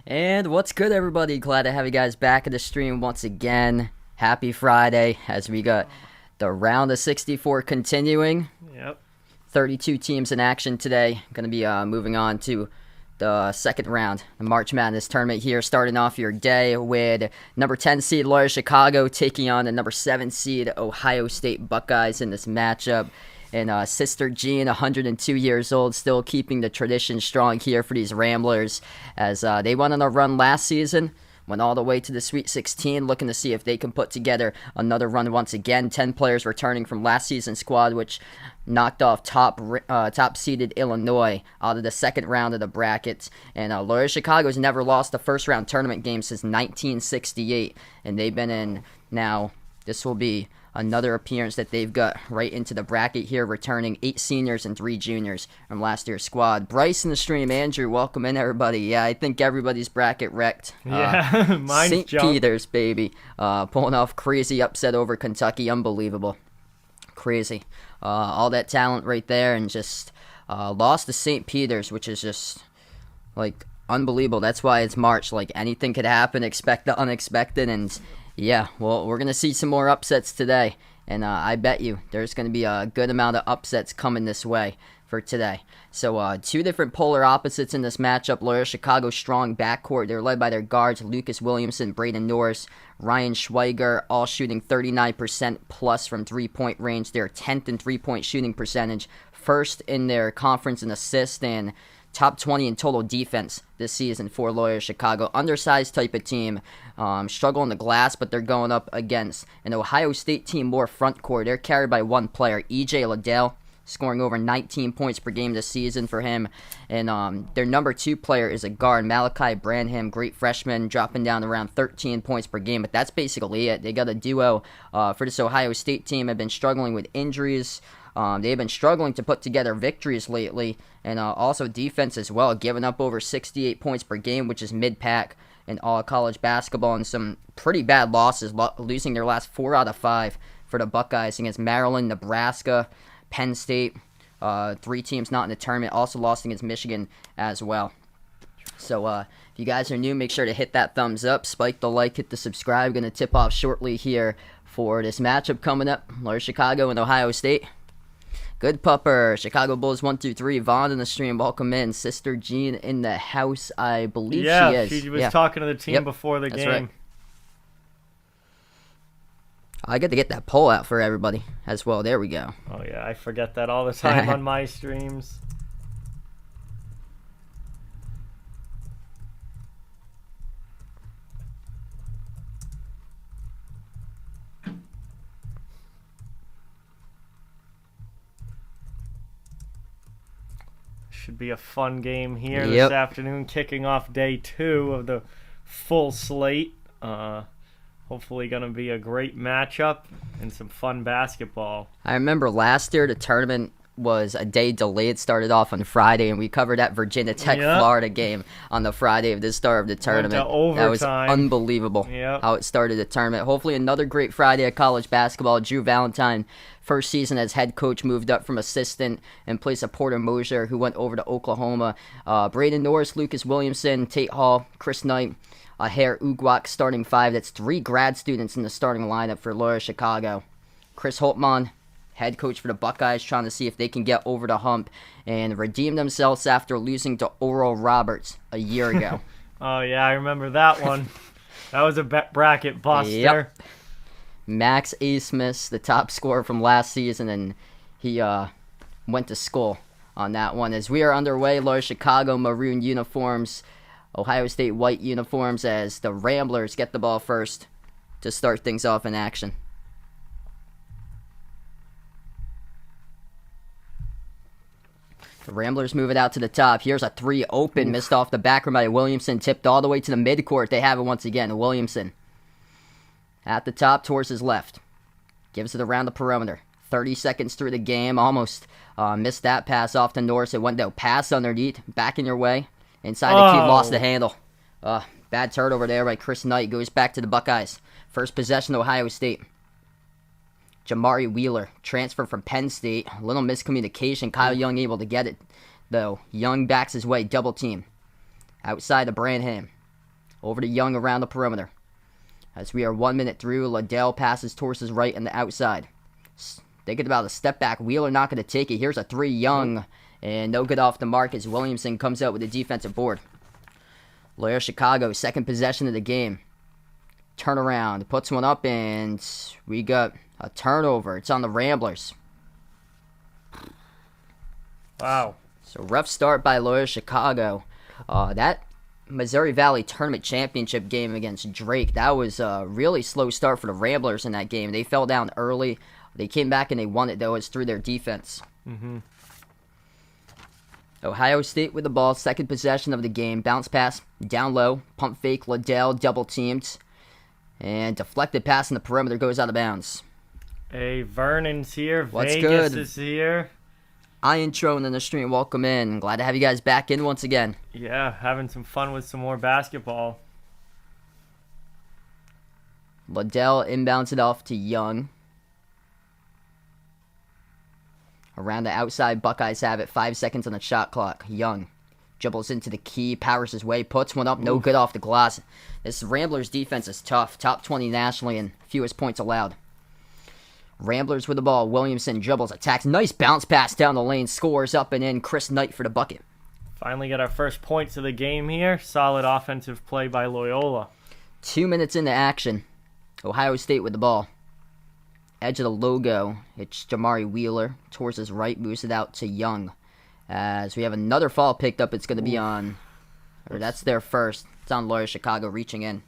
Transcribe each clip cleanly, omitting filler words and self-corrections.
And what's good, everybody? Glad to have you guys back at the stream once again. Happy Friday as we got the round of 64 continuing. Yep. 32 teams in action today. Going to be moving on to the second round, the March Madness tournament here, starting off your day with number 10 seed Loyola Chicago taking on the number 7 seed Ohio State Buckeyes in this matchup. And Sister Jean, 102 years old, still keeping the tradition strong here for these Ramblers as they went on a run last season, went all the way to the Sweet 16, looking to see if they can put together another run once again. 10 players returning from last season's squad, which knocked off top-seeded Illinois out of the second round of the brackets. And Loyola Chicago's never lost a first-round tournament game since 1968, and they've been in now. This will be another appearance that they've got right into the bracket here, returning 8 seniors and 3 juniors from last year's squad. Bryce in the stream, Andrew, welcome in, everybody. Yeah, I think everybody's bracket wrecked. Yeah, mine's St. jumped. Peter's, baby, pulling off crazy upset over Kentucky. Unbelievable. Crazy. All that talent right there, and just lost to St. Peter's, which is just, like, unbelievable. That's why it's March. Like, anything could happen. Expect the unexpected, and yeah, well, we're going to see some more upsets today, and I bet you there's going to be a good amount of upsets coming this way for today. So 2 different polar opposites in this matchup. Loyola Chicago's strong backcourt. They're led by their guards, Lucas Williamson, Braden Norris, Ryan Schweiger, all shooting 39% plus from three-point range. They're 10th in three-point shooting percentage, first in their conference in assists, and top 20 in total defense this season for Loyola Chicago. Undersized type of team, struggle on the glass, but they're going up against an Ohio State team more front court. They're carried by one player, E.J. Liddell, scoring over 19 points per game this season for him. And their number 2 player is a guard, Malachi Branham, great freshman, dropping down around 13 points per game. But that's basically it. They got a duo for this Ohio State team. Have been struggling with injuries. They've been struggling to put together victories lately, and also defense as well, giving up over 68 points per game, which is mid-pack in all college basketball, and some pretty bad losses, losing their last 4 out of 5 for the Buckeyes against Maryland, Nebraska, Penn State, 3 teams not in the tournament, also lost against Michigan as well. So if you guys are new, make sure to hit that thumbs up, spike the like, hit the subscribe. Going to tip off shortly here for this matchup coming up, Loyola Chicago and Ohio State. Good pupper. Chicago Bulls 1 through 3. Vaughn in the stream. Welcome in. Sister Jean in the house. I believe she is. She was talking to the team before the game. Right. I get to get that poll out for everybody as well. There we go. Oh, yeah. I forget that all the time on my streams. Should be a fun game here this afternoon, kicking off day 2 of the full slate. Hopefully going to be a great matchup and some fun basketball. I remember last year the tournament was a day delayed. It started off on Friday, and we covered that Virginia Tech-Florida game on the Friday of the start of the tournament. Went to overtime. That was unbelievable how it started the tournament. Hopefully another great Friday of college basketball. Drew Valentine, first season as head coach, moved up from assistant in place of Porter Mosier, who went over to Oklahoma. Braden Norris, Lucas Williamson, Tate Hall, Chris Knight, Hare Ugwak starting 5. That's 3 grad students in the starting lineup for Loyola Chicago. Chris Holtmann, head coach for the Buckeyes, trying to see if they can get over the hump and redeem themselves after losing to Oral Roberts a year ago. Oh, yeah, I remember that one. That was a bracket buster. Yep. Max Asmus, the top scorer from last season, and he went to school on that one. As we are underway, Loyola Chicago maroon uniforms, Ohio State white uniforms, as the Ramblers get the ball first to start things off in action. The Ramblers move it out to the top. Here's a 3 open, missed off the back rim by Williamson, tipped all the way to the midcourt. They have it once again. Williamson at the top towards his left. Gives it around the perimeter. 30 seconds through the game. Almost missed that pass off to Norris. It went though. Pass underneath. Back in your way. Inside the key. Lost the handle. Bad turnover there by Chris Knight. Goes back to the Buckeyes. First possession, Ohio State. Jamari Wheeler, transfer from Penn State. A little miscommunication. Kyle Young able to get it, though. Young backs his way. Double team. Outside of Branham. Over to Young around the perimeter. As we are 1 minute through, Liddell passes towards his right and the outside. Thinking about a step back. Wheeler not going to take it. Here's a 3, Young. And no good off the mark as Williamson comes out with a defensive board. Loyola Chicago, second possession of the game. Turnaround, puts one up, and we got a turnover. It's on the Ramblers. Wow. So rough start by Loyola Chicago. That Missouri Valley Tournament Championship game against Drake, that was a really slow start for the Ramblers in that game. They fell down early. They came back and they won it, though. It's through their defense. Ohio State with the ball, second possession of the game. Bounce pass, down low, pump fake, Liddell double teamed. And deflected pass in the perimeter goes out of bounds. Hey, Vernon's here. What's Vegas good? Is here. I intro in the stream. Welcome in. Glad to have you guys back in once again. Yeah, having some fun with some more basketball. Liddell inbounds it off to Young. Around the outside, Buckeyes have it. 5 seconds on the shot clock. Young dribbles into the key, powers his way, puts one up, no good off the glass. This Ramblers defense is tough. Top 20 nationally and fewest points allowed. Ramblers with the ball. Williamson dribbles, attacks. Nice bounce pass down the lane. Scores up and in. Chris Knight for the bucket. Finally got our first points of the game here. Solid offensive play by Loyola. 2 minutes into action. Ohio State with the ball. Edge of the logo. It's Jamari Wheeler. Towards his right. Moves it out to Young. As we have another foul picked up. It's going to be on... Or that's their first. It's on Loyola Chicago reaching in.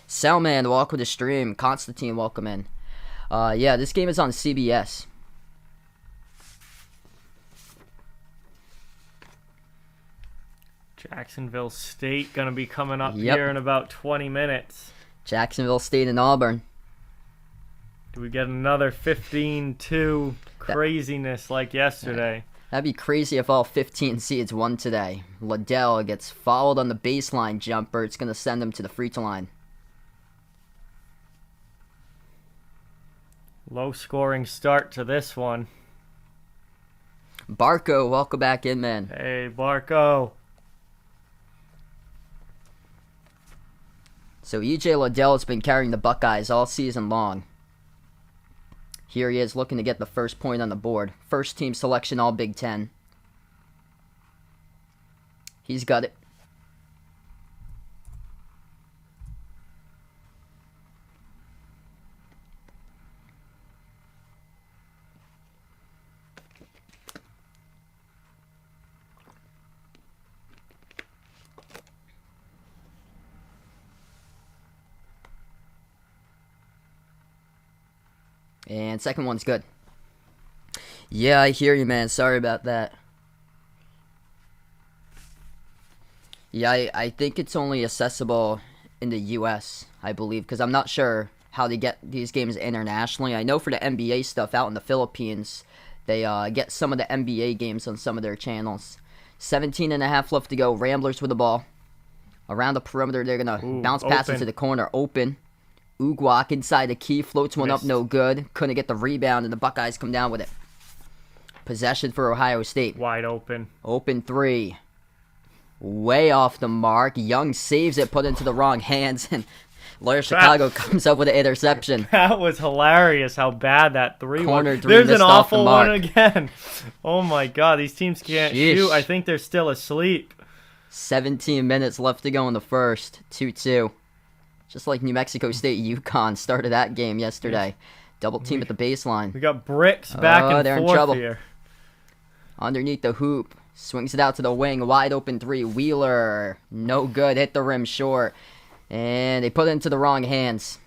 Selman, welcome to the stream. Constantine, welcome in. Yeah, this game is on CBS. Jacksonville State going to be coming up here in about 20 minutes. Jacksonville State and Auburn. Do we get another 15-2 craziness like yesterday? That'd be crazy if all 15 seeds won today. Liddell gets fouled on the baseline jumper. It's going to send him to the free throw line. Low-scoring start to this one. Barco, welcome back in, man. Hey, Barco. So E.J. Liddell has been carrying the Buckeyes all season long. Here he is looking to get the first point on the board. First team selection, all Big Ten. He's got it. And second one's good. Yeah, I hear you, man. Sorry about that. Yeah, I think it's only accessible in the U.S., I believe, because I'm not sure how they get these games internationally. I know for the NBA stuff out in the Philippines, they get some of the NBA games on some of their channels. 17.5 left to go. Ramblers with the ball. Around the perimeter, they're going to bounce pass into the corner. Open. Ugwak inside the key, floats one up, no good. Couldn't get the rebound, and the Buckeyes come down with it. Possession for Ohio State. Wide open. Open 3. Way off the mark. Young saves it, put into the wrong hands, and Loyola Chicago comes up with an interception. That was hilarious how bad that 3 Corner was. 3 There's missed an off the awful mark. one again. Oh my god, these teams can't shoot. I think they're still asleep. 17 minutes left to go in the first. 2-2. Just like New Mexico State, UConn started that game yesterday. Double team at the baseline. We got bricks back and they're forth in trouble. here. Underneath the hoop. Swings it out to the wing. Wide open 3. Wheeler. No good. Hit the rim short. And they put it into the wrong hands.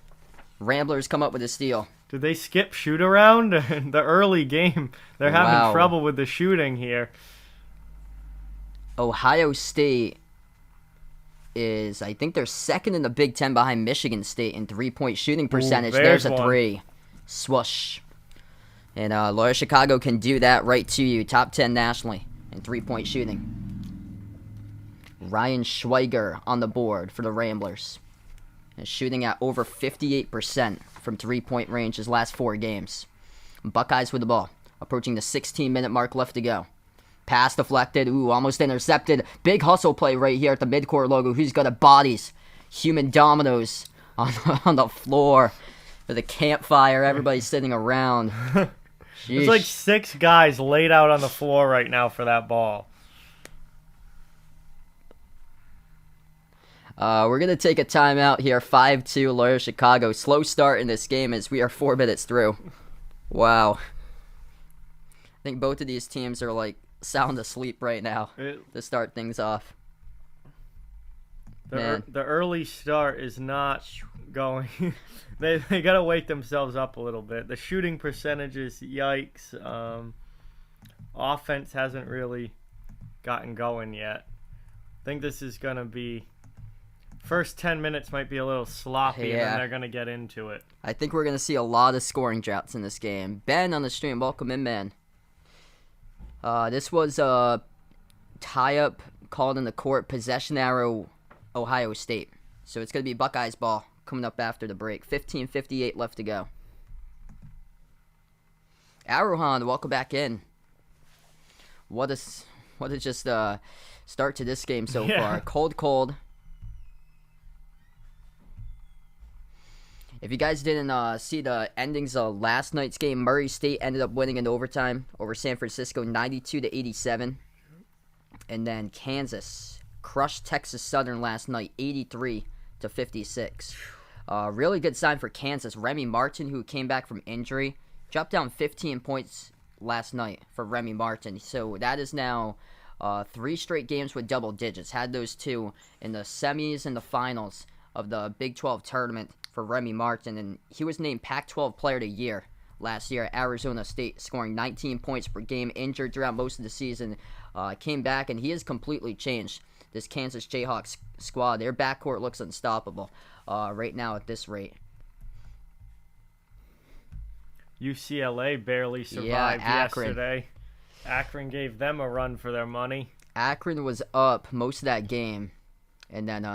Ramblers come up with a steal. Did they skip shoot around in the early game? They're having trouble with the shooting here. Ohio State is, I think they're second in the Big Ten behind Michigan State in three-point shooting percentage. There's a 3. Swoosh. And Loyola Chicago can do that right to you. Top 10 nationally in three-point shooting. Ryan Schweiger on the board for the Ramblers. And shooting at over 58% from three-point range his last 4 games. Buckeyes with the ball. Approaching the 16-minute mark left to go. Pass deflected. Ooh, almost intercepted. Big hustle play right here at the midcourt logo. Who's got a bodies? Human dominoes on the floor. With a campfire. Everybody's sitting around. There's like 6 guys laid out on the floor right now for that ball. We're going to take a timeout here. 5-2 Loyola Chicago. Slow start in this game as we are 4 minutes through. Wow. I think both of these teams are like sound asleep right now to start things off. The early start is not going. They got to wake themselves up a little bit. The shooting percentages, yikes. Offense hasn't really gotten going yet. I think this is going to be... First 10 minutes might be a little sloppy, and then they're going to get into it. I think we're going to see a lot of scoring droughts in this game. Ben on the stream, welcome in, man. This was a tie-up called in the court, possession arrow, Ohio State. So it's going to be Buckeyes ball coming up after the break. 15:58 left to go. Arrowhan, welcome back in. What a just start to this game so far. Cold. If you guys didn't see the endings of last night's game, Murray State ended up winning in overtime over San Francisco 92-87. And then Kansas crushed Texas Southern last night 83-56. Really good sign for Kansas. Remy Martin, who came back from injury, dropped down 15 points last night for Remy Martin. So that is now 3 straight games with double digits. Had those 2 in the semis and the finals of the Big 12 tournament for Remy Martin, and he was named Pac-12 Player of the Year last year at Arizona State, scoring 19 points per game, injured throughout most of the season, came back, and he has completely changed this Kansas Jayhawks squad. Their backcourt looks unstoppable right now at this rate. UCLA barely survived yesterday. Akron gave them a run for their money. Akron was up most of that game, and then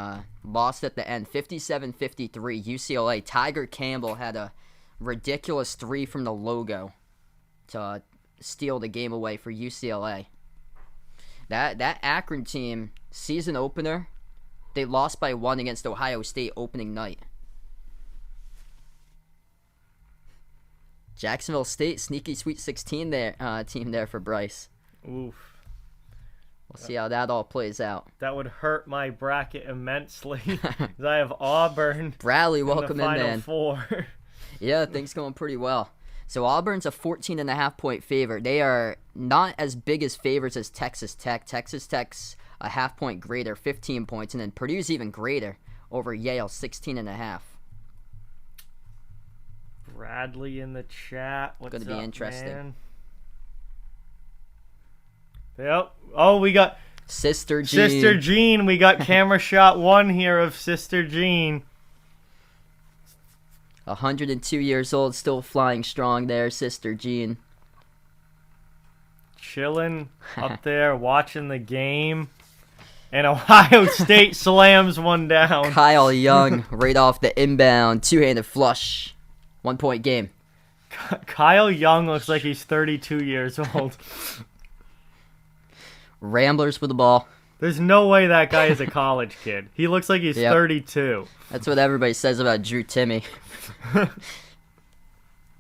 lost at the end, 57-53, UCLA. Tiger Campbell had a ridiculous 3 from the logo to steal the game away for UCLA. That Akron team, season opener, they lost by 1 against Ohio State opening night. Jacksonville State, sneaky Sweet 16 team there for Bryce. Oof. We'll see how that all plays out. That would hurt my bracket immensely. Because I have Auburn. Bradley, welcome in the in, man. Final 4. Yeah, things going pretty well. So Auburn's a 14.5-point favorite. They are not as big as favorites as Texas Tech. Texas Tech's a half-point greater, 15 points. And then Purdue's even greater over Yale, 16.5. Bradley in the chat. What's going to be up, interesting. Man? Yep. Oh, we got Sister Jean. Sister Jean. We got camera shot 1 here of Sister Jean. 102 years old, still flying strong there, Sister Jean. Chilling up there, watching the game. And Ohio State slams one down. Kyle Young, right off the inbound, 2-handed flush. 1-point game. Kyle Young looks like he's 32 years old. Ramblers with the ball. There's no way that guy is a college kid. He looks like he's 32. That's what everybody says about Drew Timme.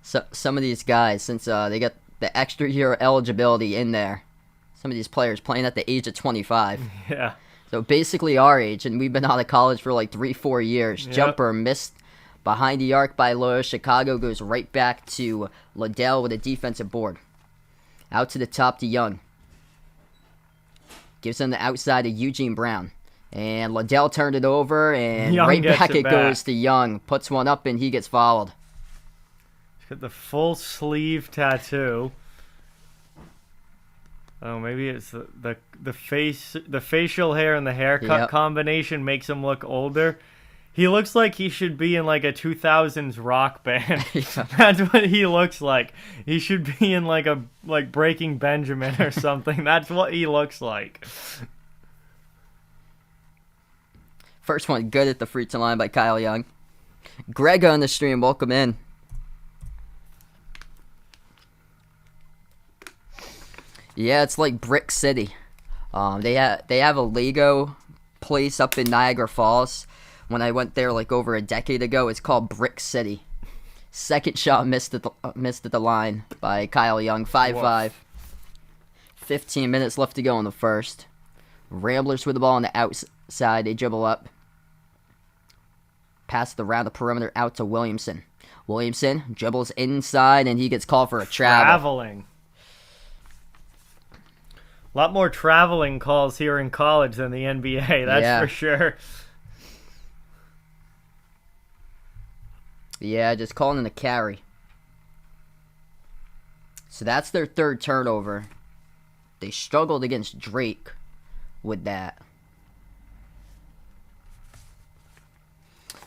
So some of these guys, since they got the extra year eligibility in there, some of these players playing at the age of 25. Yeah. So basically our age, and we've been out of college for like 3-4 years. Yep. Jumper missed behind the arc by Loyola Chicago, goes right back to Liddell with a defensive board. Out to the top to Young. Gives him the outside to Eugene Brown. And Liddell turned it over, and Young right gets back it it back. goes to Young. Puts one up, and he gets fouled. He's got the full sleeve tattoo. Oh, maybe it's the facial hair and the haircut combination makes him look older. He looks like he should be in like a 2000s rock band. That's what he looks like. He should be in like Breaking Benjamin or something. That's what he looks like. First one good at the free throw line by Kyle Young. Greg on the stream, welcome in. Yeah, it's like Brick City. They have a Lego place up in Niagara Falls. When I went there like over a decade ago, it's called Brick City. Second shot missed at the line by Kyle Young, 5-5. 15 minutes left to go in the first. Ramblers with the ball on the outside. They dribble up. Pass around the perimeter out to Williamson. Williamson dribbles inside, and he gets called for a travel. Traveling. A lot more traveling calls here in college than the NBA, that's for sure. Yeah, just calling in a carry. So that's their third turnover. They struggled against Drake with that.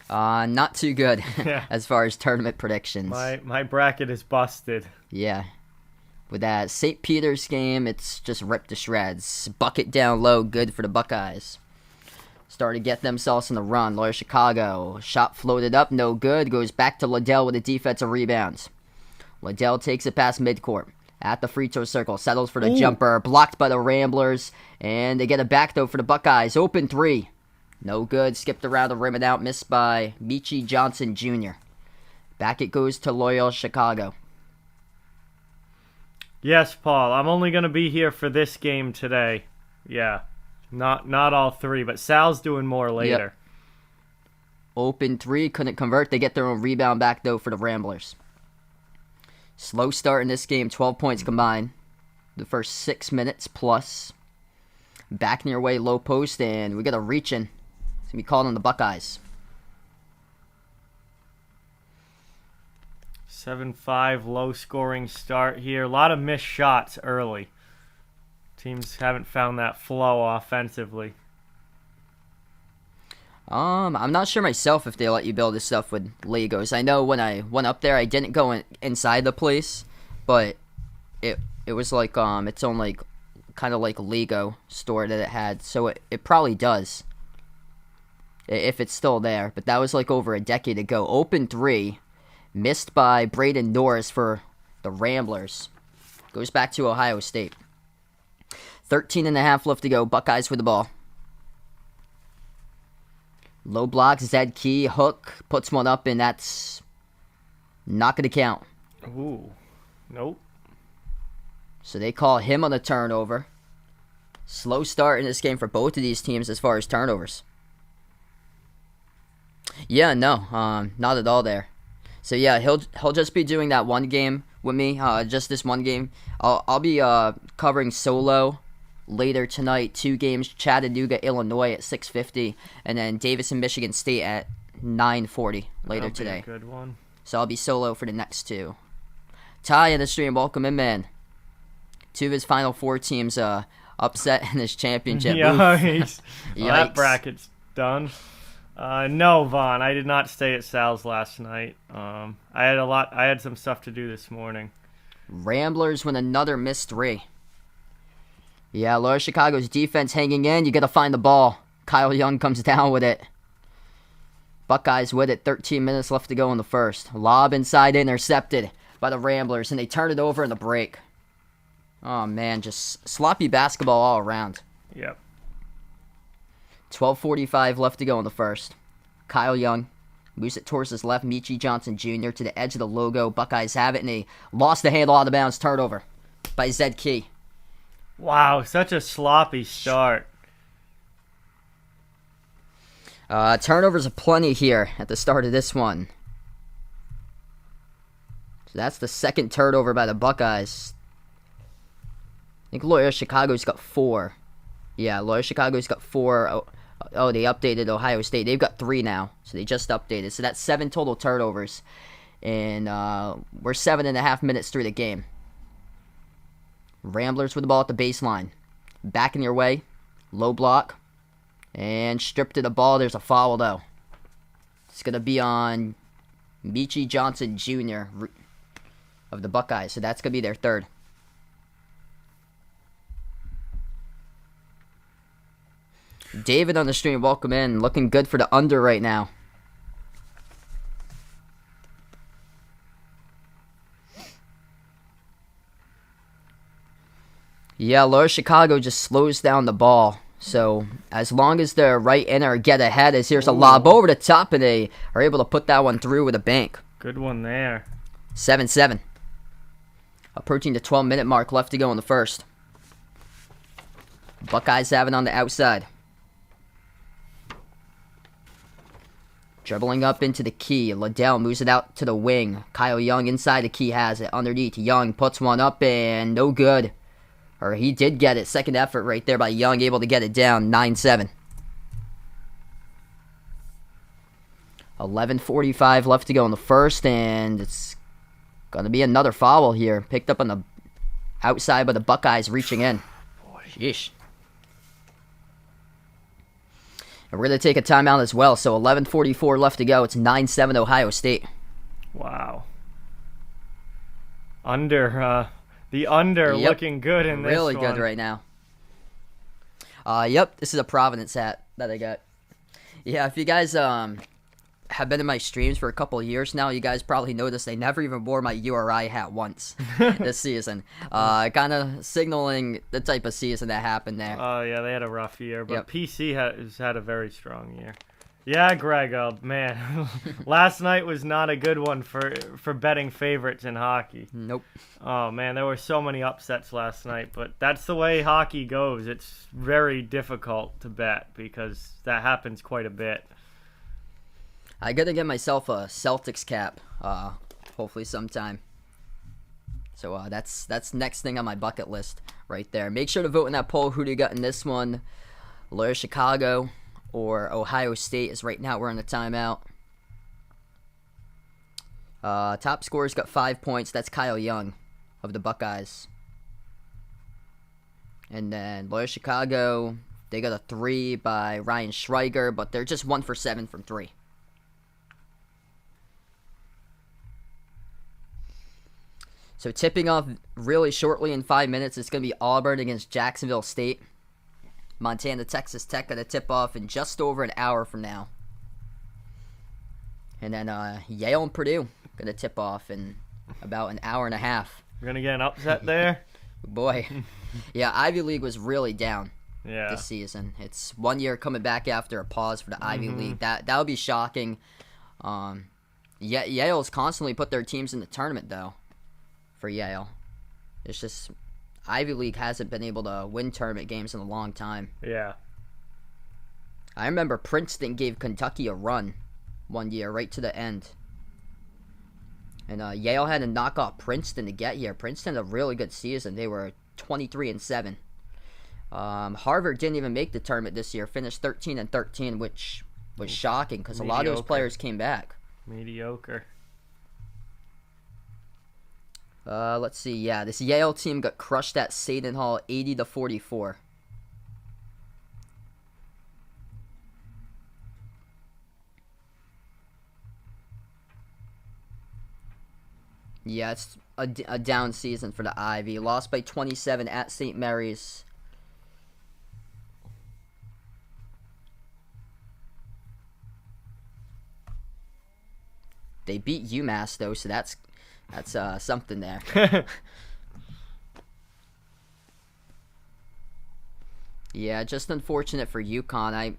Not too good as far as tournament predictions. My bracket is busted. Yeah. With that St. Peter's game, it's just ripped to shreds. Bucket down low, good for the Buckeyes. Started to get themselves in the run. Loyola Chicago. Shot floated up, no good. Goes back to Liddell with a defensive rebound. Liddell takes it past midcourt. At the free throw circle. Settles for the jumper. Blocked by the Ramblers. And they get it back, though, for the Buckeyes. Open three. No good. Skipped around the rim and out. Missed by Michi Johnson Jr. Back it goes to Loyola Chicago. Yes, Paul. I'm only going to be here for this game today. Yeah. Not all three, but Sal's doing more later. Yep. Open three. Couldn't convert. They get their own rebound back, though, for the Ramblers. Slow start in this game, 12 points combined. The first 6 minutes plus. Back near way, low post, and we got a reach-in. It's going to be called on the Buckeyes. 7-5, low-scoring start here. A lot of missed shots early. Teams haven't found that flow offensively. I'm not sure myself if they let you build this stuff with Legos. I know when I went up there, I didn't go inside the place, but it was like its own like kind of like Lego store that it had, so it probably does if it's still there. But that was like over a decade ago. Open three, missed by Braden Norris for the Ramblers. Goes back to Ohio State. 13.5 left to go. Buckeyes with the ball. Low block, Zed Key, hook, puts one up, and that's not going to count. Ooh, nope. So they call him on the turnover. Slow start in this game for both of these teams as far as turnovers. Yeah, no, not at all there. So yeah, he'll just be doing that one game with me, just this one game. I'll be covering solo later tonight, 2 games, Chattanooga, Illinois at 6:50, and then Davidson, Michigan State at 9:40 later today. That'll be a good one. So I'll be solo for the next 2. Ty in the stream, welcome in, man. 2 of his final 4 teams upset in this championship. Yikes. Well, that bracket's done. No, Vaughn, I did not stay at Sal's last night. I had some stuff to do this morning. Ramblers with another missed 3. Yeah, Loyola Chicago's defense hanging in. You got to find the ball. Kyle Young comes down with it. Buckeyes with it. 13 minutes left to go in the first. Lob inside, intercepted by the Ramblers, and they turn it over in the break. Oh, man, just sloppy basketball all around. Yep. 12:45 left to go in the first. Kyle Young moves it towards his left. Michi Johnson Jr. to the edge of the logo. Buckeyes have it, and they lost the handle out of bounds. Turnover by Zed Key. Wow, such a sloppy start. Turnovers aplenty here at the start of this one. So that's the second turnover by the Buckeyes. I think Loyola Chicago's got 4. Yeah, Loyola Chicago's got 4. Oh, they updated Ohio State. They've got 3 now, so they just updated. So that's 7 total turnovers. And we're 7.5 minutes through the game. Ramblers with the ball at the baseline. Back in your way. Low block. And stripped of the ball. There's a foul, though. It's going to be on Michi Johnson Jr. of the Buckeyes. So that's going to be their 3rd. David on the stream, welcome in. Looking good for the under right now. Yeah, Loyola Chicago just slows down the ball. So as long as the right inner get ahead, as here's a lob over the top, and they are able to put that one through with a bank. Good one there. 7-7. Approaching the 12-minute mark left to go in the first. Buckeyes have it on the outside. Dribbling up into the key. Liddell moves it out to the wing. Kyle Young inside the key has it. Underneath, Young puts one up and no good. Or he did get it. Second effort right there by Young, able to get it down. 9-7. 11:45 left to go in the first, and it's going to be another foul here. Picked up on the outside by the Buckeyes reaching in. Sheesh. And we're going to take a timeout as well. So 11:44 left to go. It's 9-7 Ohio State. Wow. The under looking good in this really one. Good right now. Yep, this is a Providence hat that I got. Yeah, if you guys have been in my streams for a couple of years now, you guys probably noticed I never even wore my URI hat once this season. Kind of signaling the type of season that happened there. Oh, yeah, they had a rough year, but PC has had a very strong year. Yeah, Greg, man, last night was not a good one for betting favorites in hockey. Nope. Oh, man, there were so many upsets last night, but that's the way hockey goes. It's very difficult to bet because that happens quite a bit. I got to get myself a Celtics cap, hopefully sometime. So that's next thing on my bucket list right there. Make sure to vote in that poll. Who do you got in this one? Loyola Chicago or Ohio State, as right now we're in the timeout. Top scorer's got 5 points. That's Kyle Young of the Buckeyes. And then Loyola Chicago, they got a 3 by Ryan Schreiger, but they're just 1 for 7 from 3. So tipping off really shortly in 5 minutes, it's going to be Auburn against Jacksonville State. Montana, Texas Tech got a tip-off in just over an hour from now. And then Yale and Purdue going to tip off in about an hour and a half. We're going to get an upset there? Boy. Yeah, Ivy League was really down this season. It's 1 year coming back after a pause for the Ivy League. That would be shocking. Yale's constantly put their teams in the tournament, though, for Yale. It's just Ivy League hasn't been able to win tournament games in a long time. Yeah. I remember Princeton gave Kentucky a run 1 year right to the end. And Yale had to knock off Princeton to get here. Princeton had a really good season. They were 23-7. Harvard didn't even make the tournament this year. Finished 13-13, which was shocking because a lot of those players came back. Mediocre. Let's see. Yeah, this Yale team got crushed at Seton Hall 80-44. Yeah, it's a down season for the Ivy. Lost by 27 at St. Mary's. They beat UMass though, so that's something there. Yeah, just unfortunate for UConn.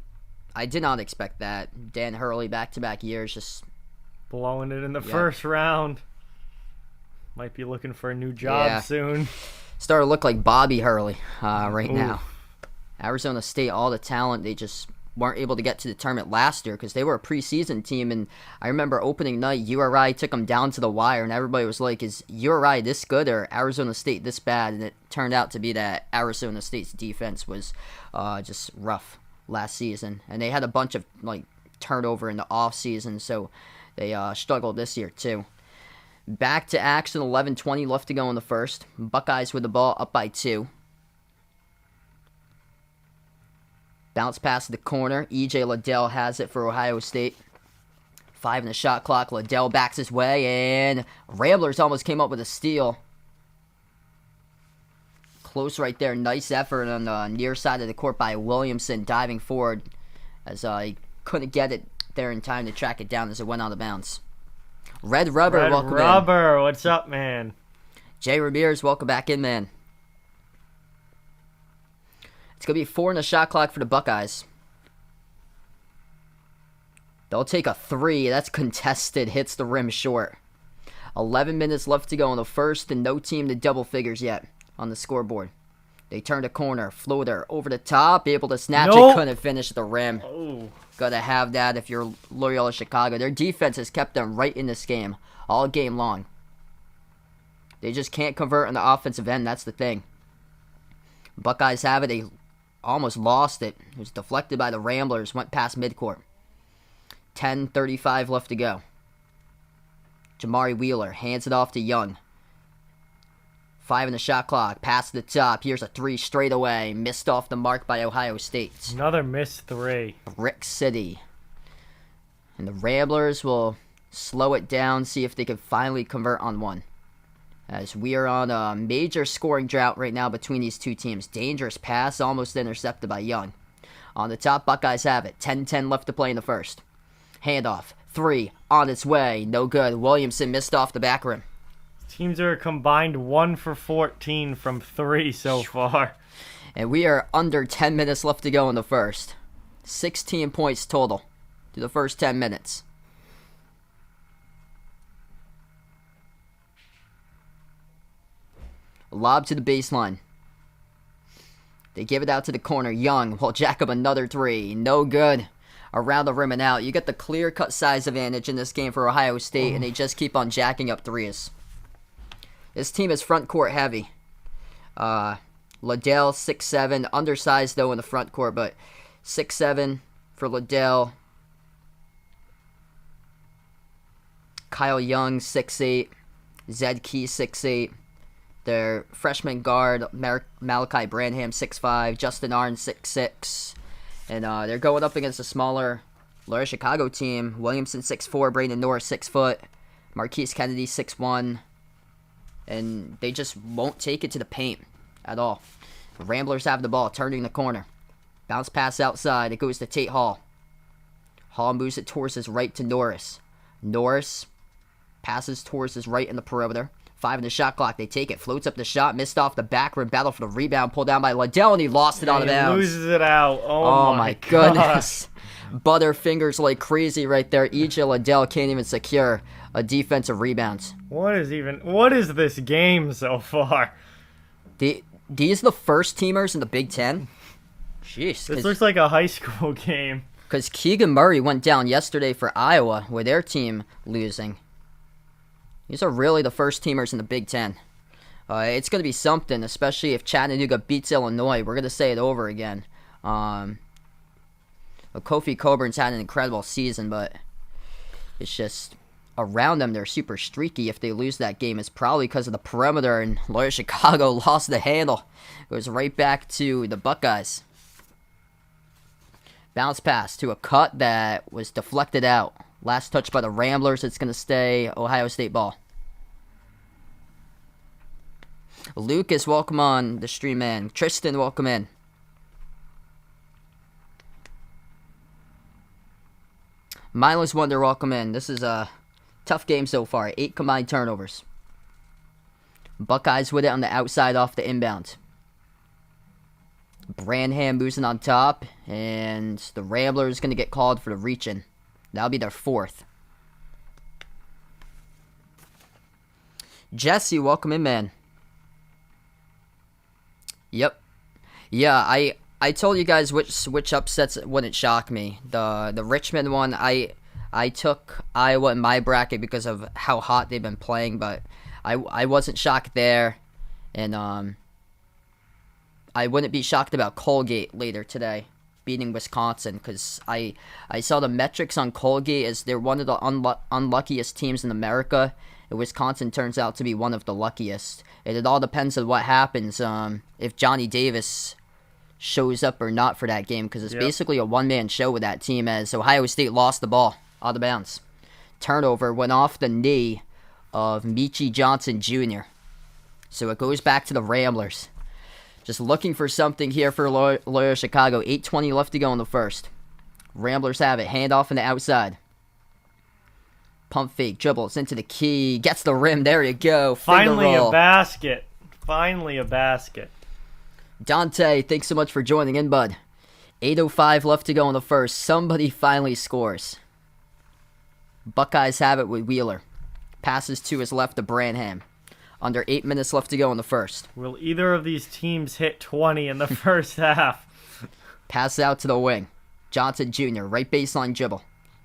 I did not expect that. Dan Hurley back-to-back years just blowing it in the first round. Might be looking for a new job soon. Starting to look like Bobby Hurley right now. Arizona State, all the talent, they just weren't able to get to the tournament last year because they were a preseason team. And I remember opening night, URI took them down to the wire, and everybody was like, is URI this good or Arizona State this bad? And it turned out to be that Arizona State's defense was just rough last season. And they had a bunch of turnover in the offseason, so they struggled this year too. Back to action, 11:20 left to go in the first. Buckeyes with the ball up by 2. Bounce pass to the corner. E.J. Liddell has it for Ohio State. 5 in the shot clock. Liddell backs his way, and Ramblers almost came up with a steal. Close right there. Nice effort on the near side of the court by Williamson, diving forward as he couldn't get it there in time to track it down as it went out of bounds. Red Rubber, welcome in. Red Rubber, what's up, man? Jay Ramirez, welcome back in, man. It's going to be 4 in the shot clock for the Buckeyes. They'll take a 3. That's contested. Hits the rim short. 11 minutes left to go in the first, and no team to double figures yet on the scoreboard. They turn a corner. Floater over the top. Able to snatch it. Couldn't finish the rim. Oh. Gotta have that if you're Loyola Chicago. Their defense has kept them right in this game all game long. They just can't convert on the offensive end. That's the thing. Buckeyes have it. They almost lost it. It was deflected by the Ramblers. Went past midcourt. 10:35 left to go. Jamari Wheeler hands it off to Young. 5 in the shot clock. Pass to the top. Here's a 3 straight away. Missed off the mark by Ohio State. Another missed 3. Brick City. And the Ramblers will slow it down, see if they can finally convert on one. As we are on a major scoring drought right now between these two teams. Dangerous pass, almost intercepted by Young. On the top, Buckeyes have it. 10-10 left to play in the first. Handoff. 3 on its way. No good. Williamson missed off the back rim. Teams are combined 1 for 14 from 3 so far. And we are under 10 minutes left to go in the first. 16 points total through the first 10 minutes. Lob to the baseline. They give it out to the corner. Young will jack up another 3. No good. Around the rim and out. You get the clear-cut size advantage in this game for Ohio State, and they just keep on jacking up 3s. This team is front court heavy. Liddell, 6'7", undersized though in the front court, but 6'7" for Liddell. Kyle Young, 6'8". Zed Key, 6'8". Their freshman guard, Malachi Branham, 6'5". Justin Arnn, 6'6". And they're going up against a smaller Loyola Chicago team. Williamson, 6'4". Brandon Norris, 6 foot. Marquise Kennedy, 6'1". And they just won't take it to the paint at all. The Ramblers have the ball, turning the corner. Bounce pass outside. It goes to Tate Hall. Hall moves it towards his right to Norris. Norris passes towards his right in the perimeter. 5 in the shot clock. They take it. Floats up the shot. Missed off the back rim. Battle for the rebound. Pulled down by Liddell, and he lost it out of bounds. He loses it out. Oh my goodness. Butterfingers like crazy right there. EJ Liddell can't even secure a defensive rebound. What is this game so far? These are the first teamers in the Big Ten? Jeez. This looks like a high school game. Because Keegan Murray went down yesterday for Iowa with their team losing. These are really the first teamers in the Big Ten. It's going to be something, especially if Chattanooga beats Illinois. We're going to say it over again. Kofi Coburn's had an incredible season, but it's just around them, they're super streaky. If they lose that game, it's probably because of the perimeter, and Loyola Chicago lost the handle. It goes right back to the Buckeyes. Bounce pass to a cut that was deflected out. Last touch by the Ramblers. It's going to stay Ohio State ball. Lucas, welcome on the stream, man. Tristan, welcome in. Mindless Wonder, welcome in. This is a tough game so far. 8 combined turnovers. Buckeyes with it on the outside off the inbound. Branham boosting on top, and the Ramblers going to get called for the reach-in. That'll be their 4th. Jesse, welcome in, man. Yep. Yeah, I told you guys which upsets wouldn't shock me. The Richmond one, I took Iowa in my bracket because of how hot they've been playing, but I wasn't shocked there. And I wouldn't be shocked about Colgate later today beating Wisconsin, because I saw the metrics on Colgate as they're one of the unluckiest teams in America, and Wisconsin turns out to be one of the luckiest. And it all depends on what happens if Johnny Davis shows up or not for that game, because it's basically a one-man show with that team, as Ohio State lost the ball out of bounds. Turnover went off the knee of Michi Johnson Jr. So it goes back to the Ramblers. Just looking for something here for Loyola Chicago. 8:20 left to go in the first. Ramblers have it. Handoff on the outside. Pump fake. Dribbles into the key. Gets the rim. There you go. Finally a basket. Finally a basket. Dante, thanks so much for joining in, bud. 8:05 left to go in the first. Somebody finally scores. Buckeyes have it with Wheeler. Passes to his left to Branham. Under 8 minutes left to go in the first. Will either of these teams hit 20 in the first half? Pass out to the wing. Johnson Jr., right baseline dribble.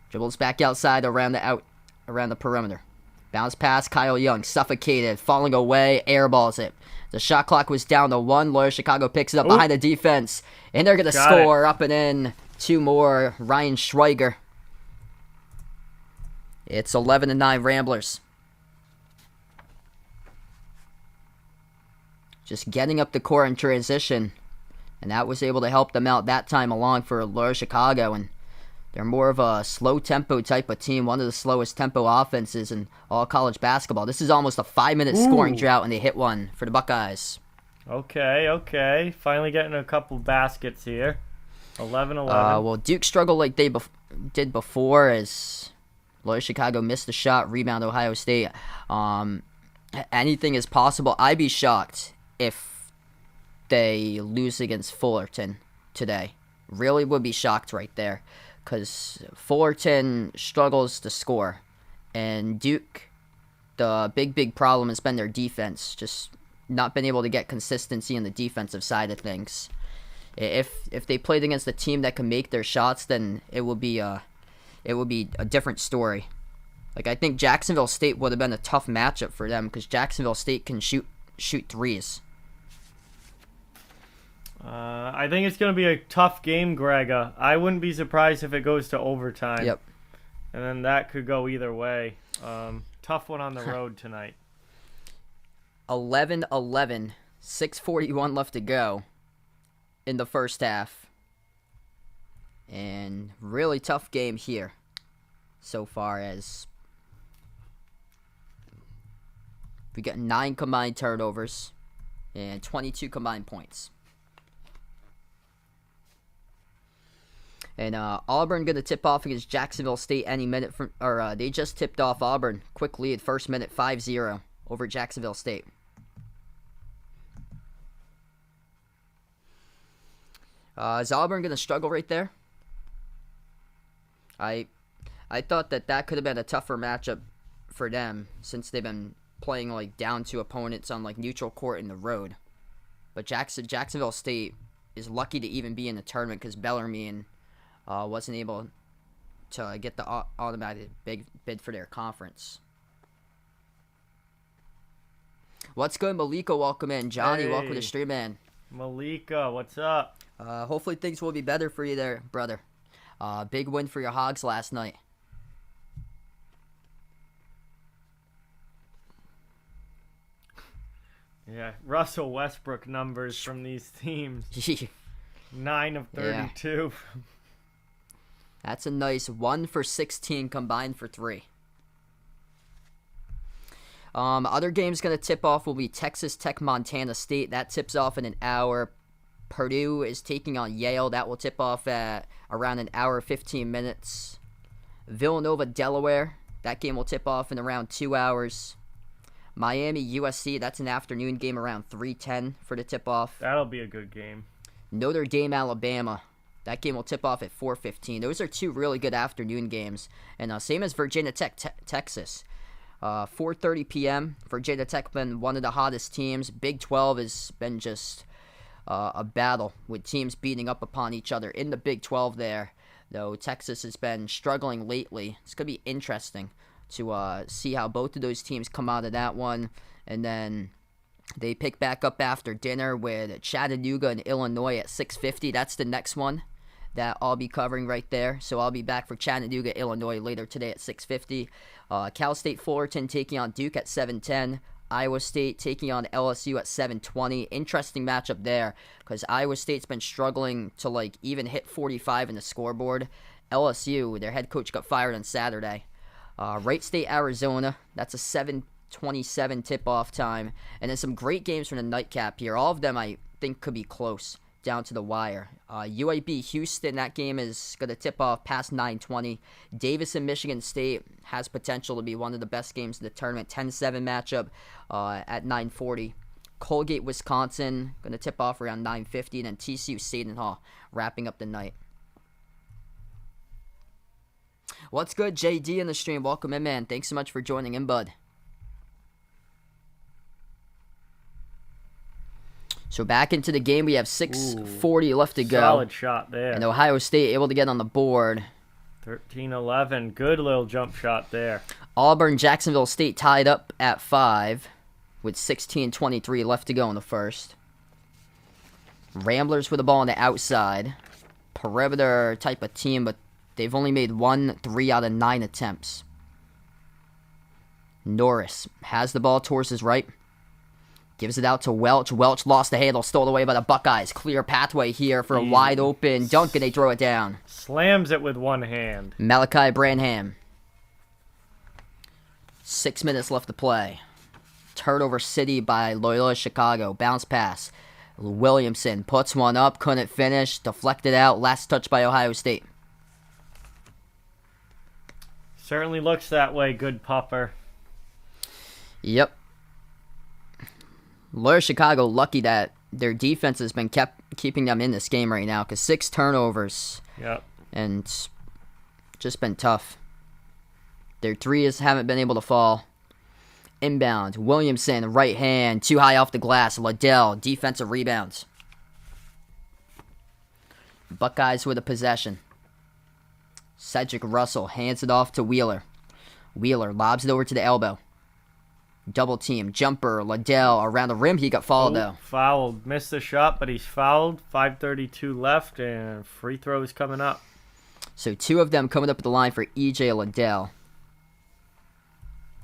Dribbles back outside around the perimeter. Bounce pass, Kyle Young, suffocated, falling away, airballs it. The shot clock was down to 1. Loyola Chicago picks it up behind the defense. And they're going to score up and in. 2 more. Ryan Schweiger. It's 11-9 Ramblers. Just getting up the court in transition. And that was able to help them out that time along for Loyola Chicago. And they're more of a slow-tempo type of team, one of the slowest tempo offenses in all college basketball. This is almost a 5-minute scoring drought, and they hit one for the Buckeyes. Okay. Finally getting a couple baskets here. 11-11. Well, Duke struggled like they did before as Loyola Chicago missed the shot, rebound Ohio State. Anything is possible. I'd be shocked if they lose against Fullerton today. Really would be shocked right there. Because Fullerton struggles to score. And Duke, the big problem has been their defense. Just not been able to get consistency in the defensive side of things. If they played against a team that can make their shots, then it would be a different story. Like, I think Jacksonville State would have been a tough matchup for them because Jacksonville State can shoot threes. I think it's going to be a tough game, Greg. I wouldn't be surprised if it goes to overtime. Yep. And then that could go either way. Tough one on the road tonight. 11-11, 6:41 left to go in the first half. And really tough game here so far as we got 9 combined turnovers and 22 combined points. And Auburn going to tip off against Jacksonville State any minute they just tipped off Auburn. Quick lead, first minute, 5-0 over Jacksonville State. Is Auburn going to struggle right there? I thought that could have been a tougher matchup for them since they've been playing like down to opponents on like neutral court in the road. But Jacksonville State is lucky to even be in the tournament because Bellarmine wasn't able to get the automatic bid for their conference. What's good, Malika? Welcome in. Johnny, welcome to stream, man. Malika, what's up? Hopefully things will be better for you there, brother. Big win for your Hogs last night. Yeah, Russell Westbrook numbers from these teams. 9 of 32. Yeah. That's a nice 1 for 16 combined for 3. Other games going to tip off will be Texas Tech, Montana State. That tips off in an hour. Purdue is taking on Yale. That will tip off at around an hour, 15 minutes. Villanova, Delaware. That game will tip off in around 2 hours. Miami, USC. That's an afternoon game around 3:10 for the tip-off. That'll be a good game. Notre Dame, Alabama. That game will tip off at 4:15. Those are 2 really good afternoon games. And same as Virginia Tech, Texas. 4:30 p.m. Virginia Tech been one of the hottest teams. Big 12 has been just a battle with teams beating up upon each other in the Big 12 there. Though Texas has been struggling lately. It's going to be interesting to see how both of those teams come out of that one. And then they pick back up after dinner with Chattanooga and Illinois at 6:50. That's the next one that I'll be covering right there. So I'll be back for Chattanooga, Illinois later today at 6:50. Cal State Fullerton taking on Duke at 7:10. Iowa State taking on LSU at 7:20. Interesting matchup there because Iowa State's been struggling to even hit 45 in the scoreboard. LSU, their head coach got fired on Saturday. Wright State, Arizona. That's a 7:27 tip-off time. And then some great games from the nightcap here. All of them I think could be close down to the wire. UAB Houston, that game is going to tip off past 9:20. Davis and Michigan State has potential to be one of the best games of the tournament. 10-7 matchup at 9:40. Colgate, Wisconsin, going to tip off around 9:50, and then TCU Seton Hall wrapping up the night. What's good, JD in the stream? Welcome in, man. Thanks so much for joining in, bud. So back into the game, we have 6:40 left to go. Solid shot there. And Ohio State able to get on the board. 13-11. Good little jump shot there. Auburn, Jacksonville State tied up at 5 with 16:23 left to go in the first. Ramblers with the ball on the outside. Perimeter type of team, but they've only made 3 out of 9 attempts. Norris has the ball towards his right. Gives it out to Welch. Welch lost the handle, stolen away by the Buckeyes. Clear pathway here for a wide open dunk, and they throw it down. Slams it with one hand. Malachi Branham. 6 minutes left to play. Turnover City by Loyola Chicago. Bounce pass. Williamson puts one up, couldn't finish, deflected out. Last touch by Ohio State. Certainly looks that way, good pupper. Yep. Loyola Chicago lucky that their defense has been keeping them in this game right now, because 6 turnovers. Yep. And just been tough. Their threes haven't been able to fall. Inbound. Williamson, right hand, too high off the glass. Liddell, defensive rebounds. Buckeyes with a possession. Cedric Russell hands it off to Wheeler. Wheeler lobs it over to the elbow. Double team, jumper, Liddell around the rim. He got fouled though. Fouled. Missed the shot, but he's fouled. 5:32 left, and free throws coming up. So 2 of them coming up at the line for E.J. Liddell.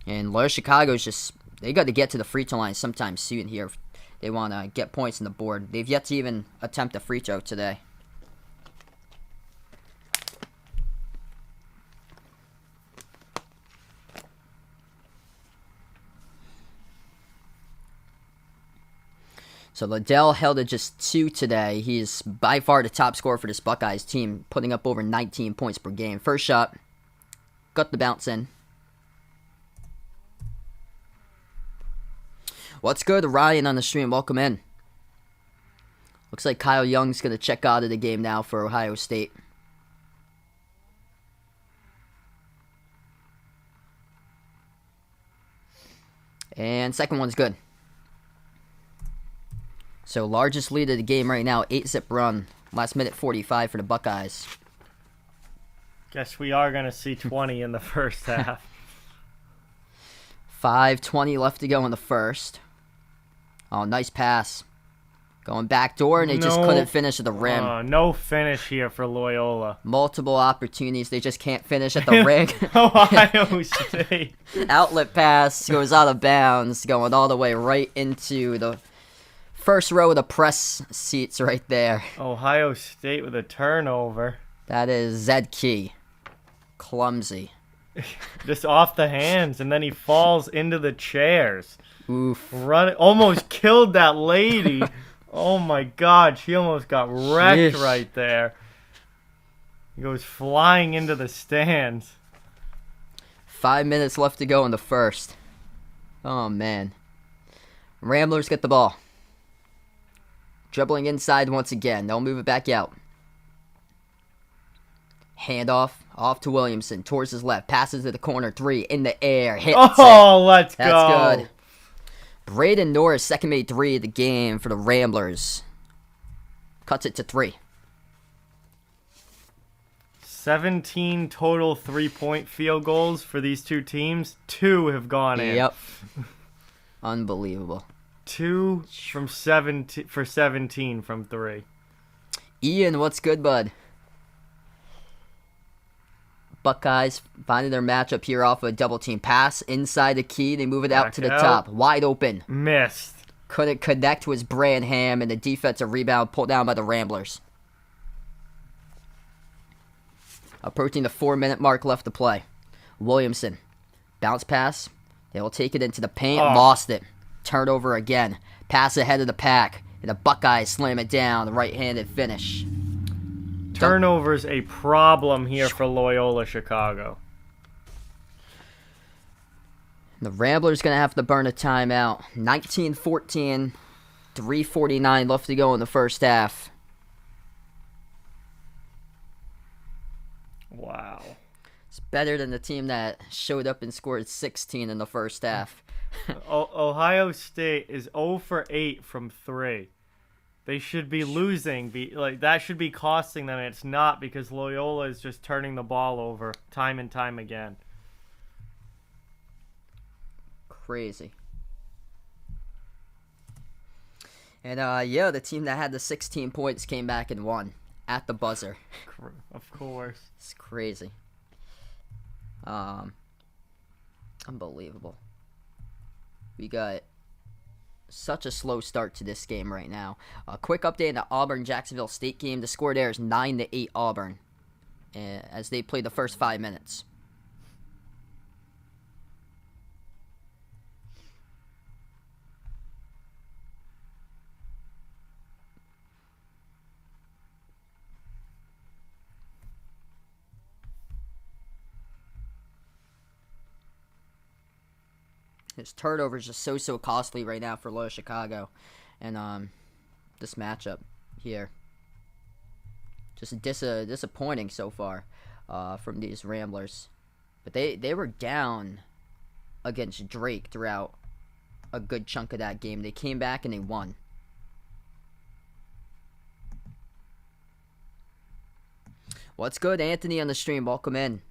And Loyola Chicago's just, they got to get to the free throw line sometime soon here if they want to get points on the board. They've yet to even attempt a free throw today. So Liddell held at just 2 today. He's by far the top scorer for this Buckeyes team, putting up over 19 points per game. First shot, got the bounce in. What's good, Ryan on the stream? Welcome in. Looks like Kyle Young's going to check out of the game now for Ohio State. And second one's good. So largest lead of the game right now, 8-zip run. Last minute 45 for the Buckeyes. Guess we are going to see 20 in the first half. 5:20 left to go in the first. Oh, nice pass. Going back door, and they just couldn't finish at the rim. No finish here for Loyola. Multiple opportunities. They just can't finish at the ring. Ohio State. Outlet pass goes out of bounds, going all the way right into the first row of the press seats right there. Ohio State with a turnover. That is Zed Key. Clumsy. Just off the hands, and then he falls into the chairs. Oof. Almost killed that lady. Oh my God, she almost got wrecked right there. He goes flying into the stands. 5 minutes left to go in the first. Oh man. Ramblers get the ball. Dribbling inside once again. They'll move it back out. Handoff off to Williamson towards his left. Passes to the corner. 3 in the air. Hits it. Let's go. That's good. Braden Norris, second made 3 of the game for the Ramblers. Cuts it to 3. 17 total 3-point field goals for these two teams. 2 have gone in. Yep. Unbelievable. 2 from 17 for 17 from 3. Ian, what's good, bud? Buckeyes finding their matchup here off a double team pass inside the key. They move it out to the top. Wide open. Missed. Couldn't connect with Branham, and the defensive rebound pulled down by the Ramblers. Approaching the 4-minute mark left to play. Williamson. Bounce pass. They will take it into the paint. Lost it. Turnover again. Pass ahead of the pack. And the Buckeyes slam it down. The right-handed finish. Turnovers a problem here for Loyola Chicago. The Ramblers going to have to burn a timeout. 19-14. 3:49 left to go in the first half. Wow. It's better than the team that showed up and scored 16 in the first half. Ohio State is 0 for 8 from 3. They should be losing. That should be costing them. It's not, because Loyola is just turning the ball over time and time again. Crazy. And the team that had the 16 points came back and won at the buzzer. Of course. It's crazy. Unbelievable. We got such a slow start to this game right now. A quick update on the Auburn-Jacksonville State game. The score there is 9-8 Auburn, as they played the first 5 minutes. His turnover is just so costly right now for Loyola Chicago, and this matchup here just disappointing so far from these Ramblers. But they were down against Drake throughout a good chunk of that game. They came back and they won. What's good, Anthony on the stream? Welcome in.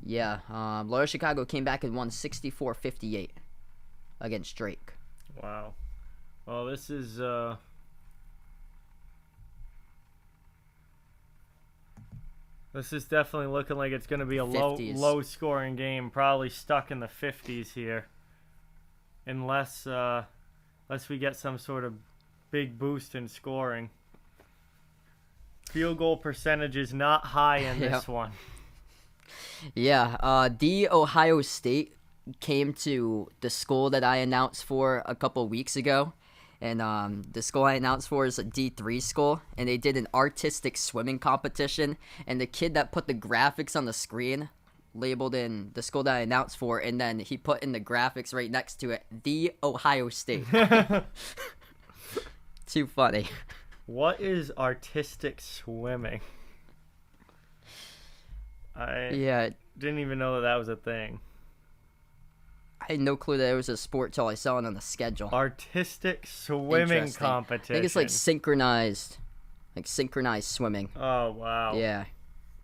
Yeah, Loyola Chicago came back and won 64-58 against Drake. Wow. Well, this is definitely looking like it's going to be a 50s. low scoring game, probably stuck in the 50s here, unless we get some sort of big boost in scoring. Field goal percentage is not high in this one. Yeah, the Ohio State came to the school that I announced for a couple weeks ago, and the school I announced for is a D3 school, and they did an artistic swimming competition, and the kid that put the graphics on the screen labeled in the school that I announced for, and then he put in the graphics right next to it, the Ohio State. Too funny. What is artistic swimming? I didn't even know that was a thing. I had no clue that it was a sport till I saw it on the schedule. Artistic swimming competition. I think it's like synchronized swimming. Oh wow. Yeah.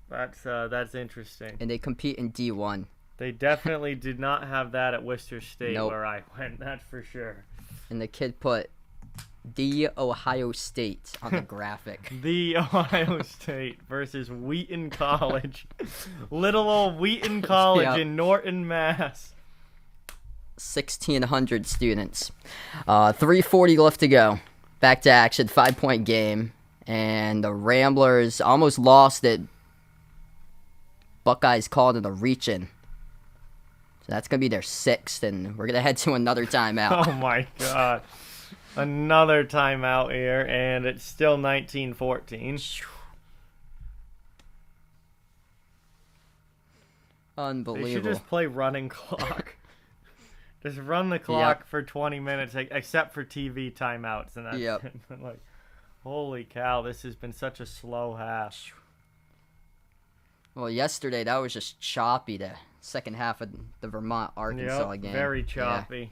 That's interesting. And they compete in D1. They definitely did not have that at Worcester State. Nope. Where I went, that's for sure. And the kid put the Ohio State on the graphic. The Ohio State versus Wheaton College. Little old Wheaton College in Norton, Mass. 1,600 students. 3:40 left to go. Back to action, 5-point game. And the Ramblers almost lost it. Buckeyes called it a reach-in. So that's going to be their 6th, and we're going to head to another timeout. Oh, my God. Another timeout here, and it's still 19-14. Unbelievable. They should just play running clock. Just run the clock for 20 minutes, except for TV timeouts. And that's like, holy cow, this has been such a slow half. Well, yesterday, that was just choppy, the second half of the Vermont-Arkansas game. Very choppy. Yeah.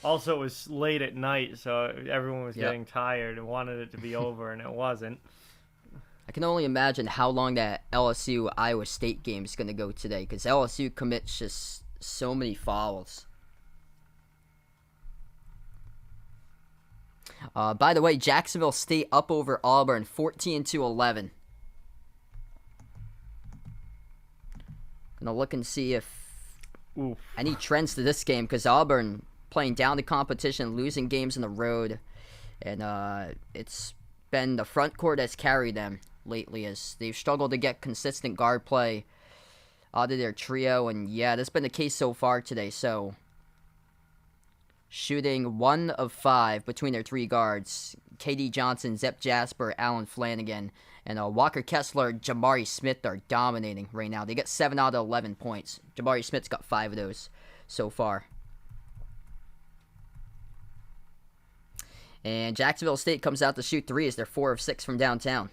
Also, it was late at night, so everyone was getting tired and wanted it to be over, and it wasn't. I can only imagine how long that LSU-Iowa State game is going to go today, because LSU commits just so many fouls. By the way, Jacksonville State up over Auburn, 14-11. Gonna look and see if any trends to this game, because Auburn playing down the competition, losing games on the road, and it's been the front court that's carried them lately, as they've struggled to get consistent guard play out of their trio, and that's been the case so far today. So shooting 1 of 5 between their 3 guards, KD Johnson, Zep Jasper, Alan Flanagan, and Walker Kessler, Jabari Smith are dominating right now. They get 7 out of 11 points. Jabari Smith's got 5 of those so far. And Jacksonville State comes out to shoot threes. They're 4 of 6 from downtown.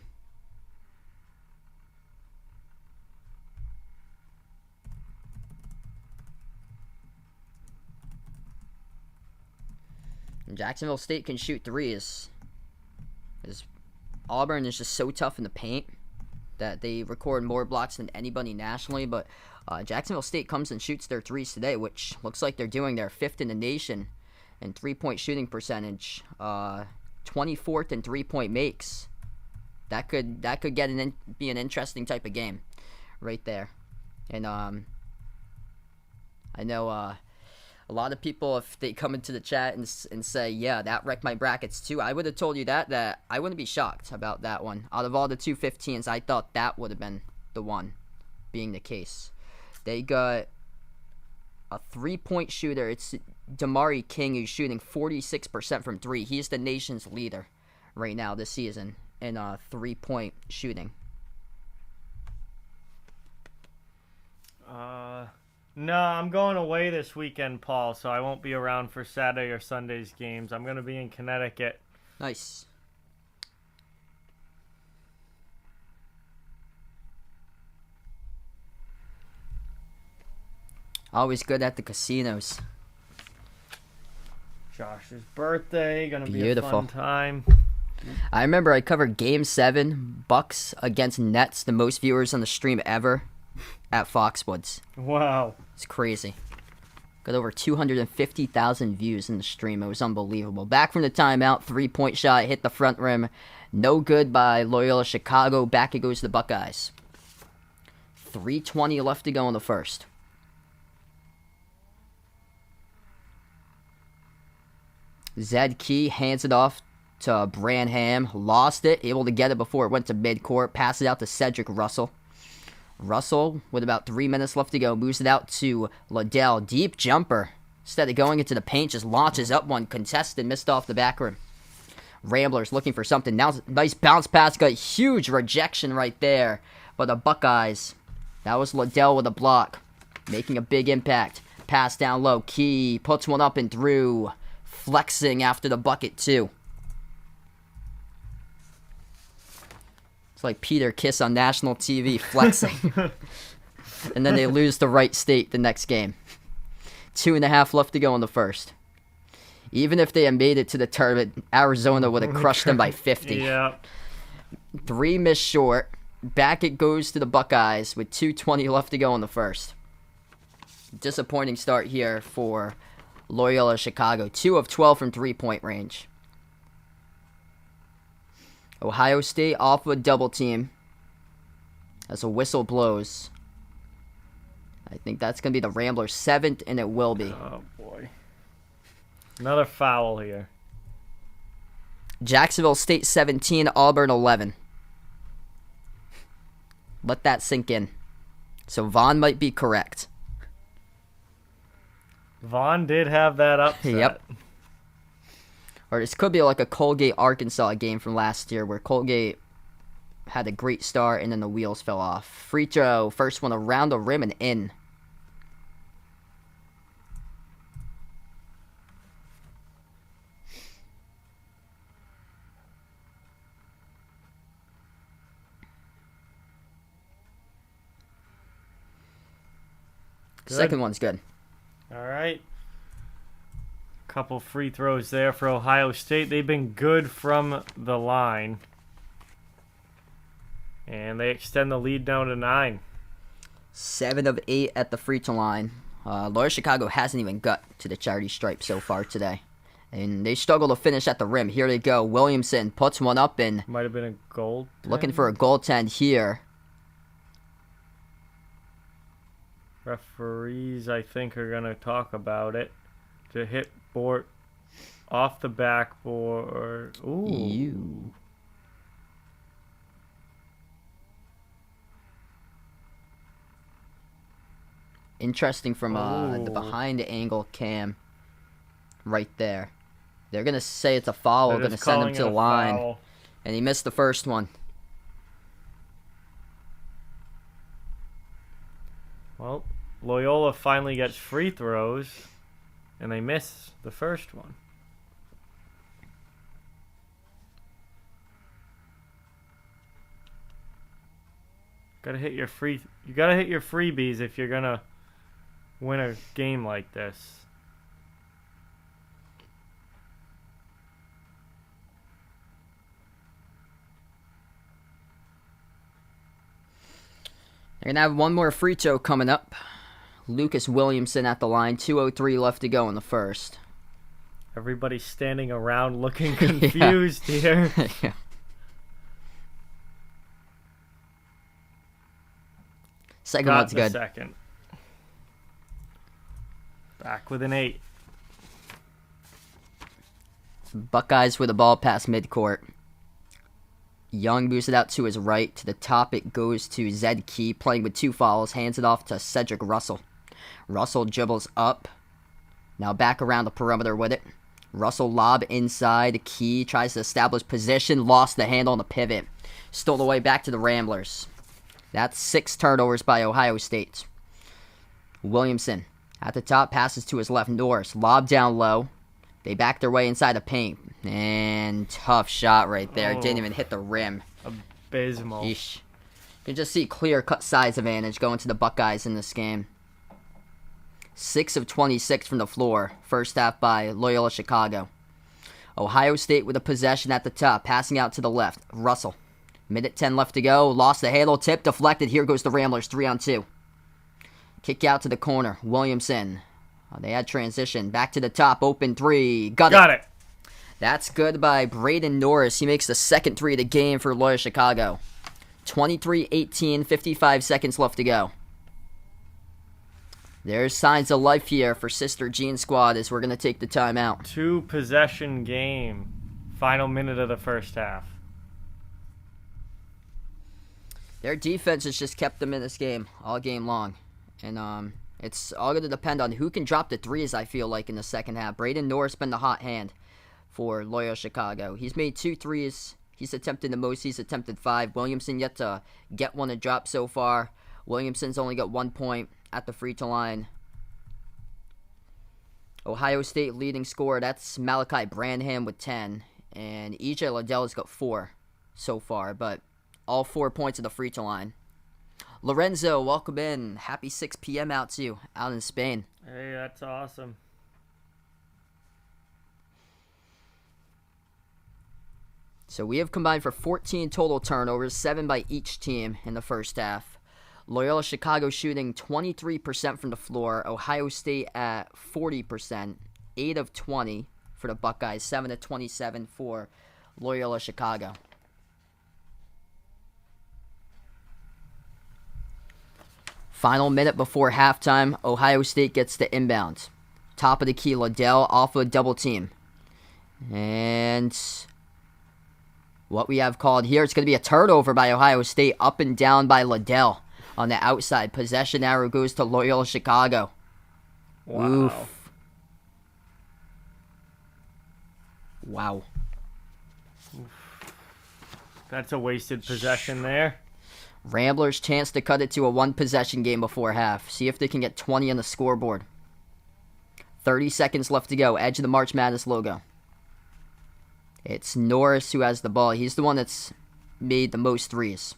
And Jacksonville State can shoot threes. Auburn is just so tough in the paint that they record more blocks than anybody nationally. But Jacksonville State comes and shoots their threes today, which looks like they're doing their 5th in the nation in three-point shooting percentage. 24th in three-point makes. That could be an interesting type of game right there. And I know a lot of people, if they come into the chat and say, yeah, that wrecked my brackets too, I would have told you that I wouldn't be shocked about that one. Out of all the 215s, I thought that would have been the one being the case. They got a three-point shooter. It's Damari King, who's shooting 46% from three. He's the nation's leader right now this season in three-point shooting. No, I'm going away this weekend, Paul, so I won't be around for Saturday or Sunday's games. I'm going to be in Connecticut. Nice. Always good at the casinos. Josh's birthday, going to be Beautiful. A fun time. I remember I covered Game 7, Bucks against Nets, the most viewers on the stream ever at Foxwoods. Wow. It's crazy. Got over 250,000 views in the stream. It was unbelievable. Back from the timeout, three-point shot, hit the front rim. No good by Loyola Chicago. Back it goes to the Buckeyes. 3:20 left to go in the first. Zed Key hands it off to Branham. Lost it. Able to get it before it went to midcourt. Pass it out to Cedric Russell. Russell, with about 3 minutes left to go, moves it out to Liddell. Deep jumper. Instead of going into the paint, just launches up one. Contested, missed off the back rim. Ramblers looking for something. Now, nice bounce pass. Got huge rejection right there. But the Buckeyes, that was Liddell with a block. Making a big impact. Pass down low. Key puts one up and through. Flexing after the bucket, too. It's like Peter Kiss on national TV, flexing. And then they lose to Wright State the next game. 2.5 left to go in the first. Even if they had made it to the tournament, Arizona would have crushed them by 50. Yeah. 3 missed short. Back it goes to the Buckeyes with 2:20 left to go in the first. Disappointing start here for Loyola Chicago. 2 of 12 from three-point range. Ohio State off of a double team as a whistle blows. I think that's going to be the Ramblers' 7th, and it will be. Oh, boy. Another foul here. Jacksonville State 17, Auburn 11. Let that sink in. So Vaughn might be correct. Vaughn did have that upset. Yep. Or this could be like a Colgate-Arkansas game from last year where Colgate had a great start and then the wheels fell off. Free throw, first one around the rim and in. Good. Second one's good. All right. Couple free throws there for Ohio State. They've been good from the line. And they extend the lead down to 9. 7 of 8 at the free throw line. Loyola Chicago hasn't even got to the charity stripe so far today. And they struggle to finish at the rim. Here they go. Williamson puts one up and might have been a goal. Looking for a goaltend here. Referees, I think, are going to talk about it. To hit Bort off the backboard. Ooh. Ew. Interesting from the behind angle cam right there. They're going to say it's a foul. We're going to send him to the line. Foul. And he missed the first one. Well, Loyola finally gets free throws, and they miss the first one. Gotta hit your You gotta hit your freebies if you're gonna win a game like this. They're gonna have one more free throw coming up. Lucas Williamson at the line. 2:03 left to go in the first. Everybody's standing around looking confused here. Yeah. Second one's good. Second. Back with an 8. Buckeyes with the ball past midcourt. Young moves it out to his right. To the top it goes to Zed Key, playing with 2 fouls. Hands it off to Cedric Russell. Russell dribbles up. Now back around the perimeter with it. Russell lob inside. Key tries to establish position. Lost the handle on the pivot. Stole away back to the Ramblers. That's 6 turnovers by Ohio State. Williamson at the top, passes to his left. Norris lob down low. They back their way inside the paint. And tough shot right there. Didn't even hit the rim. Abysmal. Yeesh. You can just see clear-cut size advantage going to the Buckeyes in this game. 6 of 26 from the floor. First half by Loyola Chicago. Ohio State with a possession at the top. Passing out to the left. Russell. Minute 10 left to go. Lost the handle. Tip deflected. Here goes the Ramblers. 3-on-2. Kick out to the corner. Williamson. They had transition. Back to the top. Open 3. Got it. That's good by Braden Norris. He makes the second 3 of the game for Loyola Chicago. 23-18. 55 seconds left to go. There's signs of life here for Sister Jean Squad as we're going to take the timeout. 2-possession game. Final minute of the first half. Their defense has just kept them in this game all game long. And it's all going to depend on who can drop the threes, I feel like, in the second half. Braden Norris been the hot hand for Loyola Chicago. He's made 2 threes. He's attempted the most. He's attempted 5. Williamson yet to get one to drop so far. Williamson's only got 1 point at the free throw line. Ohio State leading scorer, that's Malachi Branham with 10. And E.J. Liddell's got 4 so far, but all 4 points at the free throw line. Lorenzo, welcome in. Happy 6 p.m. out to you, out in Spain. Hey, that's awesome. So we have combined for 14 total turnovers, 7 by each team in the first half. Loyola Chicago shooting 23% from the floor. Ohio State at 40%. 8 of 20 for the Buckeyes. 7 of 27 for Loyola Chicago. Final minute before halftime. Ohio State gets the inbound. Top of the key, Liddell off a double team. And what we have called here, it's going to be a turnover by Ohio State. Up and down by Liddell. On the outside, possession arrow goes to Loyola Chicago. Wow. Oof. Wow. That's a wasted possession there. Ramblers chance to cut it to a 1-possession game before half. See if they can get 20 on the scoreboard. 30 seconds left to go. Edge of the March Madness logo. It's Norris who has the ball. He's the one that's made the most threes.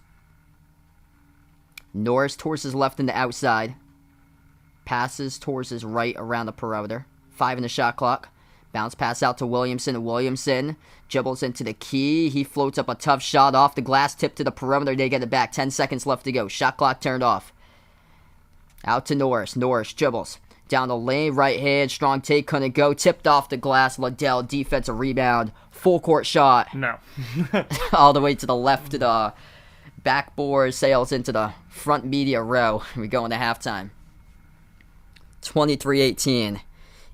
Norris towards his left in the outside. Passes towards his right around the perimeter. 5 in the shot clock. Bounce pass out to Williamson. Williamson dribbles into the key. He floats up a tough shot off the glass, tip to the perimeter. They get it back. 10 seconds left to go. Shot clock turned off. Out to Norris. Norris dribbles. Down the lane. Right hand. Strong take. Couldn't go. Tipped off the glass. Liddell. Defensive rebound. Full court shot. No. All the way to the left to the backboard. Sails into the front media row. We go into halftime. 23-18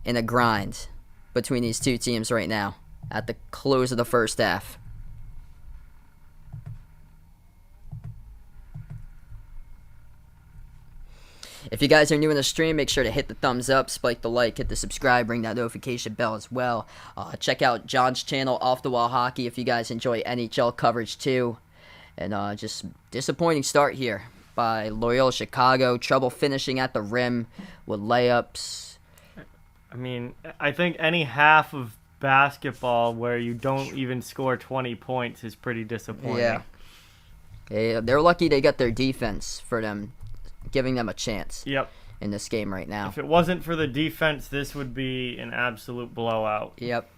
in a grind between these two teams right now at the close of the first half. If you guys are new in the stream, make sure to hit the thumbs up, spike the like, hit the subscribe, ring that notification bell as well. Check out John's channel, Off the Wall Hockey, if you guys enjoy NHL coverage too. And just disappointing start here by Loyola Chicago. Trouble finishing at the rim with layups. I mean, I think any half of basketball where you don't even score 20 points is pretty disappointing. Yeah. They're lucky they got their defense for them, giving them a chance. Yep. In this game right now. If it wasn't for the defense, this would be an absolute blowout. Yep.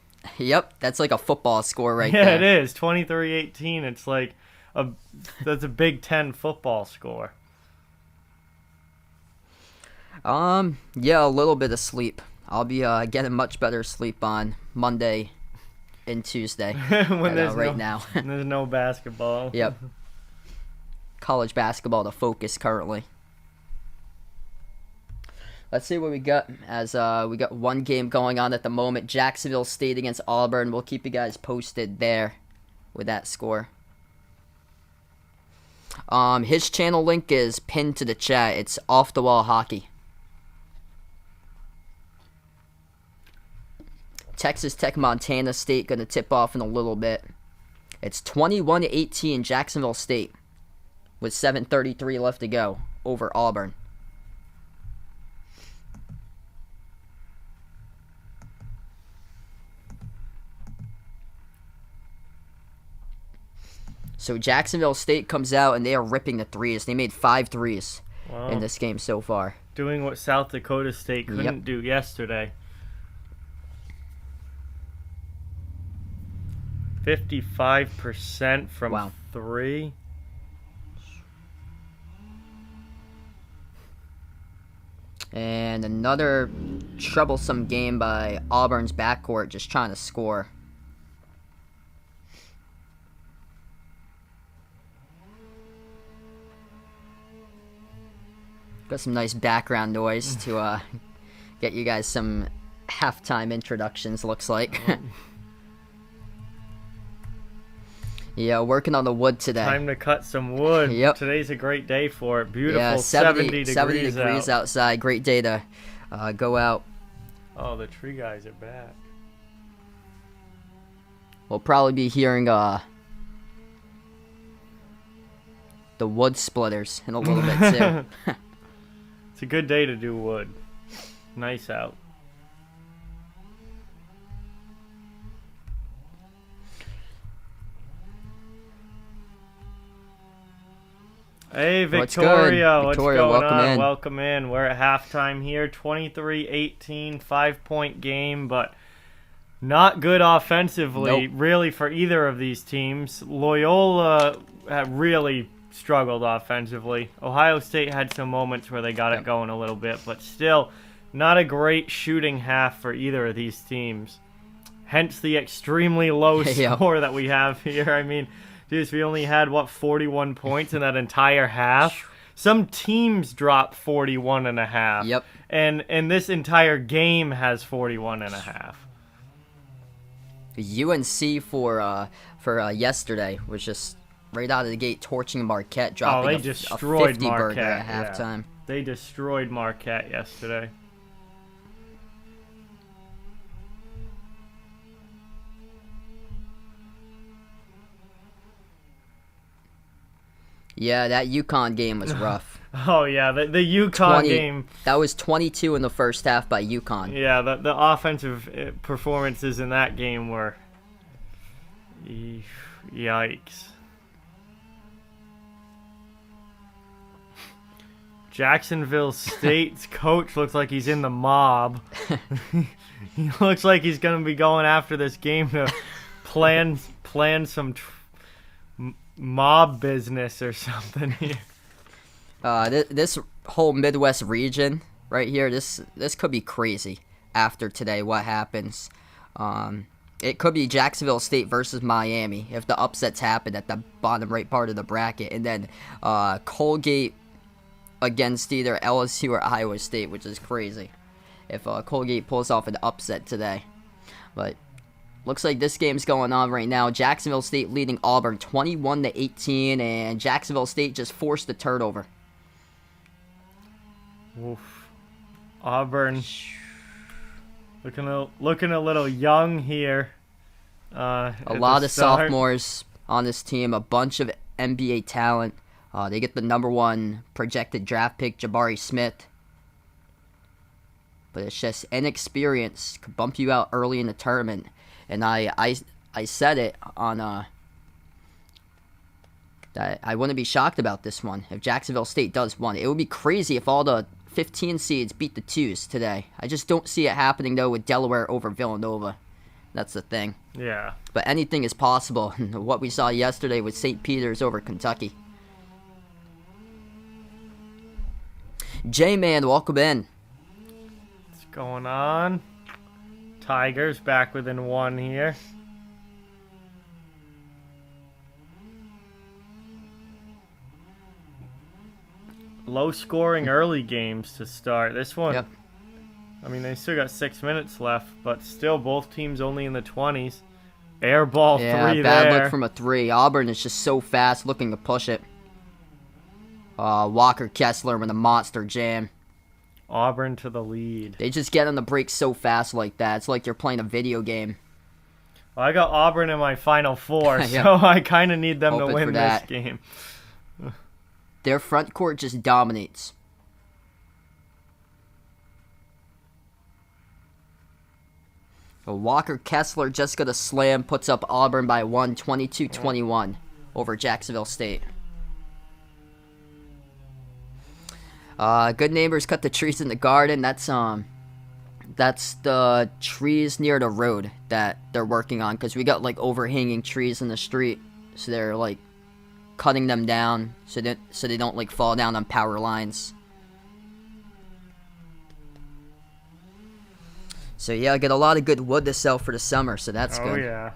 That's like a football score right there. there. Yeah, it is. 23-18. It's like that's a Big Ten football score. Yeah, a little bit of sleep. I'll be getting much better sleep on Monday and Tuesday. When there's now. There's no basketball. Yep. College basketball to focus currently. Let's see what we got, as we got one game going on at the moment. Jacksonville State against Auburn. We'll keep you guys posted there with that score. His channel link is pinned to the chat. It's Off the Wall Hockey. Texas Tech, Montana State going to tip off in a little bit. It's 21-18 Jacksonville State with 7:33 left to go over Auburn. So Jacksonville State comes out and they are ripping the threes. They made 5 threes in this game so far. Doing what South Dakota State couldn't do yesterday. 55% from 3. And another troublesome game by Auburn's backcourt, just trying to score. Got some nice background noise to get you guys some halftime introductions, looks like. Yeah, working on the wood today. Time to cut some wood. Yep. Today's a great day for it. Beautiful. Yeah, 70 degrees outside. Great day to go out. Oh, the tree guys are back. We'll probably be hearing the wood splitters in a little bit too. It's a good day to do wood. Nice out. Hey, Victoria. What's going on? Welcome in. We're at halftime here. 23-18, 5-point game, but not good offensively, really, for either of these teams. Loyola really struggled offensively. Ohio State had some moments where they got it going a little bit, but still not a great shooting half for either of these teams. Hence the extremely low score that we have here. I mean, dude, we only had, 41 points in that entire half? Some teams drop 41.5. Yep. And this entire game has 41.5. UNC for yesterday was just right out of the gate torching Marquette, dropping they destroyed a 50 Marquette burger at halftime. Yeah. They destroyed Marquette yesterday. Yeah, that UConn game was rough. Oh, yeah, the UConn game. That was 22 in the first half by UConn. Yeah, the offensive performances in that game were... Yikes. Jacksonville State's coach looks like he's in the mob. He looks like he's going to be going after this game to plan some... mob business or something here. This whole Midwest region right here, this could be crazy after today. What happens? It could be Jacksonville State versus Miami if the upsets happen at the bottom right part of the bracket, and then Colgate against either LSU or Iowa State, which is crazy if Colgate pulls off an upset today. But looks like this game's going on right now. Jacksonville State leading Auburn 21-18, and Jacksonville State just forced the turnover. Oof. Auburn looking a little young here. A lot of sophomores on this team, a bunch of NBA talent. They get the number 1 projected draft pick, Jabari Smith. But it's just inexperience could bump you out early in the tournament. And I said it on that I wouldn't be shocked about this one if Jacksonville State does win. It would be crazy if all the 15 seeds beat the 2s today. I just don't see it happening, though, with Delaware over Villanova. That's the thing. Yeah. But anything is possible. What we saw yesterday with St. Peter's over Kentucky. J-Man, welcome in. What's going on? Tigers back within 1 here. Low-scoring early games to start. This one, Yep. I mean, they still got 6 minutes left, but still both teams only in the 20s. Air ball 3 there. Bad luck from a 3. Auburn is just so fast looking to push it. Walker Kessler with a monster jam. Auburn to the lead. They just get on the break so fast like that. It's like you're playing a video game. Well, I got Auburn in my Final Four, Yep. so I kind of need them Hoping to for win this that. game. Their front court just dominates. Walker Kessler just got a slam, puts up Auburn by 1, 22-21 over Jacksonville State. Good neighbors cut the trees in the garden. That's the trees near the road that they're working on, because we got like overhanging trees in the street, so they're like cutting them down so they don't like fall down on power lines. So yeah, I get a lot of good wood to sell for the summer, so that's good. Oh yeah.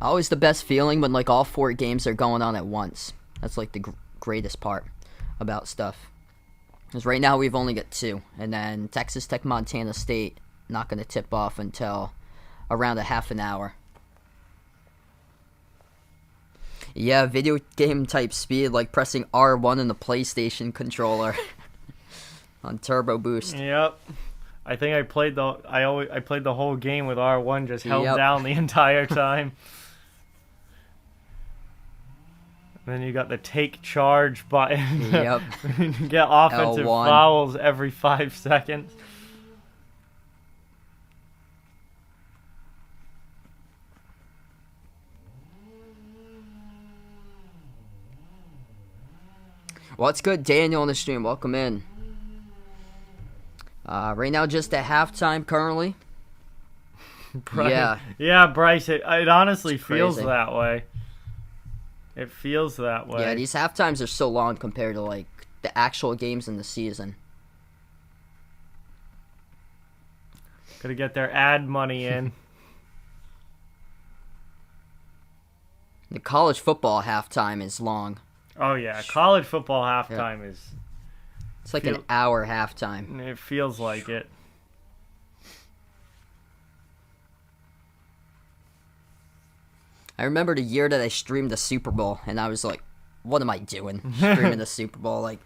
Always the best feeling when like all 4 games are going on at once. That's like the greatest part about stuff. Because right now we've only got 2, and then Texas Tech, Montana State not going to tip off until around a half an hour. Yeah, video game type speed, like pressing R1 in the PlayStation controller on Turbo Boost. Yep. I think I played the whole game with R1 just held Yep. down the entire time. And then you got the take charge button. Yep. You get offensive L1. fouls every 5 seconds. What's good, Daniel on the stream? Welcome in. Right now, just at halftime currently. Bryce, yeah, Bryce. It honestly It's feels crazy. that way. It feels that way. Yeah, these half times are so long compared to like the actual games in the season. Gotta get their ad money in. The college football halftime is long. Oh yeah, college football halftime is. It's like an hour halftime. It feels like it. I remember the year that I streamed the Super Bowl, and I was like, "What am I doing? Streaming the Super Bowl? Like,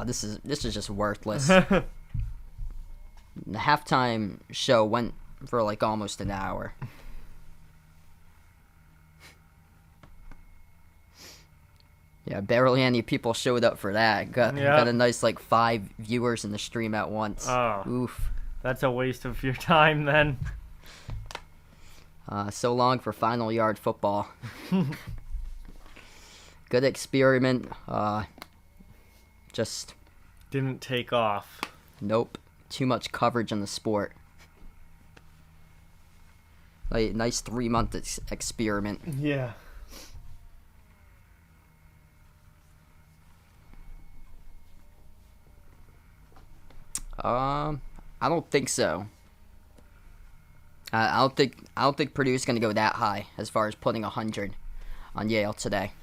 this is just worthless." The halftime show went for like almost an hour. Yeah, barely any people showed up for that. Got a nice like 5 viewers in the stream at once. Oh, oof. That's a waste of your time then. So long for Final Yard football. Good experiment. Just didn't take off. Nope. Too much coverage in the sport. Like nice 3-month experiment. Yeah. I don't think so. I don't think Purdue's gonna go that high as far as putting 100 on Yale today.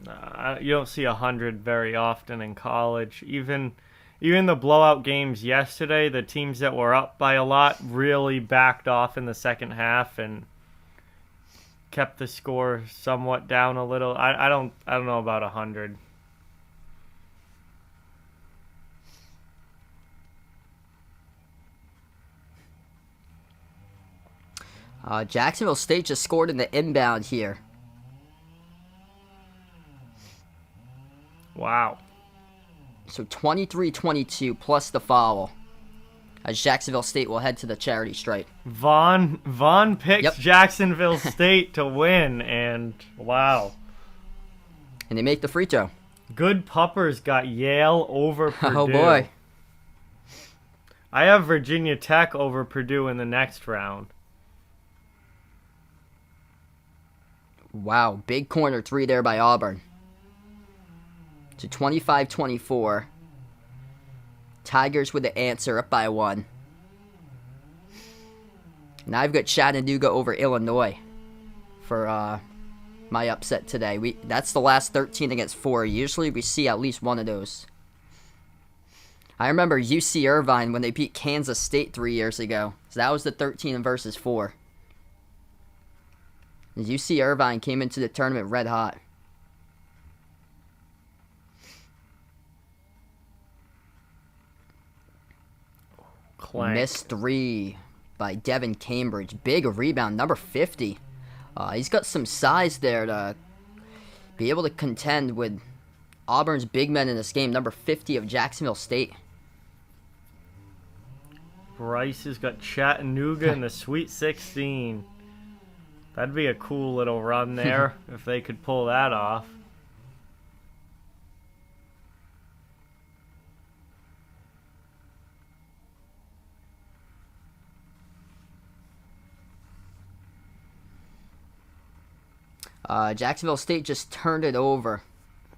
You don't see 100 very often in college. Even the blowout games yesterday, the teams that were up by a lot really backed off in the second half and kept the score somewhat down a little. I don't know about 100. Jacksonville State just scored in the inbound here. Wow. So 23-22 plus the foul. As Jacksonville State will head to the charity stripe. Vaughn picks Jacksonville State to win, and wow. And they make the free throw. Good puppers got Yale over Purdue. Oh, boy. I have Virginia Tech over Purdue in the next round. Wow, big corner three there by Auburn. To 25-24. Tigers with the answer, up by 1. Now I've got Chattanooga over Illinois for my upset today. That's the last 13 against 4. Usually we see at least one of those. I remember UC Irvine when they beat Kansas State 3 years ago. So that was the 13 versus 4. UC Irvine came into the tournament red hot. Clank. Missed 3 by Devin Cambridge. Big rebound, number 50. He's got some size there to be able to contend with Auburn's big men in this game. Number 50 of Jacksonville State. Bryce has got Chattanooga in the Sweet 16. That'd be a cool little run there if they could pull that off. Jacksonville State just turned it over.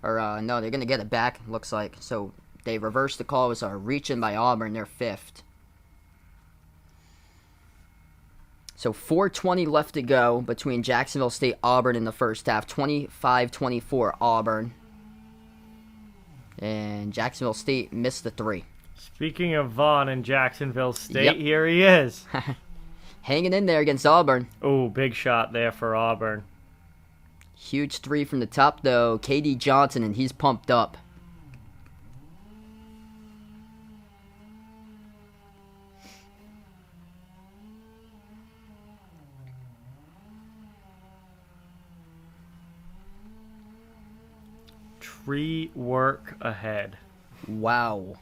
Or, no, they're going to get it back, looks like. So they reversed the call. It was a reach-in by Auburn, their 5th. So 4:20 left to go between Jacksonville State Auburn in the first half. 25-24 Auburn. And Jacksonville State missed the 3. Speaking of Vaughn and Jacksonville State, Here he is. Hanging in there against Auburn. Oh, big shot there for Auburn. Huge 3 from the top, though. KD Johnson, and he's pumped up. Tree work ahead. Wow.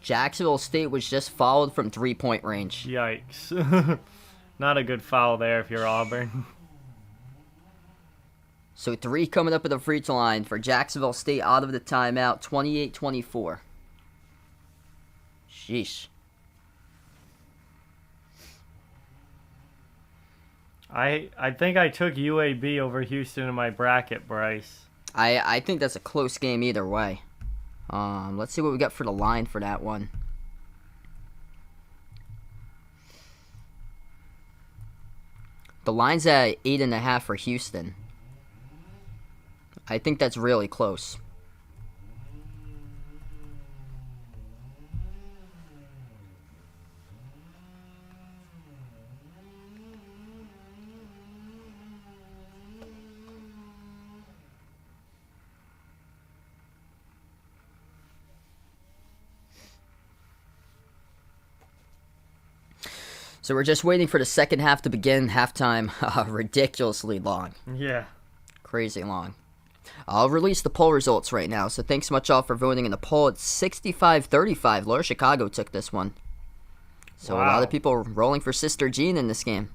Jacksonville State was just fouled from 3-point range. Yikes. Not a good foul there if you're Auburn. So 3 coming up at the free throw line for Jacksonville State out of the timeout. 28-24. Sheesh. I think I took UAB over Houston in my bracket, Bryce. I think that's a close game either way. Let's see what we got for the line for that one. The line's at 8.5 for Houston. I think that's really close. So we're just waiting for the second half to begin. Halftime, ridiculously long. Yeah. Crazy long. I'll release the poll results right now. So thanks so much all for voting in the poll. It's 65-35. Loyola Chicago took this one. So wow. A lot of people rolling for Sister Jean in this game.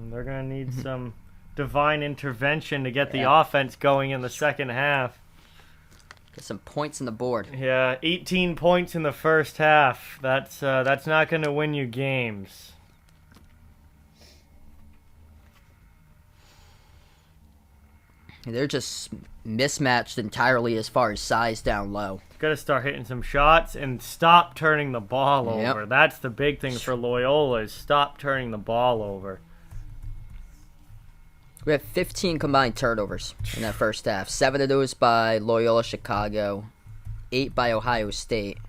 They're going to need some divine intervention to get the offense going in the second half. Get some points on the board. Yeah, 18 points in the first half. That's not going to win you games. They're just mismatched entirely as far as size down low. Got to start hitting some shots and stop turning the ball over. That's the big thing for Loyola is stop turning the ball over. We have 15 combined turnovers in that first half. 7 of those by Loyola Chicago, 8 by Ohio State.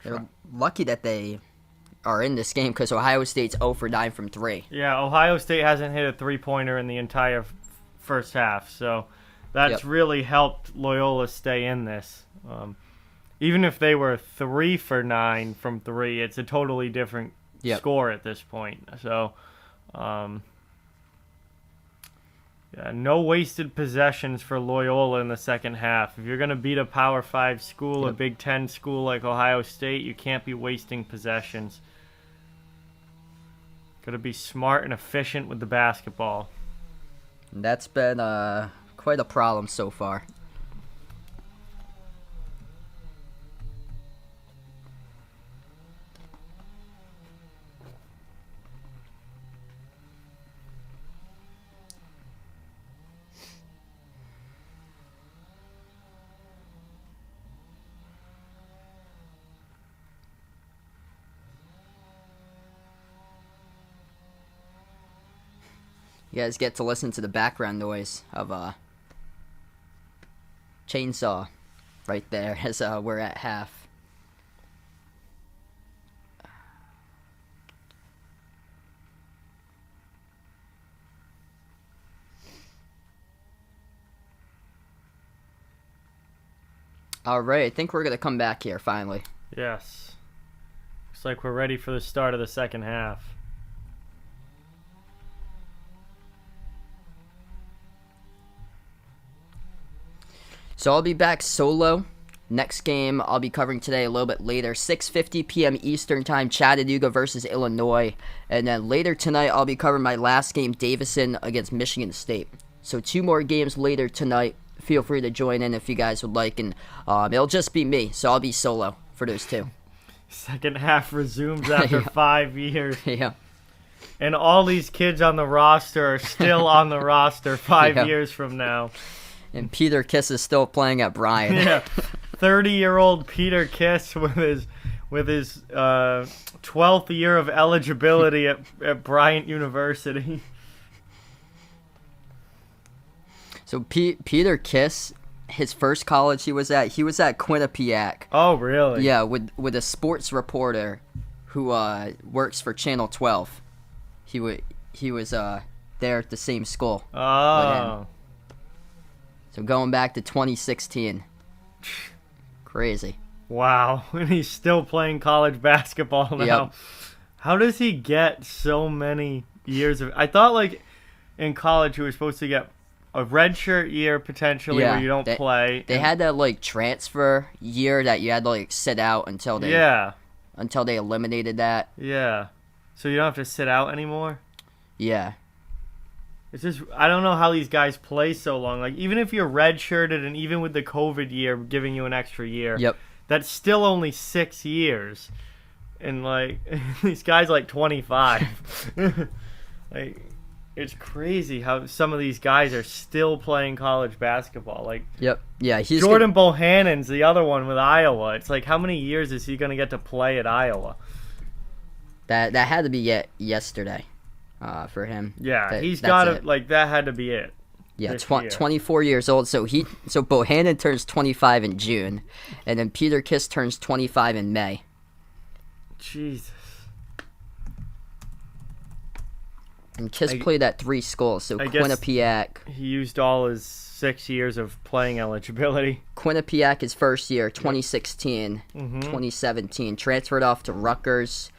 They're lucky that they are in this game because Ohio State's 0 for 9 from 3. Yeah, Ohio State hasn't hit a three-pointer in the entire first half. So that's really helped Loyola stay in this. Even if they were 3 for 9 from 3, it's a totally different score at this point. So, no wasted possessions for Loyola in the second half. If you're going to beat a Power 5 school, a Big Ten school like Ohio State, you can't be wasting possessions. Got to be smart and efficient with the basketball. That's been quite a problem so far. You guys get to listen to the background noise of a chainsaw right there as we're at half. All right, I think we're going to come back here finally. Yes. Looks like we're ready for the start of the second half. So I'll be back solo. Next game I'll be covering today a little bit later. 6:50 p.m. Eastern Time, Chattanooga versus Illinois. And then later tonight I'll be covering my last game, Davidson against Michigan State. So 2 more games later tonight. Feel free to join in if you guys would like. And it'll just be me, so I'll be solo for those 2. Second half resumes after 5 years. Yeah. And all these kids on the roster are still on the roster 5 years from now. And Peter Kiss is still playing at Bryant. Yeah, 30-year-old Peter Kiss with his 12th year of eligibility at Bryant University. So Peter Kiss, his first college he was at Quinnipiac. Oh, really? Yeah, with a sports reporter who works for Channel 12. He was there at the same school. Oh. So going back to 2016. Crazy. Wow. And he's still playing college basketball now. Yep. How does he get so many years of... I thought, like, in college you were supposed to get a redshirt year, potentially, where you don't play. They had that, like, transfer year that you had to, like, sit out until they eliminated that. Yeah. So you don't have to sit out anymore? Yeah. It's just, I don't know how these guys play so long. Like, even if you're redshirted and even with the COVID year giving you an extra year, that's still only 6 years. And, like, these guys, like, 25. Like, it's crazy how some of these guys are still playing college basketball. Like, yeah, Jordan Bohannon's the other one with Iowa. It's like, how many years is he going to get to play at Iowa? That had to be yesterday. For him. Yeah, he's got it. Like, that had to be it. Yeah, 24 years old. So Bohannon turns 25 in June, and then Peter Kiss turns 25 in May. Jesus. And Kiss played at 3 schools, so Quinnipiac. He used all his 6 years of playing eligibility. Quinnipiac his first year, 2016, 2017. Transferred off to Rutgers.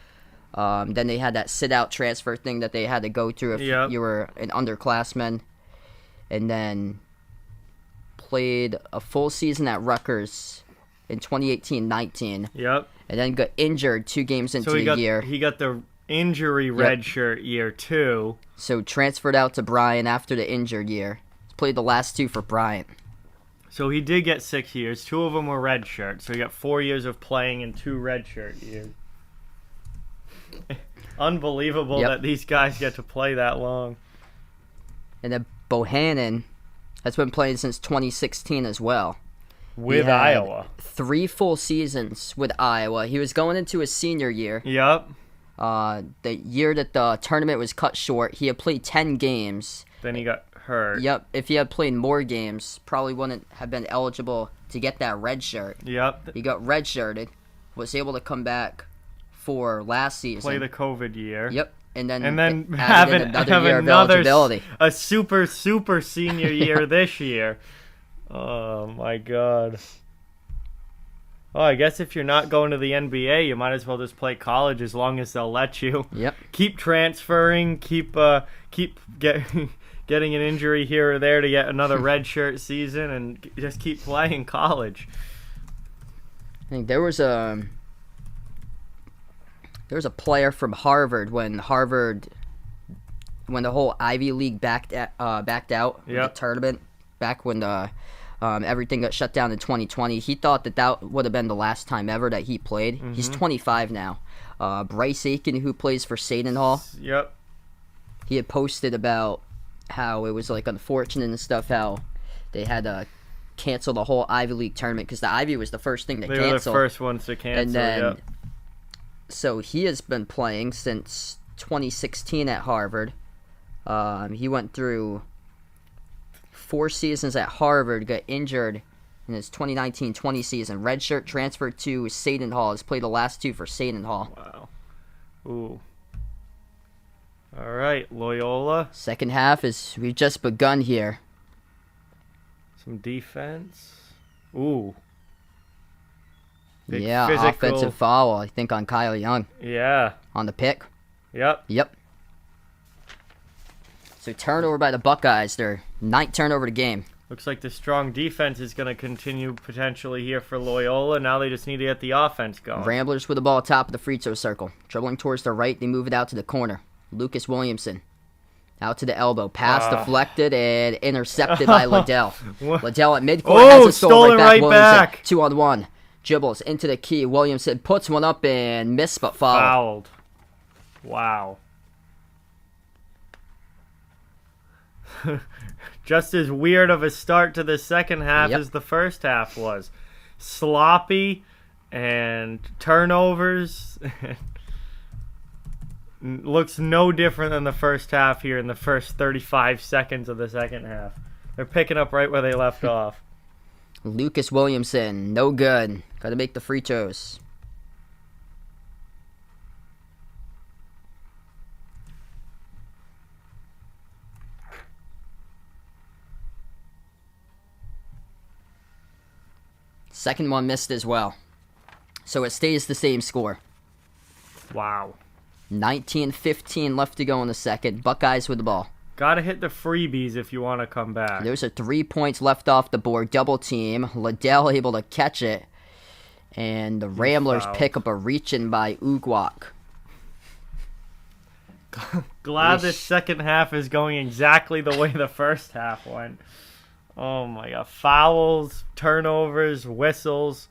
Then they had that sit-out transfer thing that they had to go through if you were an underclassman. And then played a full season at Rutgers in 2018-19. Yep. And then got injured 2 games into the year. He got the injury redshirt year, too. So transferred out to Bryant after the injured year. Played the last 2 for Bryant. So he did get 6 years. 2 of them were redshirt. So he got 4 years of playing in 2 redshirt years. Unbelievable that these guys get to play that long. And then Bohannon has been playing since 2016 as well. With Iowa. 3 full seasons with Iowa. He was going into his senior year. Yep. The year that the tournament was cut short, he had played 10 games. Then he got hurt. Yep. If he had played more games, probably wouldn't have been eligible to get that red shirt. Yep. He got redshirted, was able to come back for last season. Play the COVID year. Yep. and then have another year of another eligibility. A super senior year this year. Oh my God. Oh, I guess if you're not going to the NBA, you might as well just play college as long as they'll let you. Yep. Keep transferring. Keep getting an injury here or there to get another redshirt season, and just keep playing college. I think there was a player from Harvard when the whole Ivy League backed out of the tournament back when the everything got shut down in 2020. He thought that would have been the last time ever that he played. Mm-hmm. He's 25 now. Bryce Aiken, who plays for Seton Hall. Yep. He had posted about how it was like unfortunate and stuff, how they had to cancel the whole Ivy League tournament because the Ivy was the first thing to cancel. They were the first ones to cancel. And then, so he has been playing since 2016 at Harvard. He went through 4 seasons at Harvard, got injured in his 2019-20 season. Redshirt, transferred to Seton Hall. Has played the last 2 for Seton Hall. Wow. Ooh. All right, Loyola. Second half we've just begun here. Some defense. Ooh. Big physical. Offensive foul, I think, on Kyle Young. Yeah. On the pick. Yep. So turnover by the Buckeyes. Their 9th turnover of the game. Looks like the strong defense is going to continue potentially here for Loyola. Now they just need to get the offense going. Ramblers with the ball top of the free throw circle. Dribbling towards the right, they move it out to the corner. Lucas Williamson. Out to the elbow. Pass deflected and intercepted by Liddell. Liddell at midcourt has a stolen right back. 2-on-1. Dribbles into the key. Williamson puts one up and missed but fouled. Wow. Just as weird of a start to the second half as the first half was. Sloppy and turnovers. Looks no different than the first half here in the first 35 seconds of the second half. They're picking up right where they left off. Lucas Williamson, no good. Got to make the free throws. Second one missed as well. So it stays the same score. Wow. 19-15 left to go in the second. Buckeyes with the ball. Gotta hit the freebies if you want to come back. There's 3 points left off the board. Double team. Liddell able to catch it. And the Ramblers pick up a reach-in by Ugwak. Glad this second half is going exactly the way the first half went. Oh my God. Fouls, turnovers, whistles.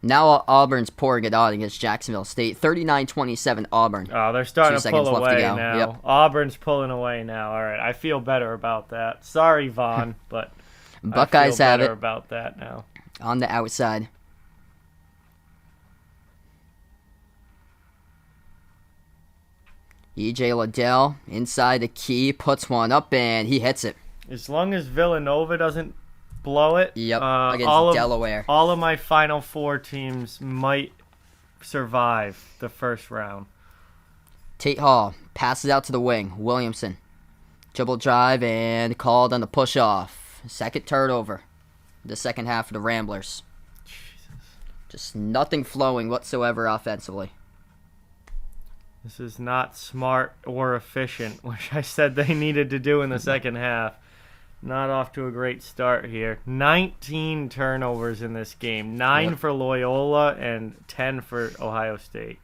Now Auburn's pouring it on against Jacksonville State. 39-27 Auburn. Oh, they're starting to pull away now. Yep. Auburn's pulling away now. All right, I feel better about that. Sorry, Vaughn, but Buckeyes I feel have better it about that now. On the outside. E.J. Liddell inside the key, puts one up, and he hits it. As long as Villanova doesn't blow it, against Delaware. All of my Final Four teams might survive the first round. Tate Hall passes out to the wing. Williamson. Dribble drive and called on the push-off. Second turnover. The second half of the Ramblers. Jesus. Just nothing flowing whatsoever offensively. This is not smart or efficient, which I said they needed to do in the second half. Not off to a great start here. 19 turnovers in this game. 9 for Loyola and 10 for Ohio State.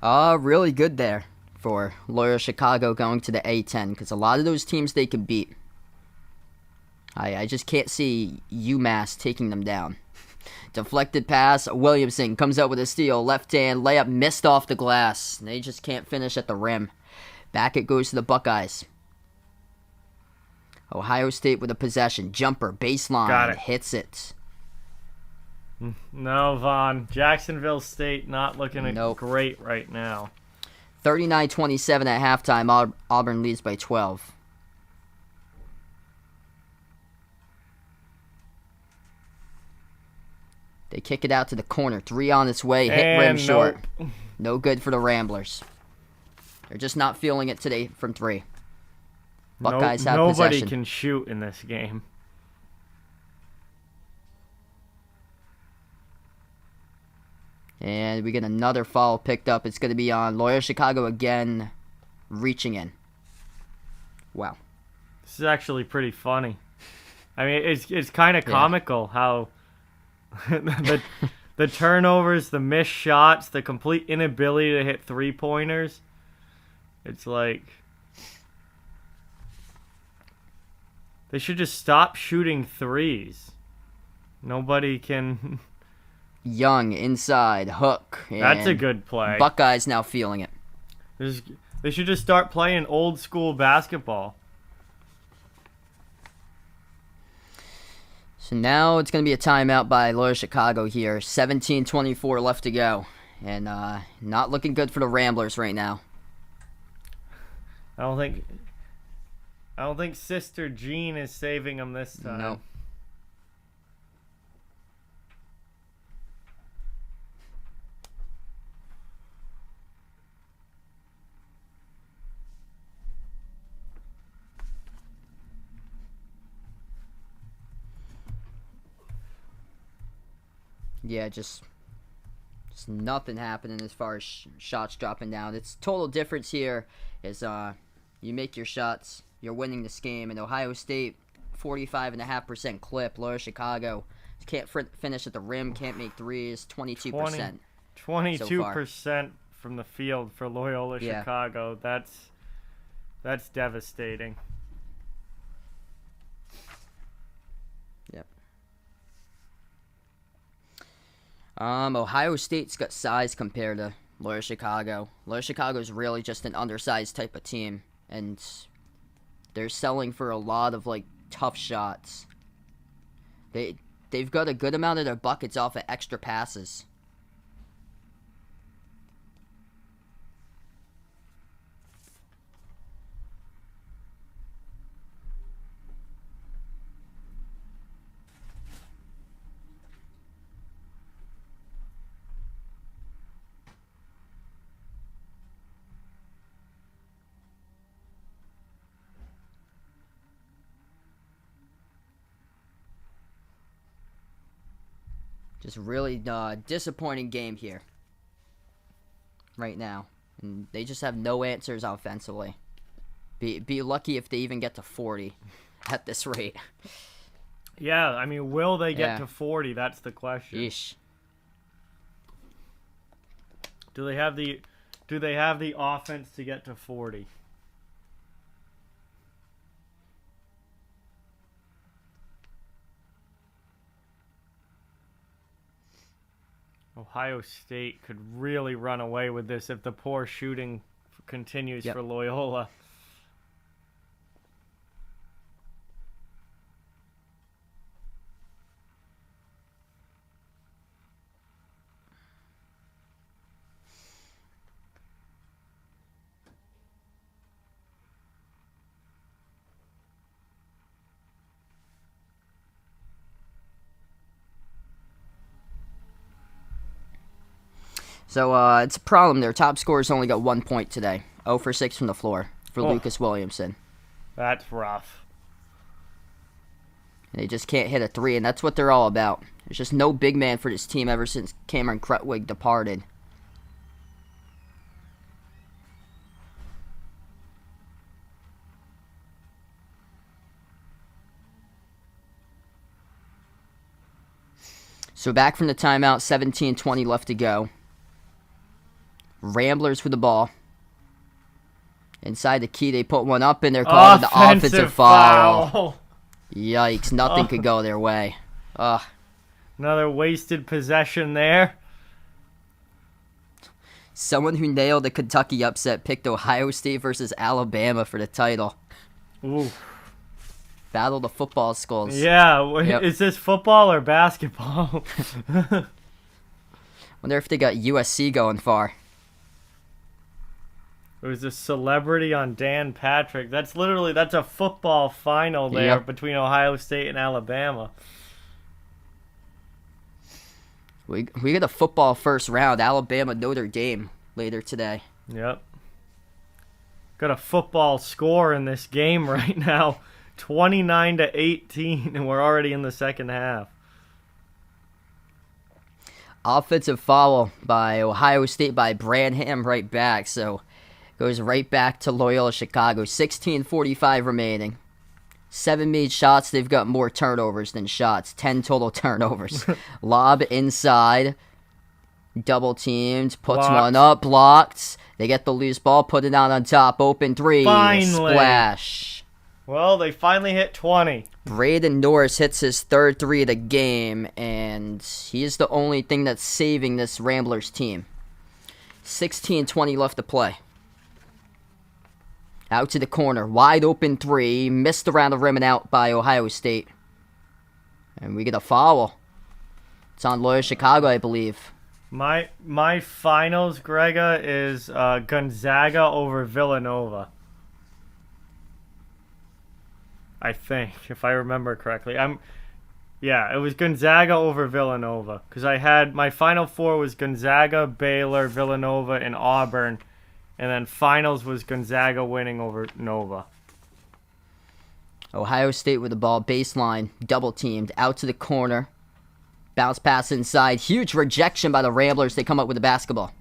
Really good there for Loyola Chicago going to the A-10, because a lot of those teams they could beat. I just can't see UMass taking them down. Deflected pass. Williamson comes out with a steal. Left hand layup missed off the glass. They just can't finish at the rim. Back it goes to the Buckeyes. Ohio State with a possession. Jumper. Baseline. Got it. Hits it. No, Vaughn. Jacksonville State not looking great right now. 39-27 at halftime. Auburn leads by 12. They kick it out to the corner. 3 on its way. Hit rim short. No good for the Ramblers. They're just not feeling it today from 3. Buckeyes have nobody possession. Can shoot in this game. And we get another foul picked up. It's going to be on Loyola Chicago again, reaching in. Wow. This is actually pretty funny. I mean, it's kind of comical how the turnovers, the missed shots, the complete inability to hit 3-pointers. It's like they should just stop shooting threes. Nobody can. Young inside hook. That's a good play. Buckeyes now feeling it. They should just start playing old school basketball. So now it's going to be a timeout by Loyola Chicago here. 17:24 left to go. And not looking good for the Ramblers right now. I don't think Sister Jean is saving them this time. No. Yeah, just nothing happening as far as shots dropping down. It's total difference here is you make your shots, you're winning this game. And Ohio State, 45.5% clip. Loyola Chicago can't finish at the rim, can't make threes, 22%. 22% from the field for Loyola Chicago. That's devastating. Yep. Ohio State's got size compared to Loyola Chicago. Loyola Chicago is really just an undersized type of team, and they're selling for a lot of like tough shots. They've got a good amount of their buckets off of extra passes. Just really disappointing game here right now. And they just have no answers offensively. Be lucky if they even get to 40 at this rate. Yeah, I mean, will they get to 40? That's the question. Yeesh. Do they have the offense to get to 40? Ohio State could really run away with this if the poor shooting continues for Loyola. So it's a problem. Their top scorer's only got 1 point today. 0 for 6 from the floor for Lucas Williamson. That's rough. They just can't hit a 3, and that's what they're all about. There's just no big man for this team ever since Cameron Krutwig departed. So back from the timeout, 17:20 left to go. Ramblers with the ball. Inside the key, they put one up, and they're calling the offensive foul. Yikes, nothing could go their way. Another wasted possession there. Someone who nailed the Kentucky upset picked Ohio State versus Alabama for the title. Ooh. Battle the football skulls. Yeah, Is this football or basketball? Wonder if they got USC going far. It was a celebrity on Dan Patrick. That's a football final there between Ohio State and Alabama. We get a football first round, Alabama Notre Dame later today. Yep. got a football score in this game right now. 29-18, and we're already in the second half. Offensive foul by Ohio State by Branham right back. So goes right back to Loyola Chicago. 16:45 remaining. 7 made shots. They've got more turnovers than shots. 10 total turnovers. Lob inside. Double teamed. Puts one up. Blocked. They get the loose ball. Put it out on top. Open three. Finally. Splash. Well, they finally hit 20. Braden Norris hits his third three of the game, and he is the only thing that's saving this Ramblers team. 16:20 left to play. Out to the corner. Wide open three. Missed around the rim and out by Ohio State. And we get a foul. It's on Loyola Chicago, I believe. My finals, Grega, is Gonzaga over Villanova. I think, if I remember correctly. Yeah, it was Gonzaga over Villanova. Because I had, my Final Four was Gonzaga, Baylor, Villanova, and Auburn. And then finals was Gonzaga winning over Nova. Ohio State with the ball, baseline, double teamed, out to the corner. Bounce pass inside. Huge rejection by the Ramblers. They come up with the basketball.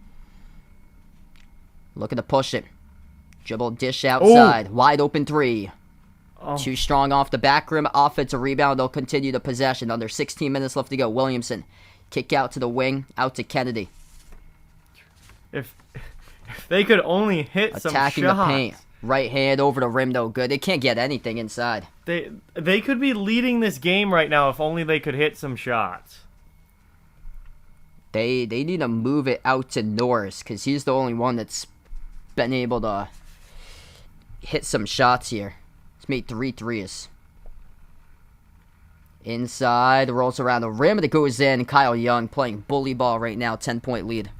Looking to push it. Dribble dish outside. Ooh. Wide open three. Oh. Too strong off the back rim. Offensive rebound. They'll continue the possession. Under 16 minutes left to go. Williamson. Kick out to the wing. Out to Kennedy. If they could only hit some shots. Attacking the paint. Right hand over the rim, no good. They can't get anything inside. They could be leading this game right now if only they could hit some shots. They need to move it out to Norris because he's the only one that's been able to hit some shots here. He's made 3 threes. Inside, rolls around the rim, and it goes in. Kyle Young playing bully ball right now, 10-point lead.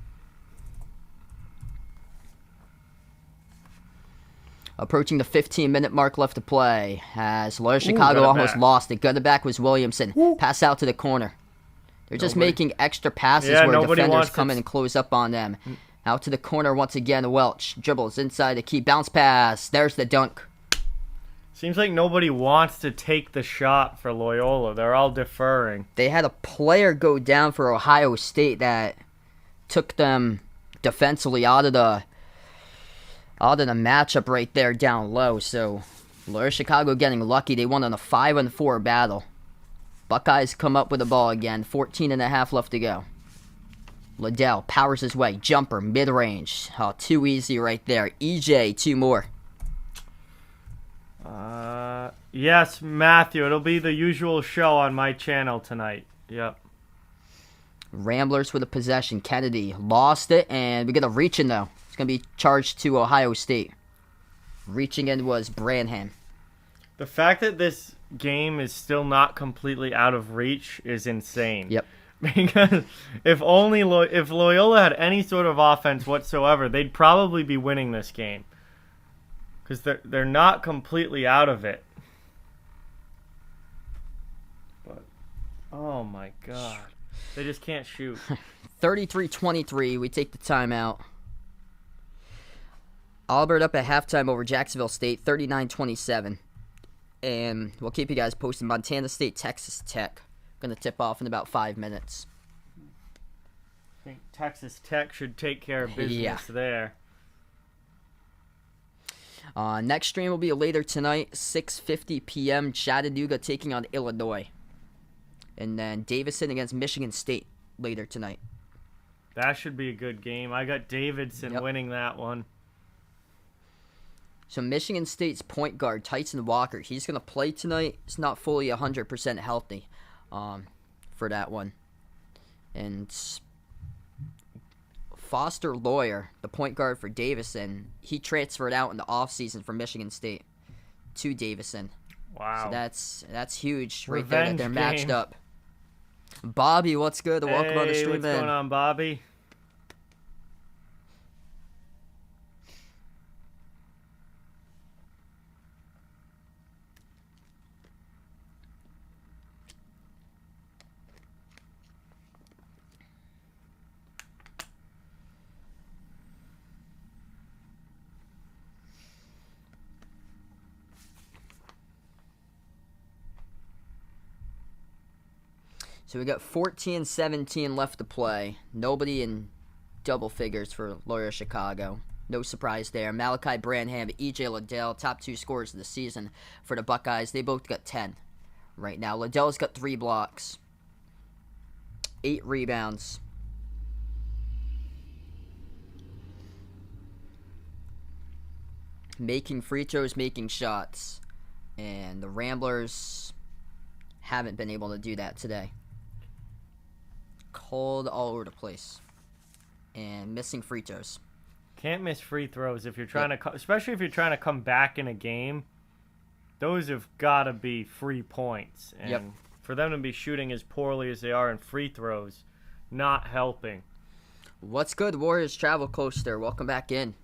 Approaching the 15-minute mark left to play as Loyola Chicago almost lost it. Gunner back was Williamson. Ooh. Pass out to the corner. They're just making extra passes where defenders come in and close up on them. Out to the corner once again, Welch. Dribbles inside the key. Bounce pass. There's the dunk. Seems like nobody wants to take the shot for Loyola. They're all deferring. They had a player go down for Ohio State that took them defensively out of the matchup right there down low. So Loyola Chicago getting lucky. They won on a 5-4 battle. Buckeyes come up with the ball again. 14.5 left to go. Liddell powers his way. Jumper, mid-range. Oh, too easy right there. EJ, 2 more. Yes, Matthew. It'll be the usual show on my channel tonight. Yep. Ramblers with a possession. Kennedy lost it, and we get a reach-in, though. It's going to be charged to Ohio State. Reaching in was Branham. The fact that this game is still not completely out of reach is insane. Yep. Because if Loyola had any sort of offense whatsoever, they'd probably be winning this game. Because they're not completely out of it. But, oh my God. They just can't shoot. 33-23. We take the timeout. Auburn up at halftime over Jacksonville State, 39-27. And we'll keep you guys posted. Montana State, Texas Tech. Going to tip off in about 5 minutes. I think Texas Tech should take care of business there. Next stream will be later tonight, 6:50 p.m. Chattanooga taking on Illinois. And then Davidson against Michigan State later tonight. That should be a good game. I got Davidson winning that one. So Michigan State's point guard, Tyson Walker, he's going to play tonight. He's not fully 100% healthy for that one. And Foster Lawyer, the point guard for Davidson, he transferred out in the offseason from Michigan State to Davidson. Wow. So that's huge right Revenge there that they're matched up. Bobby, what's good? Welcome on the stream, what's going on, Bobby? So we got 14-17 left to play. Nobody in double figures for Loyola Chicago. No surprise there. Malachi Branham, E.J. Liddell, top 2 scorers of the season for the Buckeyes. They both got 10 right now. Liddell's got 3 blocks, 8 rebounds. Making free throws, making shots. And the Ramblers haven't been able to do that today. Cold all over the place. And missing free throws. Can't miss free throws if you're trying to, especially if you're trying to come back in a game. Those have got to be free points. And for them to be shooting as poorly as they are in free throws, not helping. What's good, Warriors Travel Coaster? Welcome back in.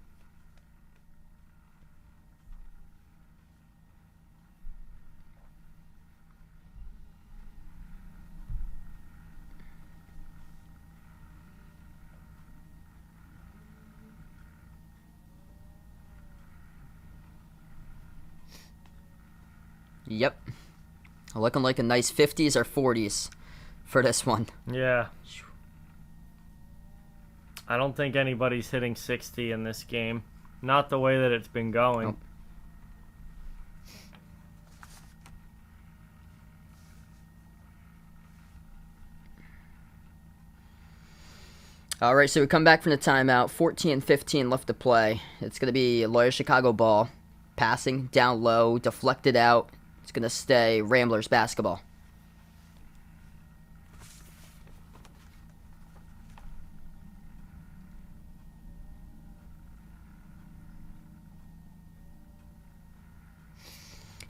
Yep. Looking like a nice 50s or 40s for this one. Yeah. I don't think anybody's hitting 60 in this game. Not the way that it's been going. Nope. All right, so we come back from the timeout. 14-15 left to play. It's going to be Loyola Chicago ball. Passing down low, deflected out. It's going to stay Ramblers basketball.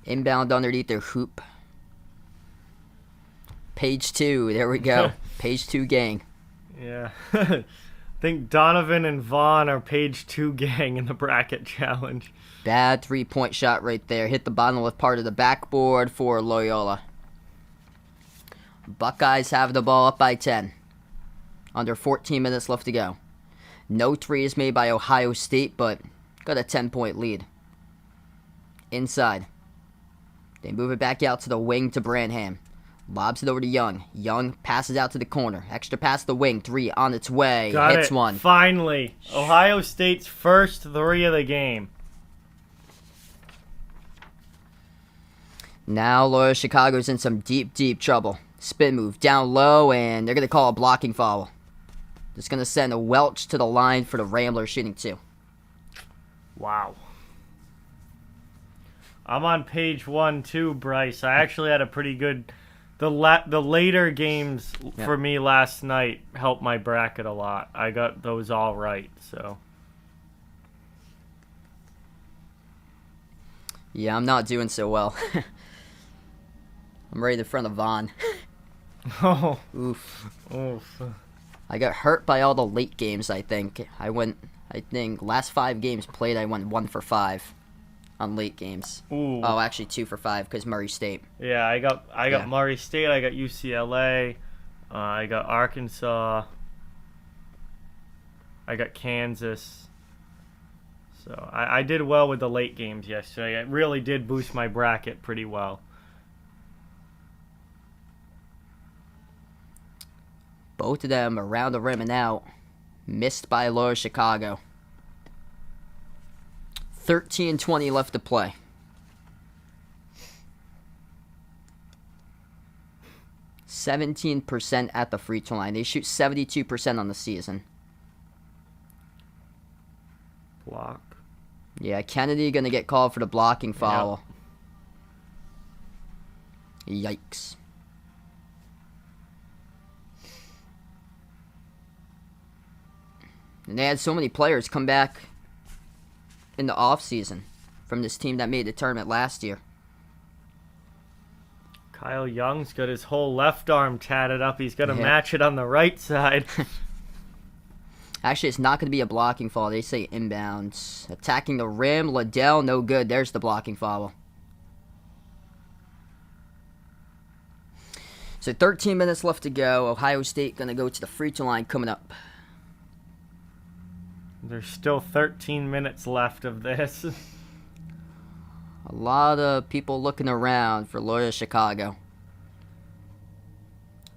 Inbound underneath their hoop. Page 2, there we go. Page 2 gang. Yeah. I think Donovan and Vaughn are page 2 gang in the bracket challenge. Bad 3-point shot right there. Hit the bottom left part of the backboard for Loyola. Buckeyes have the ball up by 10. Under 14 minutes left to go. No threes made by Ohio State, but got a 10-point lead. Inside. They move it back out to the wing to Branham. Lobs it over to Young. Young passes out to the corner. Extra pass to the wing. 3 on its way. Got Hits it. one. Finally. Ohio State's first 3 of the game. Now Loyola Chicago's in some deep, deep trouble. Spin move down low, and they're going to call a blocking foul. Just going to send a Welch to the line for the Ramblers shooting 2. Wow. I'm on page 1 too, Bryce. I actually had a pretty good... The later games for me last night helped my bracket a lot. I got those all right, so... Yeah, I'm not doing so well. I'm right in front of Vaughn. Oh. Oof. Oof. I got hurt by all the late games, I think. Last 5 games played, I went 1 for 5 on late games. Ooh. Oh, actually 2 for 5 because Murray State. Yeah, I got Murray State, I got UCLA, I got Arkansas, I got Kansas. So I did well with the late games yesterday. It really did boost my bracket pretty well. Both of them around the rim and out. Missed by Loyola Chicago. 13-20 left to play. 17% at the free throw line. They shoot 72% on the season. Block. Yeah, Kennedy going to get called for the blocking foul. Yep. Yikes. And they had so many players come back in the offseason from this team that made the tournament last year. Kyle Young's got his whole left arm tatted up. He's got to match it on the right side. Actually, it's not going to be a blocking foul. They say inbounds. Attacking the rim. Liddell, no good. There's the blocking foul. So 13 minutes left to go. Ohio State going to go to the free throw line coming up. There's still 13 minutes left of this. A lot of people looking around for Loyola Chicago.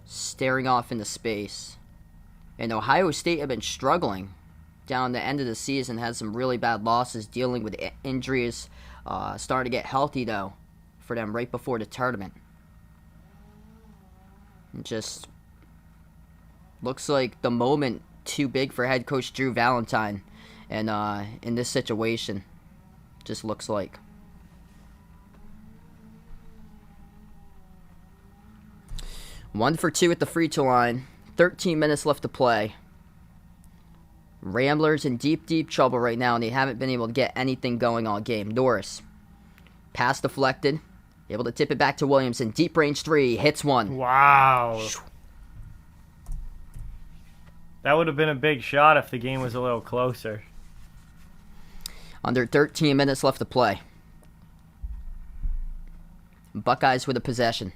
staring off into space. And Ohio State have been struggling down the end of the season, had some really bad losses, dealing with injuries, starting to get healthy, though, for them right before the tournament. It just looks like the moment too big for head coach Drew Valentine, and in this situation, just looks like. One for two at the free throw line. 13 minutes left to play. Ramblers in deep, deep trouble right now, and they haven't been able to get anything going all game. Norris, pass deflected, able to tip it back to Williamson. Deep range three, hits one. Wow. That would have been a big shot if the game was a little closer. Under 13 minutes left to play. Buckeyes with a possession.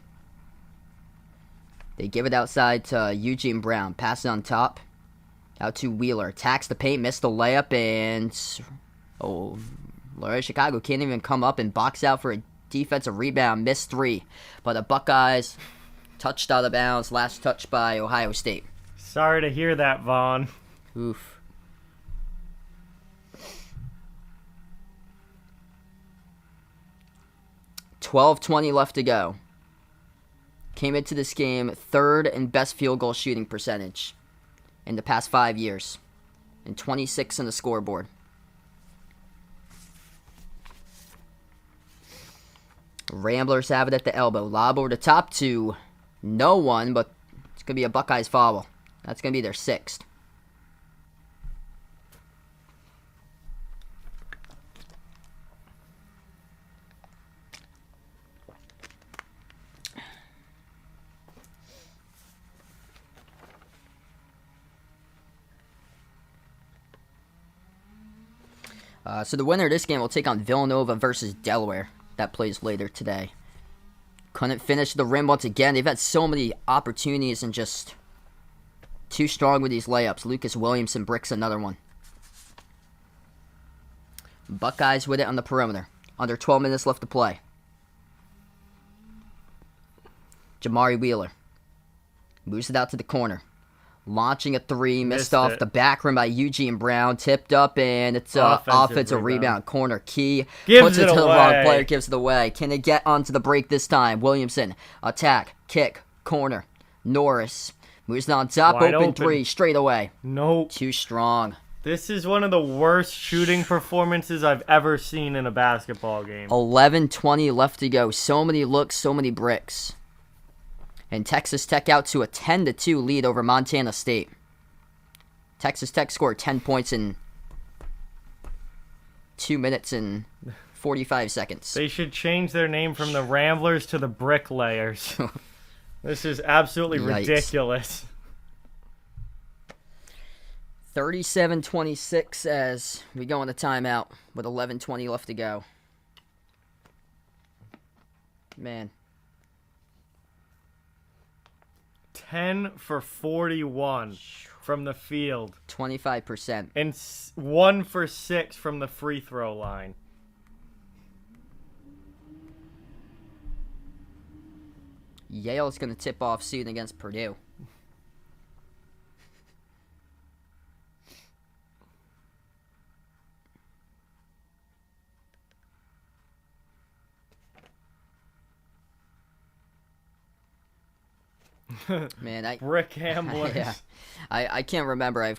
They give it outside to Eugene Brown. Pass it on top. Out to Wheeler. Attacks the paint. Missed the layup. And Loyola Chicago can't even come up and box out for a defensive rebound. Missed three. But the Buckeyes touched out of bounds. Last touch by Ohio State. Sorry to hear that, Vaughn. Oof. $12:20 left to go. Came into this game third and best field goal shooting percentage in the past 5 years, and 26 on the scoreboard. Ramblers have it at the elbow. Lob over the top to no one, but it's going to be a Buckeyes foul. That's going to be their sixth. So the winner of this game will take on Villanova versus Delaware. That plays later today. Couldn't finish the rim once again. They've had so many opportunities and just too strong with these layups. Lucas Williamson bricks another one. Buckeyes with it on the perimeter. Under 12 minutes left to play. Jamari Wheeler moves it out to the corner. Launching a three, missed off the back rim by Eugene Brown, tipped up, and it's an offensive rebound. Corner key, puts it to the wrong player, gives it away. Can it get onto the break this time? Williamson, attack, kick, corner. Norris moves it on top, open three, straight away. Nope. Too strong. This is one of the worst shooting performances I've ever seen in a basketball game. 11:20 left to go. So many looks, so many bricks. And Texas Tech out to a 10-2 lead over Montana State. Texas Tech scored 10 points in 2 minutes and 45 seconds. They should change their name from the Ramblers to the Bricklayers. This is absolutely ridiculous. 37-26 as we go into timeout with 11:20 left to go. Man. 10 for 41 from the field. 25%. And 1 for 6 from the free throw line. Yale's going to tip off soon against Purdue. Man, Brick Ramblers. Yeah, I can't remember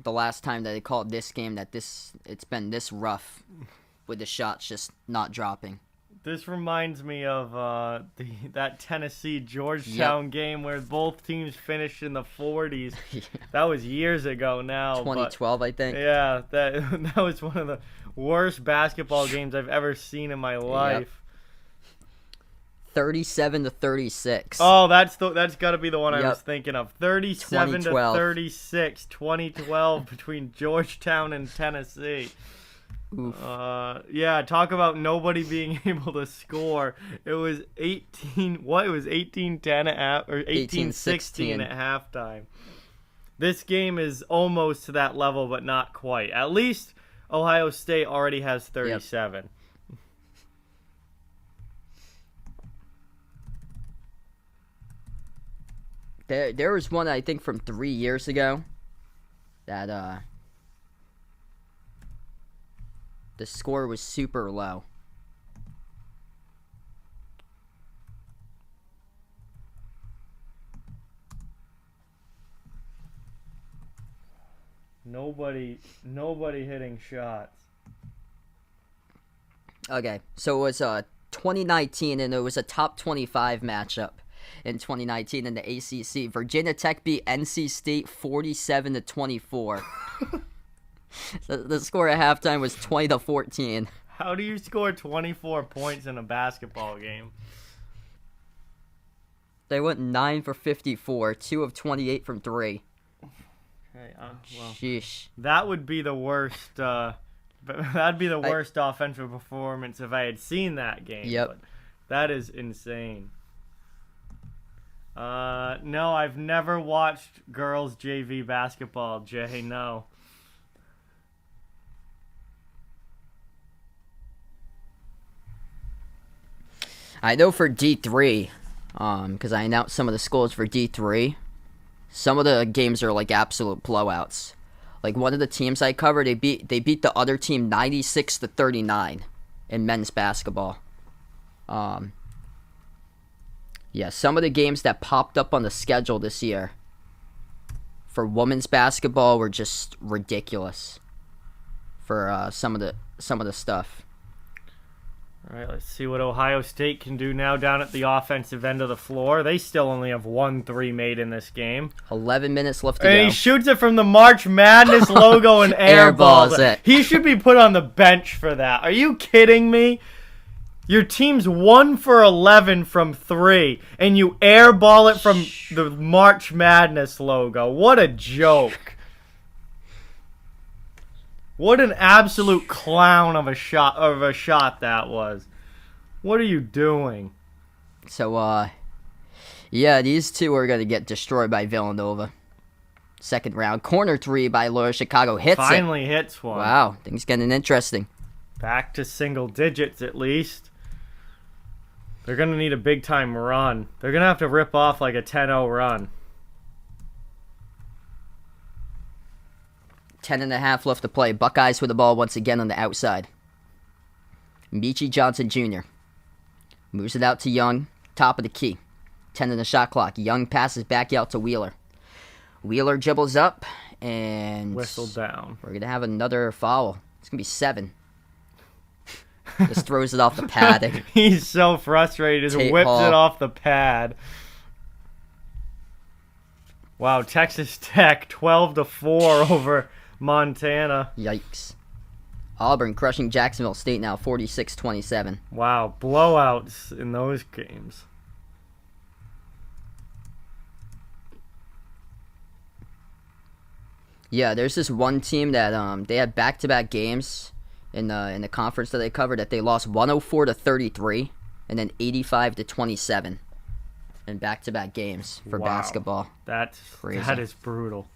the last time that they called this game it's been this rough with the shots just not dropping. This reminds me of that Tennessee Georgetown game where both teams finished in the 40s. That was years ago now. 2012, I think. Yeah, that was one of the worst basketball games I've ever seen in my life. Yep. 37-36. Oh, that's got to be the one I was thinking of. 37-36, 2012 between Georgetown and Tennessee. Oof. Yeah, talk about nobody being able to score. It was 18-10 at or 18-16 at halftime. This game is almost to that level, but not quite. At least Ohio State already has 37. Yep. There was one, I think, from 3 years ago that the score was super low. Nobody hitting shots. Okay, so it was 2019, and it was a top 25 matchup in 2019 in the ACC. Virginia Tech beat NC State 47-24. The score at halftime was 20-14. How do you score 24 points in a basketball game? They went 9 for 54, 2 of 28 from 3. Okay, well, sheesh. That would be the worst. That'd be the worst offensive performance if I had seen that game. Yep. But that is insane. No, I've never watched girls JV basketball, Jay. No. I know for D3, because I announced some of the scores for D3. Some of the games are like absolute blowouts. Like one of the teams I covered, they beat the other team 96-39 in men's basketball. Yeah, some of the games that popped up on the schedule this year for women's basketball were just ridiculous. For some of the stuff. All right, let's see what Ohio State can do now down at the offensive end of the floor. They still only have 1 3 made in this game. 11 minutes left to And go. he shoots it from the March Madness logo and airballs it. He should be put on the bench for that. Are you kidding me? Your team's 1 for 11 from 3, and you airball it from the March Madness logo. What a joke. What an absolute clown of a shot that was. What are you doing? So, yeah, these two are going to get destroyed by Villanova. Second round. Corner 3 by Loyola Chicago. Finally hits one. Wow, things getting interesting. Back to single digits at least. They're going to need a big-time run. They're going to have to rip off like a 10-0 run. 10.5 left to play. Buckeyes with the ball once again on the outside. Michi Johnson Jr. moves it out to Young. Top of the key. 10 in the shot clock. Young passes back out to Wheeler. Wheeler dribbles up and... whistled down. We're going to have another foul. It's going to be 7. Just throws it off the pad. He's so frustrated. Just whips it off the pad. Wow, Texas Tech 12-4 over Montana. Yikes. Auburn crushing Jacksonville State now 46-27. Wow, blowouts in those games. Yeah, there's this one team that they had back-to-back games in the conference that they covered that they lost 104-33 and then 85-27 in back-to-back games for basketball. That's crazy. That is brutal.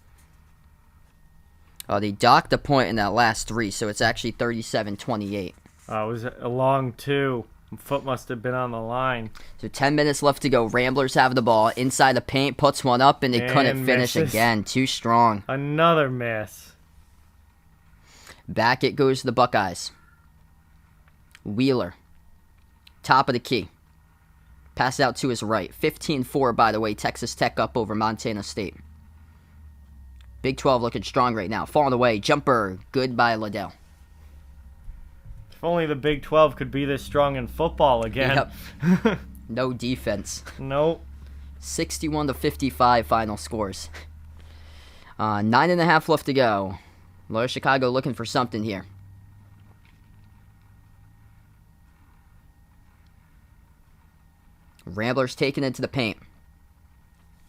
Oh, they docked a point in that last 3, so it's actually 37-28. It was a long 2. Foot must have been on the line. So 10 minutes left to go. Ramblers have the ball inside the paint, puts one up, and they couldn't finish again. Too strong. Another miss. Back it goes to the Buckeyes. Wheeler. Top of the key. Pass out to his right. 15-4, by the way. Texas Tech up over Montana State. Big 12 looking strong right now. Falling away. Jumper. Good by Liddell. If only the Big 12 could be this strong in football again. Yep. No defense. Nope. 61-55 final scores. 9.5 left to go. Loyola Chicago looking for something here. Ramblers taking it to the paint.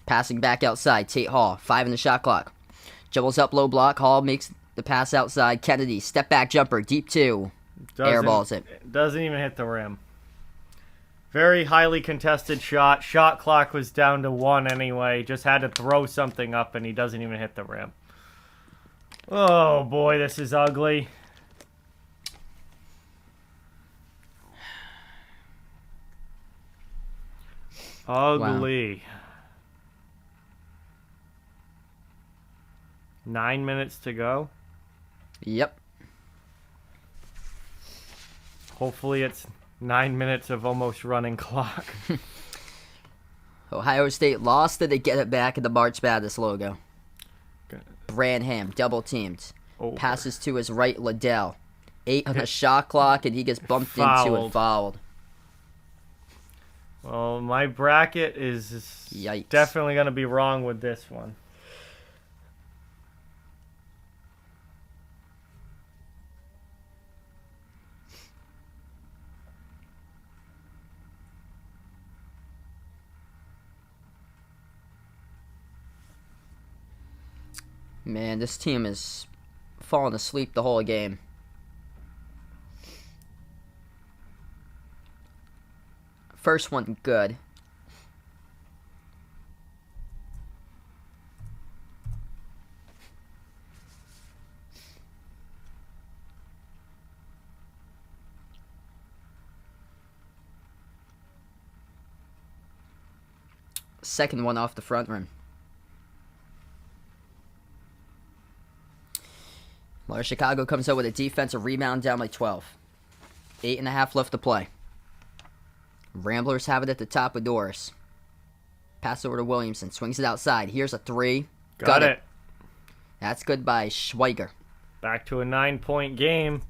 Passing back outside. Tate Hall. 5 in the shot clock. Dribbles up low block. Hall makes the pass outside. Kennedy. Step back jumper. Deep 2. Airballs it. Doesn't even hit the rim. Very highly contested shot. Shot clock was down to 1 anyway. Just had to throw something up and he doesn't even hit the rim. Oh boy, this is ugly. Ugly. 9 minutes to go. Yep. Hopefully it's 9 minutes of almost running clock. Ohio State lost it. They get it back at the March Madness logo. Branham, double teamed. Over. Passes to his right, Liddell. 8 on the shot clock, and he gets bumped into and fouled. Well, my bracket is Yikes. Definitely going to be wrong with this one. Man, this team is falling asleep the whole game. First one, good. Second one off the front rim. Loyola Chicago comes out with a defensive rebound down by 12. 8.5 left to play. Ramblers have it at the top with Doris. Pass over to Williamson. Swings it outside. Here's a 3. Got it. That's good by Schweiger. Back to a 9-point game.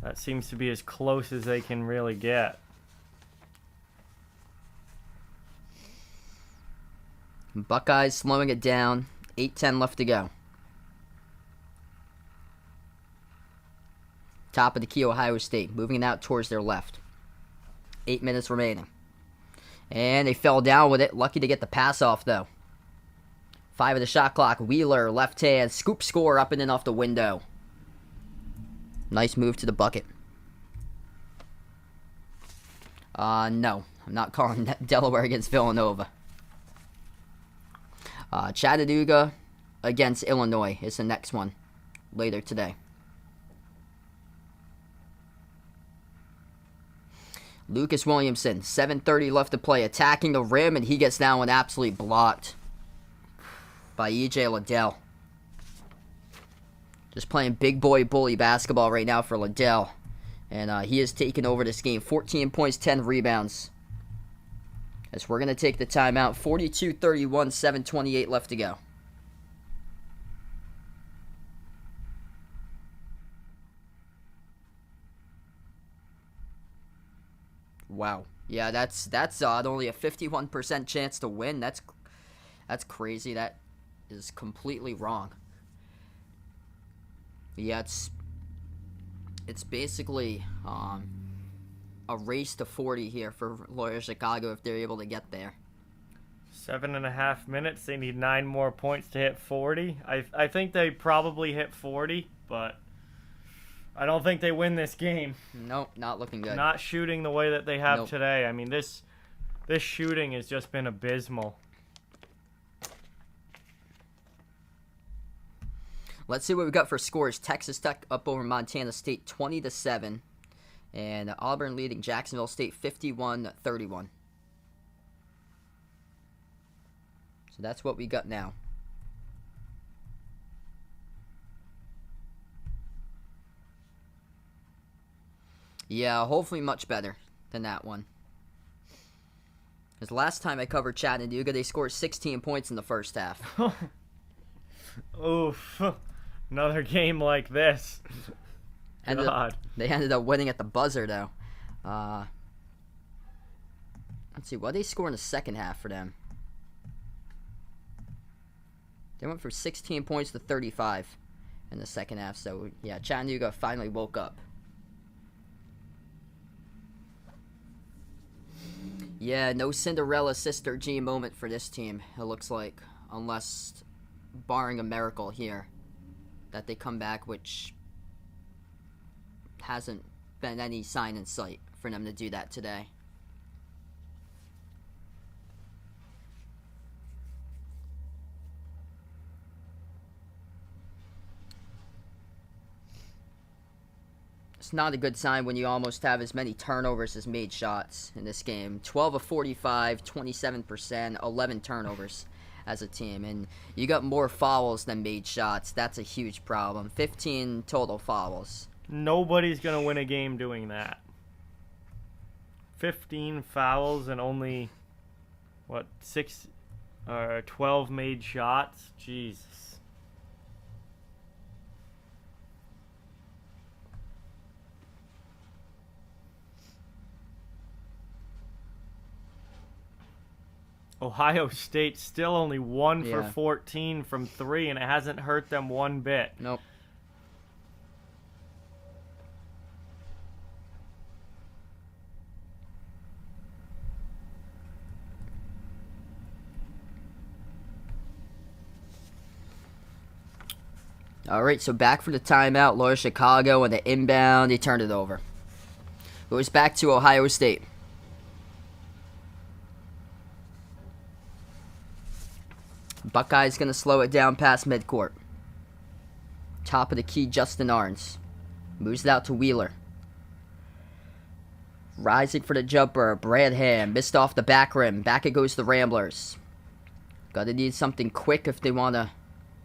That seems to be as close as they can really get. Buckeyes slowing it down. 8:10 left to go. Top of the key, Ohio State. Moving it out towards their left. 8 minutes remaining. And they fell down with it. Lucky to get the pass off, though. 5 of the shot clock. Wheeler, left hand. Scoop score up and in off the window. Nice move to the bucket. No. I'm not calling Delaware against Villanova. Chattanooga against Illinois is the next one later today. Lucas Williamson, 7:30 left to play, attacking the rim, and he gets down one absolutely blocked by E.J. Liddell. Just playing big boy bully basketball right now for Liddell, and he has taken over this game. 14 points, 10 rebounds. As we're going to take the timeout, 42-31, 7:28 left to go. Wow. Yeah, that's only a 51% chance to win. That's crazy. That is completely wrong. Yeah, it's basically a race to 40 here for Loyola Chicago if they're able to get there. 7.5 minutes. They need 9 more points to hit 40. I think they probably hit 40, but I don't think they win this game. Nope, not looking good. Not shooting the way that they have Nope. today. I mean, this shooting has just been abysmal. Let's see what we got for scores. Texas Tech up over Montana State 20-7, and Auburn leading Jacksonville State 51-31. So that's what we got now. Yeah, hopefully much better than that one. Because last time I covered Chattanooga, they scored 16 points in the first half. Oof. Another game like this. God. They ended up winning at the buzzer, though. Let's see, what did they score in the second half for them? They went from 16 points to 35 in the second half. So, yeah, Chattanooga finally woke up. Yeah, no Cinderella Sister G moment for this team, it looks like. Unless, barring a miracle here, that they come back, which hasn't been any sign in sight for them to do that today. It's not a good sign when you almost have as many turnovers as made shots in this game. 12 of 45, 27%, 11 turnovers. as a team. And you got more fouls than made shots. That's a huge problem. 15 total fouls. Nobody's going to win a game doing that. 15 fouls and only, 12 made shots? Jesus. Ohio State still only 1 for 14 from 3, and it hasn't hurt them one bit. Nope. All right, so back for the timeout. Loyola Chicago and the inbound. He turned it over. Goes back to Ohio State. Buckeyes going to slow it down past midcourt. Top of the key, Justin Arns. Moves it out to Wheeler. Rising for the jumper, Bradham. Missed off the back rim. Back it goes to the Ramblers. Gotta need something quick if they want to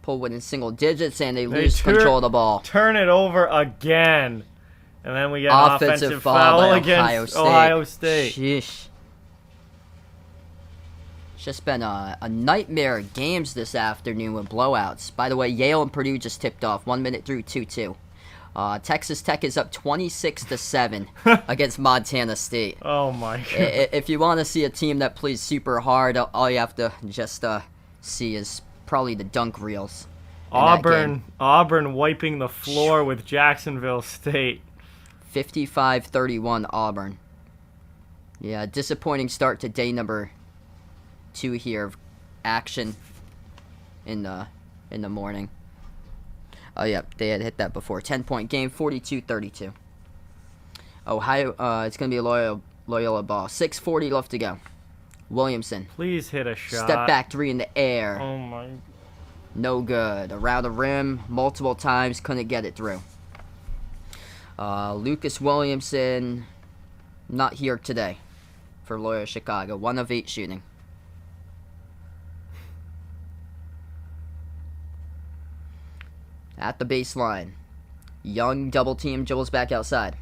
pull within single digits, and they lose control of the ball. Turn it over again. And then we get an offensive foul against Ohio State. Sheesh. It's just been a nightmare of games this afternoon with blowouts. By the way, Yale and Purdue just tipped off 1 minute through 2-2. Texas Tech is up 26-7 against Montana State. Oh my God! If you want to see a team that plays super hard, all you have to just see is probably the dunk reels. Auburn wiping the floor with Jacksonville State. 55-31 Auburn. Yeah, disappointing start to day number 2 here of action in the morning. Oh yeah, they had hit that before. 10-point game, 42-32. Ohio, it's gonna be a Loyola ball. 6:40 left to go. Williamson. Please hit a shot. Step back 3 in the air. Oh my. No good. Around the rim multiple times, couldn't get it through. Lucas Williamson, not here today for Loyola Chicago. 1 of 8 shooting. At the baseline. Young double team dribbles back outside.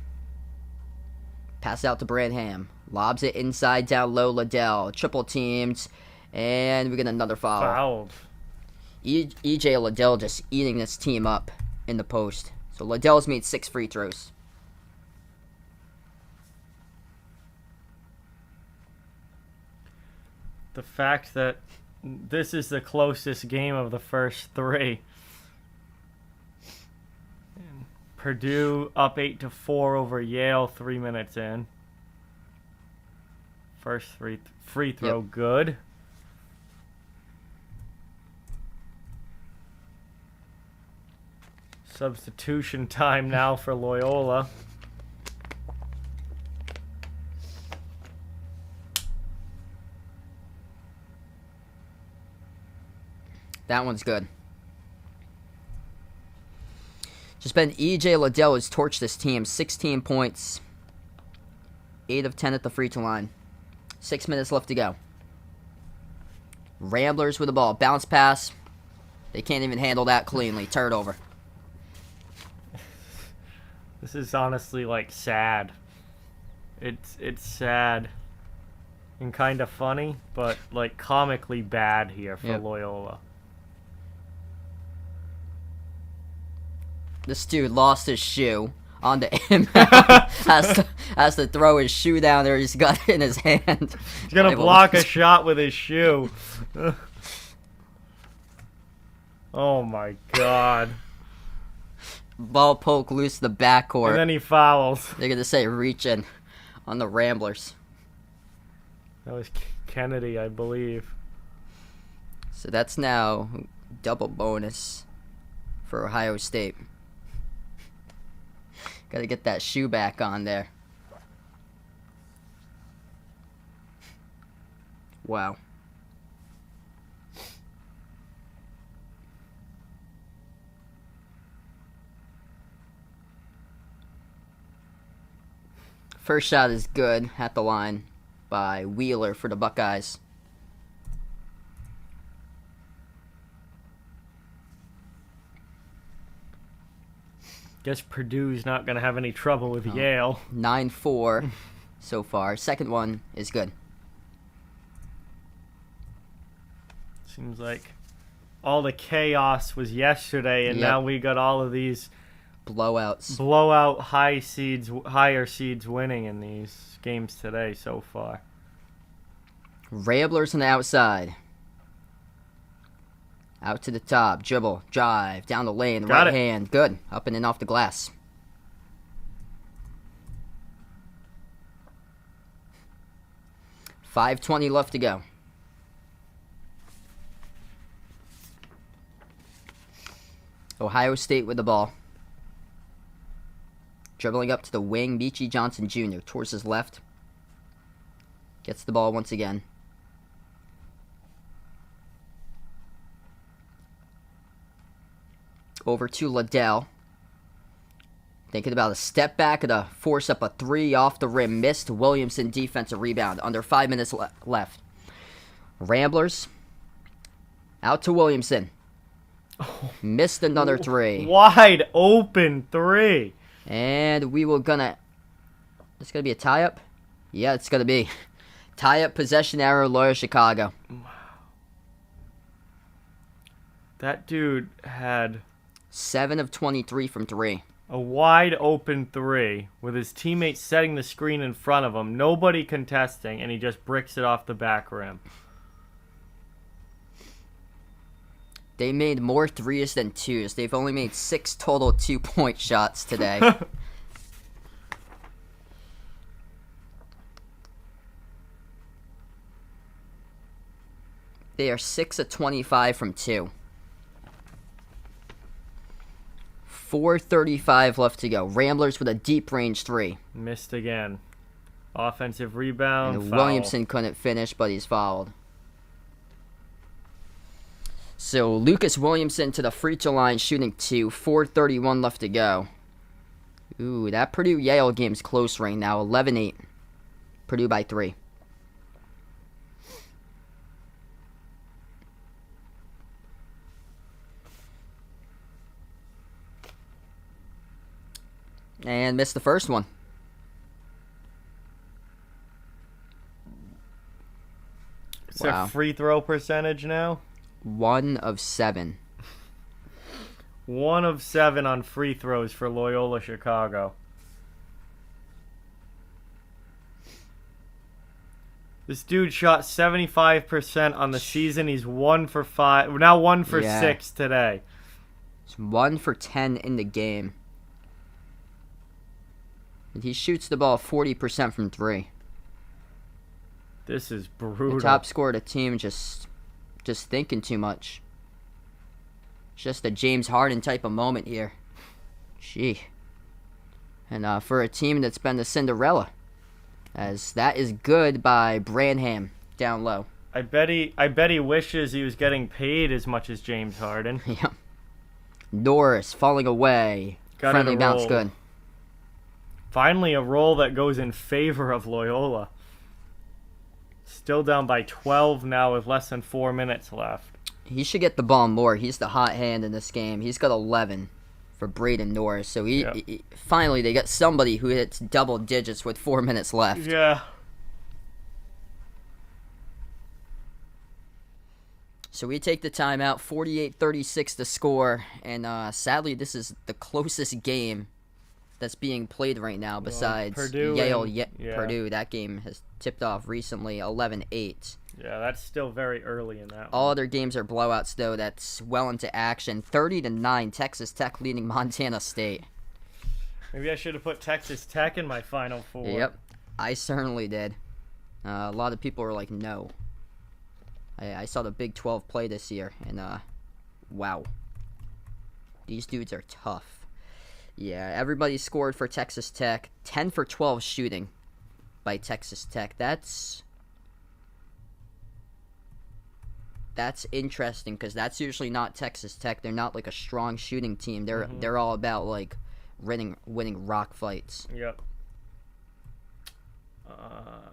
Pass out to Branham. Lobs it inside down low. Liddell. Triple teamed. And we get another foul. Fouled. E.J. Liddell just eating this team up in the post. So Liddell's made 6 free throws. The fact that this is the closest game of the first 3. Purdue up 8-4 over Yale 3 minutes in. First free throw, yep. Good. Substitution time now for Loyola. That one's good. Just been E.J. Liddell has torched this team. 16 points. 8 of 10 at the free throw line. 6 minutes left to go. Ramblers with the ball. Bounce pass. They can't even handle that cleanly. Turn it over. This is honestly like sad. It's sad and kind of funny, but like comically bad here for Loyola. This dude lost his shoe on the inbound. has to throw his shoe down there. He's got it in his hand. He's going to block a shot with his shoe. Oh, my God. Ball poke loose the backcourt. And then he fouls. They're going to say reaching on the Ramblers. That was Kennedy, I believe. So that's now double bonus for Ohio State. Got to get that shoe back on there. Wow. First shot is good at the line by Wheeler for the Buckeyes. Guess Purdue's not going to have any trouble with Yale. 9-4 so far. Second one is good. Seems like all the chaos was yesterday, and now we got all of these blowouts. Blowout higher seeds winning in these games today so far. Ramblers on the outside. Out to the top. Dribble. Drive. Down the lane. Right hand. Good. Up and in off the glass. .5:20 left to go. Ohio State with the ball. Dribbling up to the wing. Meechie Johnson Jr. towards his left. Gets the ball once again. Over to Liddell. Thinking about a step back and a force up a three off the rim. Missed. Williamson defensive rebound. Under 5 minutes left. Ramblers. Out to Williamson. Missed another three. Wide open three. And we will gonna... It's gonna be a tie-up? Yeah, it's gonna be. Tie-up, possession error, Loyola Chicago. That dude had... 7 of 23 from 3. A wide open three with his teammate setting the screen in front of him. Nobody contesting, and he just bricks it off the back rim. They made more threes than twos. They've only made 6 total 2-point shots today. They are 6 of 25 from 2. 4:35 left to go. Ramblers with a deep range 3. Missed again. Offensive rebound. And foul. Williamson couldn't finish, but he's fouled. So Lucas Williamson to the free throw line shooting 2. 4:31 left to go. Ooh, that Purdue-Yale game's close right now. 11-8. Purdue by 3. And missed the first one. What's their free throw percentage now? 1 of 7. 1 of 7 on free throws for Loyola Chicago. This dude shot 75% on the season. He's 1 for 5. Now 1 for 6 today. It's 1 for 10 in the game. And he shoots the ball 40% from 3. This is brutal. The top scorer of the team just thinking too much. It's just a James Harden type of moment here. Gee. And for a team that's been the Cinderella, as that is good by Branham down low. I bet he wishes he was getting paid as much as James Harden. Yeah. Norris falling away. Got Friendly bounce good. Finally a roll that goes in favor of Loyola. Still down by 12 now with less than 4 minutes left. He should get the ball more. He's the hot hand in this game. He's got 11 for Braden Norris. So he finally they got somebody who hits double digits with 4 minutes left. Yeah. So we take the timeout. 48-36 to score. And sadly, this is the closest game that's being played right now besides Purdue Yale. Purdue, that game has tipped off recently 11-8. Yeah, that's still very early in that one. All other games are blowouts, though. That's well into action. 30-9, Texas Tech leading Montana State. Maybe I should have put Texas Tech in my Final Four. Yep, I certainly did. A lot of people were like, no. I saw the Big 12 play this year, and wow. These dudes are tough. Yeah, everybody scored for Texas Tech. 10 for 12 shooting by Texas Tech. That's interesting because that's usually not Texas Tech. They're not like a strong shooting team. They're all about like winning rock fights. Yep.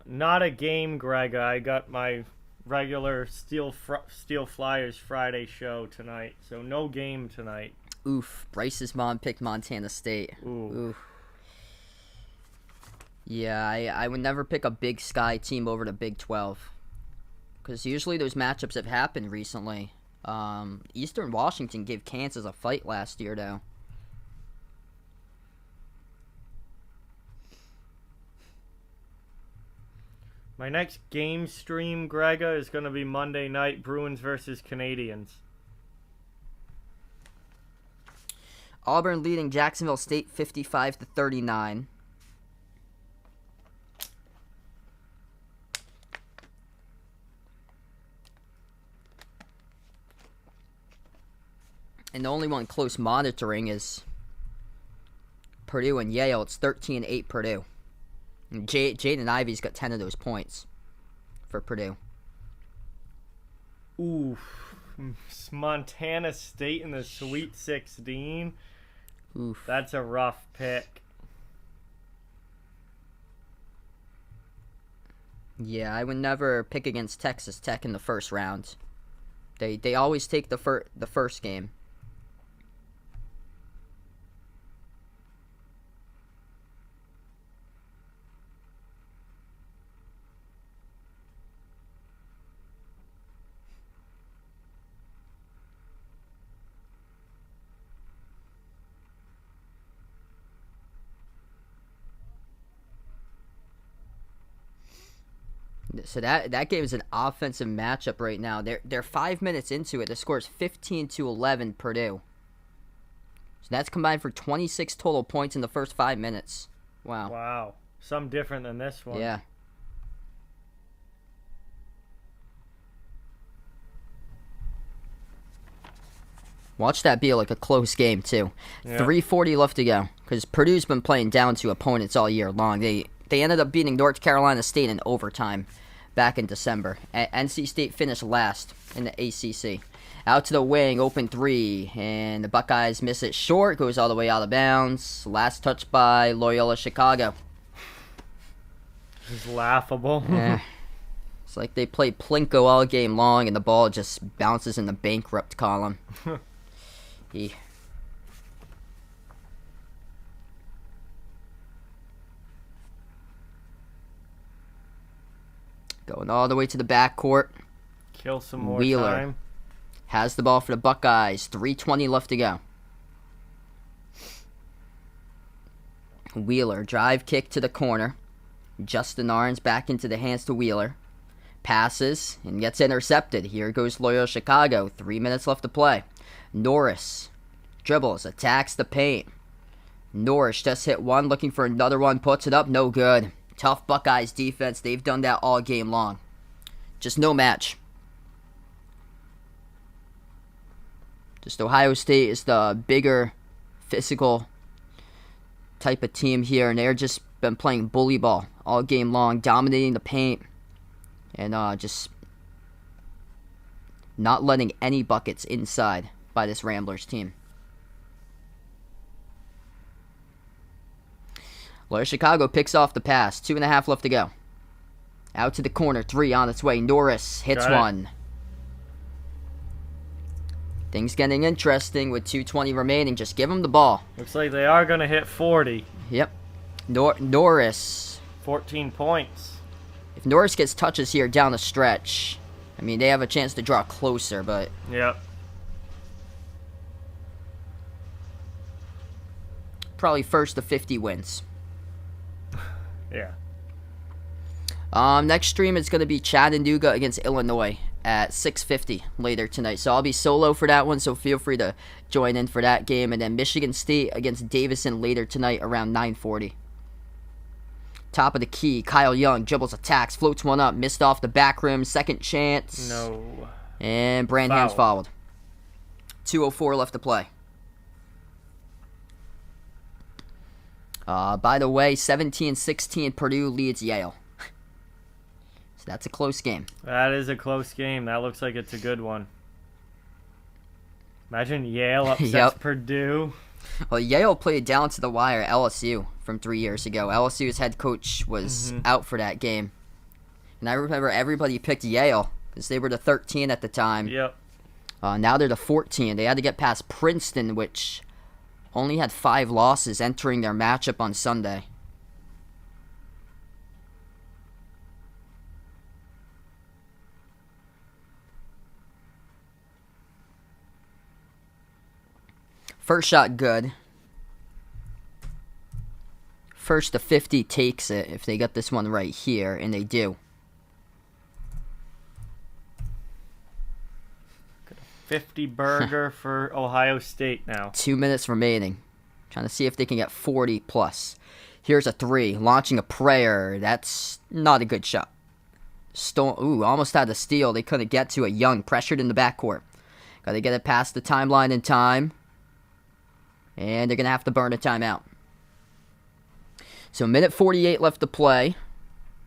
Not a game, Greg. I got my regular Steel Flyers Friday show tonight, so no game tonight. Oof. Bryce's mom picked Montana State. Ooh. Oof. Yeah, I would never pick a Big Sky team over the Big 12. Because usually those matchups have happened recently. Eastern Washington gave Kansas a fight last year, though. My next game stream, Grega, is going to be Monday night, Bruins versus Canadians. Auburn leading Jacksonville State 55-39. And the only one close monitoring is Purdue and Yale. It's 13-8 Purdue. And Jaden Ivey's got 10 of those points for Purdue. Oof. Montana State in the Sweet 16. Oof. That's a rough pick. Yeah, I would never pick against Texas Tech in the first round. They always take the first game. So that game is an offensive matchup right now. They're 5 minutes into it. The score is 15-11 Purdue. So that's combined for 26 total points in the first 5 minutes. Wow. Wow. Some different than this one. Yeah. Watch that be like a close game too. Yeah. 3:40 left to go because Purdue's been playing down to opponents all year long. They ended up beating North Carolina State in overtime back in December. NC State finished last in the ACC. Out to the wing, open three, and the Buckeyes miss it short. Goes all the way out of bounds. Last touch by Loyola Chicago. This is laughable. Yeah. It's like they played Plinko all game long, and the ball just bounces in the bankrupt column. Going all the way to the backcourt. Kill some more Wheeler time. Has the ball for the Buckeyes. 3:20 left to go. Wheeler, drive kick to the corner. Justin Arns back into the hands to Wheeler. Passes and gets intercepted. Here goes Loyola Chicago. 3 minutes left to play. Norris dribbles, attacks the paint. Norris just hit one, looking for another one, puts it up, no good. Tough Buckeyes defense. They've done that all game long. Just no match. Just Ohio State is the bigger, physical type of team here, and they're just been playing bully ball all game long, dominating the paint, and just not letting any buckets inside by this Ramblers team. Loyola Chicago picks off the pass. 2.5 left to go. Out to the corner. 3 on its way. Norris hits one. Things getting interesting with 2:20 remaining. Just give him the ball. Looks like they are going to hit 40. Yep. Norris. 14 points. If Norris gets touches here down the stretch, I mean, they have a chance to draw closer, but... Yep. Probably first to 50 wins. Yeah. Next stream is going to be Chattanooga against Illinois at 6:50 later tonight. So I'll be solo for that one, so feel free to join in for that game. And then Michigan State against Davison later tonight around 9:40. Top of the key, Kyle Young dribbles, attacks, floats one up, missed off the back rim, second chance. No. And Branham's fouled. 2:04 left to play. By the way, 17-16 Purdue leads Yale. So that's a close game. That is a close game. That looks like it's a good one. Imagine Yale upsets Purdue. Well, Yale played down to the wire LSU from 3 years ago. LSU's head coach was out for that game. And I remember everybody picked Yale because they were the 13 at the time. Yep. Now they're the 14. They had to get past Princeton, which only had 5 losses entering their matchup on Sunday. First shot good. First to 50 takes it if they get this one right here, and they do. 50 burger for Ohio State now. 2 minutes remaining. Trying to see if they can get 40 plus. Here's a 3. Launching a prayer. That's not a good shot. Almost had a steal. They couldn't get to it. Young pressured in the backcourt. Got to get it past the timeline in time. And they're going to have to burn a timeout. So minute 48 left to play.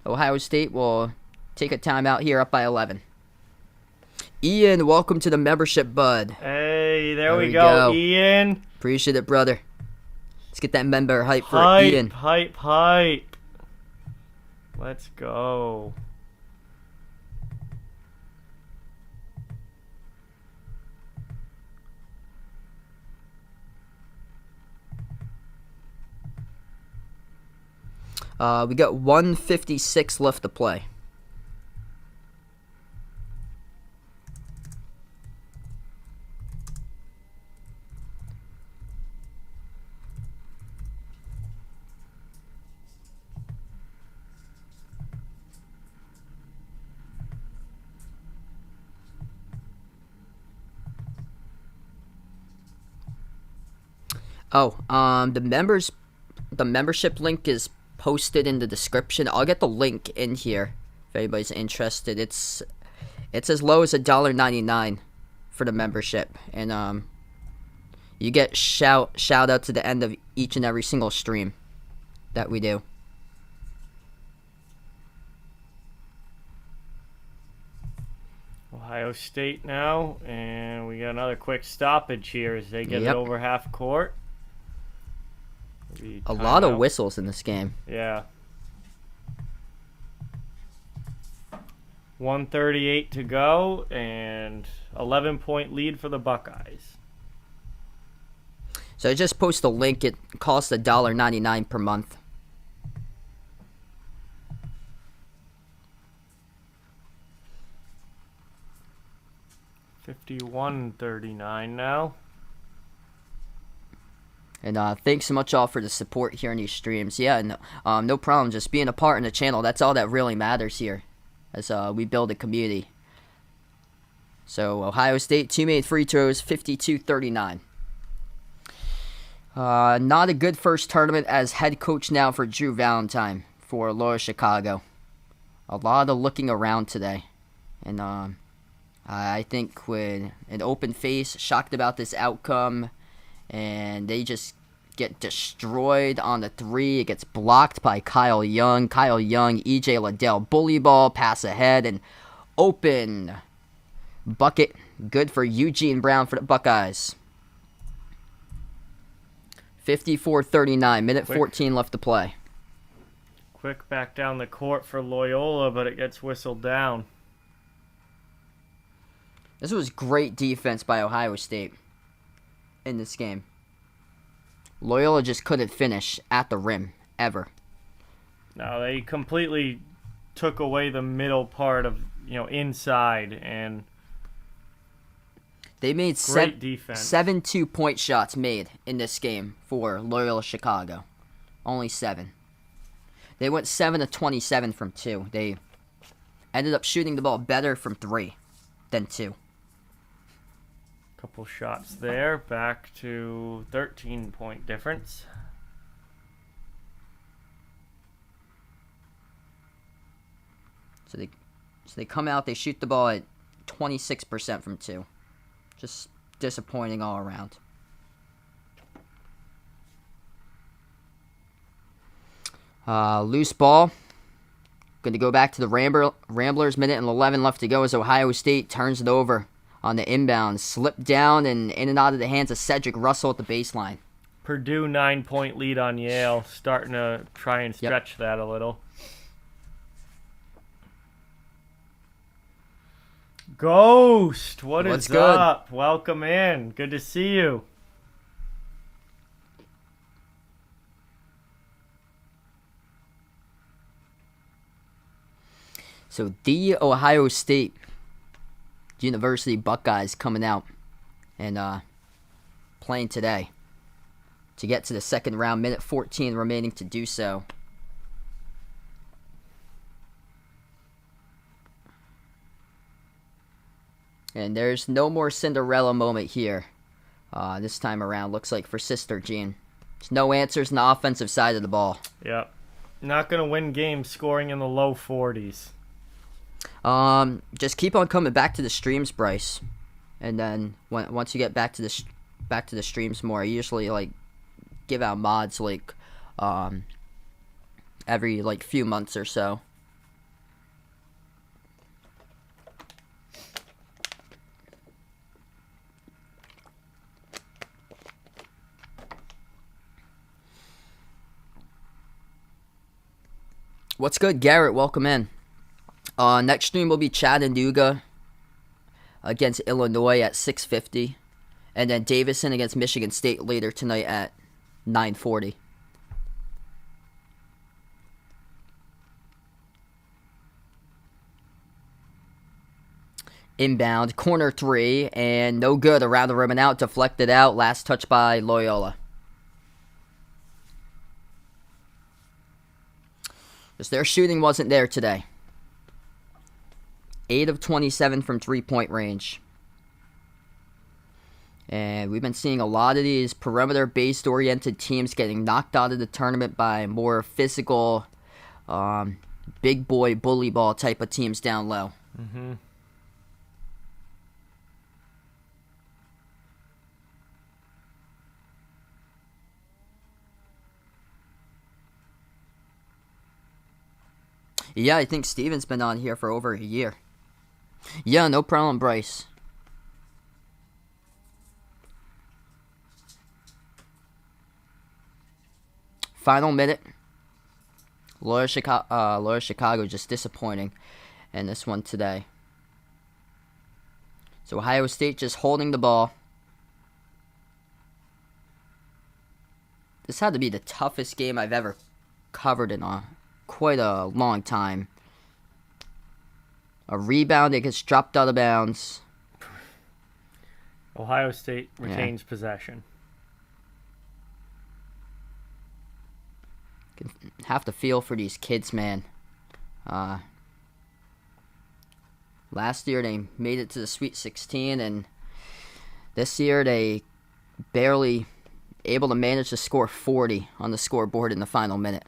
Ohio State will take a timeout here up by 11. Ian, welcome to the membership, bud. Hey, there we go, Ian. Appreciate it, brother. Let's get that member hype for Ian. Hype. Let's go. We got 1:56 left to play. The membership link is posted in the description. I'll get the link in here if anybody's interested. It's as low as $1.99 for the membership, and you get shout out to the end of each and every single stream that we do. Ohio State now, and we got another quick stoppage here as they get it over half court. A lot of whistles in this game. Yeah. 1:38 to go, and 11-point lead for the Buckeyes. So I just post a link. It costs $1.99 per month. $51.39 now. And thanks so much all for the support here in these streams. Yeah, no problem. Just being a part in the channel, that's all that really matters here as we build a community. So Ohio State, 2 made free throws, 52-39. Not a good first tournament as head coach now for Drew Valentine for Loyola Chicago. A lot of looking around today. And I think with an open face, shocked about this outcome. And they just get destroyed on the 3. It gets blocked by Kyle Young. Kyle Young, E.J. Liddell, bully ball, pass ahead, and open bucket. Good for Eugene Brown for the Buckeyes. 54-39, minute 14 left to play. Quick back down the court for Loyola, but it gets whistled down. This was great defense by Ohio State in this game. Loyola just couldn't finish at the rim, ever. No, they completely took away the middle part of, inside, and they made great defense. 7 2-point shots made in this game for Loyola Chicago. Only 7. They went 7 of 27 from 2. They ended up shooting the ball better from 3 than 2. Couple shots there, back to 13-point difference. So they come out, they shoot the ball at 26% from 2. Just disappointing all around. Loose ball. Going to go back to the Ramblers. Minute and 11 left to go as Ohio State turns it over on the inbound. Slipped down and in and out of the hands of Cedric Russell at the baseline. Purdue 9-point lead on Yale. Starting to try and stretch that a little. Ghost, what What's is good? up? Welcome in. Good to see you. So the Ohio State University Buckeyes coming out and playing today to get to the second round. Minute 14 remaining to do so. And there's no more Cinderella moment here this time around, looks like, for Sister Jean. There's no answers on the offensive side of the ball. Yep. Not going to win games scoring in the low 40s. Just keep on coming back to the streams, Bryce. And then once you get back to the streams more, I usually like give out mods like every like few months or so. What's good, Garrett? Welcome in. Next stream will be Chattanooga against Illinois at 6:50, and then Davison against Michigan State later tonight at 9:40. Inbound, corner three, and no good. Around the rim and out, deflected out. Last touch by Loyola. Just their shooting wasn't there today. 8 of 27 from three-point range. And we've been seeing a lot of these perimeter-based oriented teams getting knocked out of the tournament by more physical, big boy bully ball type of teams down low. Mm-hmm. Yeah, I think Steven's been on here for over a year. Yeah, no problem, Bryce. Final minute. Loyola Chicago just disappointing in this one today. So Ohio State just holding the ball. This had to be the toughest game I've ever covered in quite a long time. A rebound, it gets dropped out of bounds. Ohio State retains possession. Have to feel for these kids, man. Last year they made it to the Sweet 16, and this year they barely able to manage to score 40 on the scoreboard in the final minute.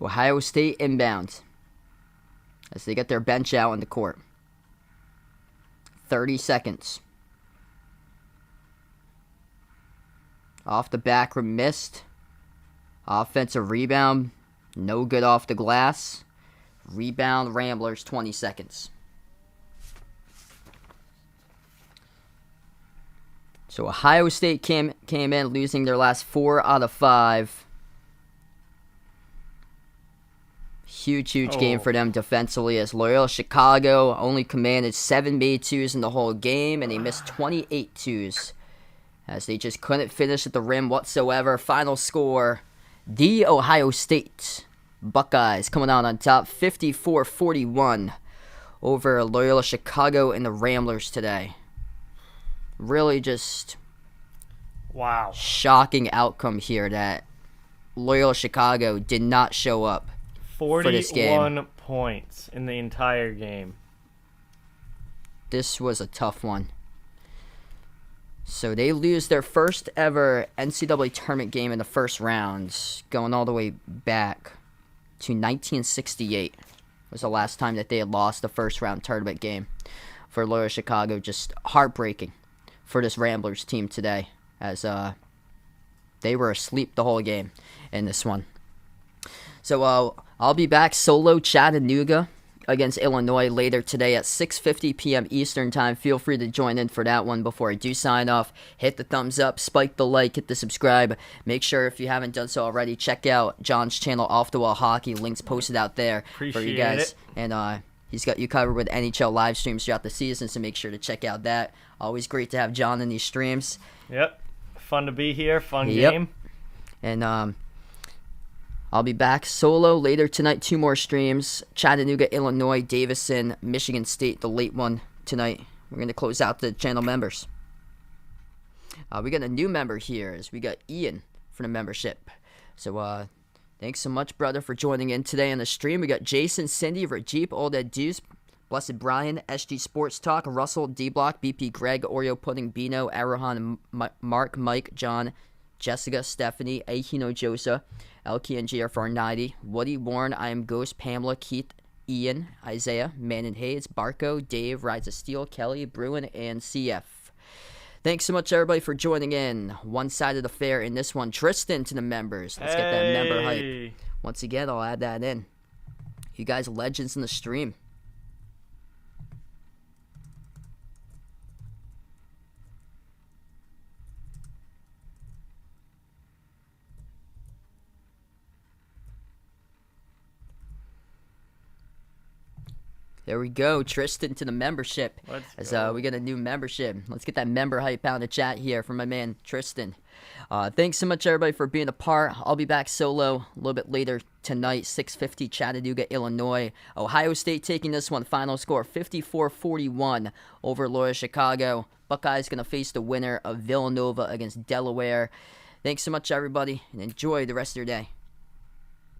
Ohio State inbound as they get their bench out on the court. 30 seconds. Off the back rim, missed. Offensive rebound, no good off the glass. Rebound, Ramblers, 20 seconds. So Ohio State came in losing their last 4 out of 5. Huge game for them defensively, as Loyola Chicago only commanded 7 made twos in the whole game, and they missed 28 twos as they just couldn't finish at the rim whatsoever. Final score, the Ohio State Buckeyes coming out on top 54-41 over Loyola Chicago and the Ramblers today. Really just wow, shocking outcome here that Loyola Chicago did not show up. 41 points in the entire game. This was a tough one. So they lose their first ever NCAA tournament game in the first round, going all the way back to 1968. Was the last time that they had lost the first round tournament game for Loyola Chicago. Just heartbreaking for this Ramblers team today, as they were asleep the whole game in this one. So I'll be back solo Chattanooga against Illinois later today at 6:50 p.m. Eastern Time. Feel free to join in for that one. Before I do sign off, hit the thumbs up, spike the like, hit the subscribe. Make sure, if you haven't done so already, check out John's channel, Off the Wall Hockey. Links posted out there for you guys. And he's got you covered with NHL live streams throughout the season, so make sure to check out that. Always great to have John in these streams. Yep. Fun to be here. Fun game. And I'll be back solo later tonight. 2 more streams. Chattanooga, Illinois, Davison, Michigan State, the late one tonight. We're going to close out the channel members. We got a new member here. As we got Ian for the membership. So thanks so much, brother, for joining in today on the stream. We got Jason, Cindy, Rajeep, Old Ed Deuce, Blessed Brian, SG Sports Talk, Russell, D-Block, BP, Greg, Oreo Pudding, Bino, Arahan, Mark, Mike, John, Jessica, Stephanie, Ahino Josa, Elkie and GR490, Woody, Warren, I Am Ghost, Pamela, Keith, Ian, Isaiah, Man and Hayes, Barco, Dave, Rides of Steel, Kelly, Bruin, and CF. Thanks so much, everybody, for joining in. One-sided affair in this one. Tristan to the members. Let's get that member hype. Once again, I'll add that in. You guys are legends in the stream. There we go, Tristan to the membership. Let's go. We got a new membership. Let's get that member hype out in the chat here from my man Tristan. Thanks so much, everybody, for being a part. I'll be back solo a little bit later tonight, 6:50 Chattanooga, Illinois. Ohio State taking this one. Final score 54-41 over Loyola Chicago. Buckeyes going to face the winner of Villanova against Delaware. Thanks so much, everybody, and enjoy the rest of your day.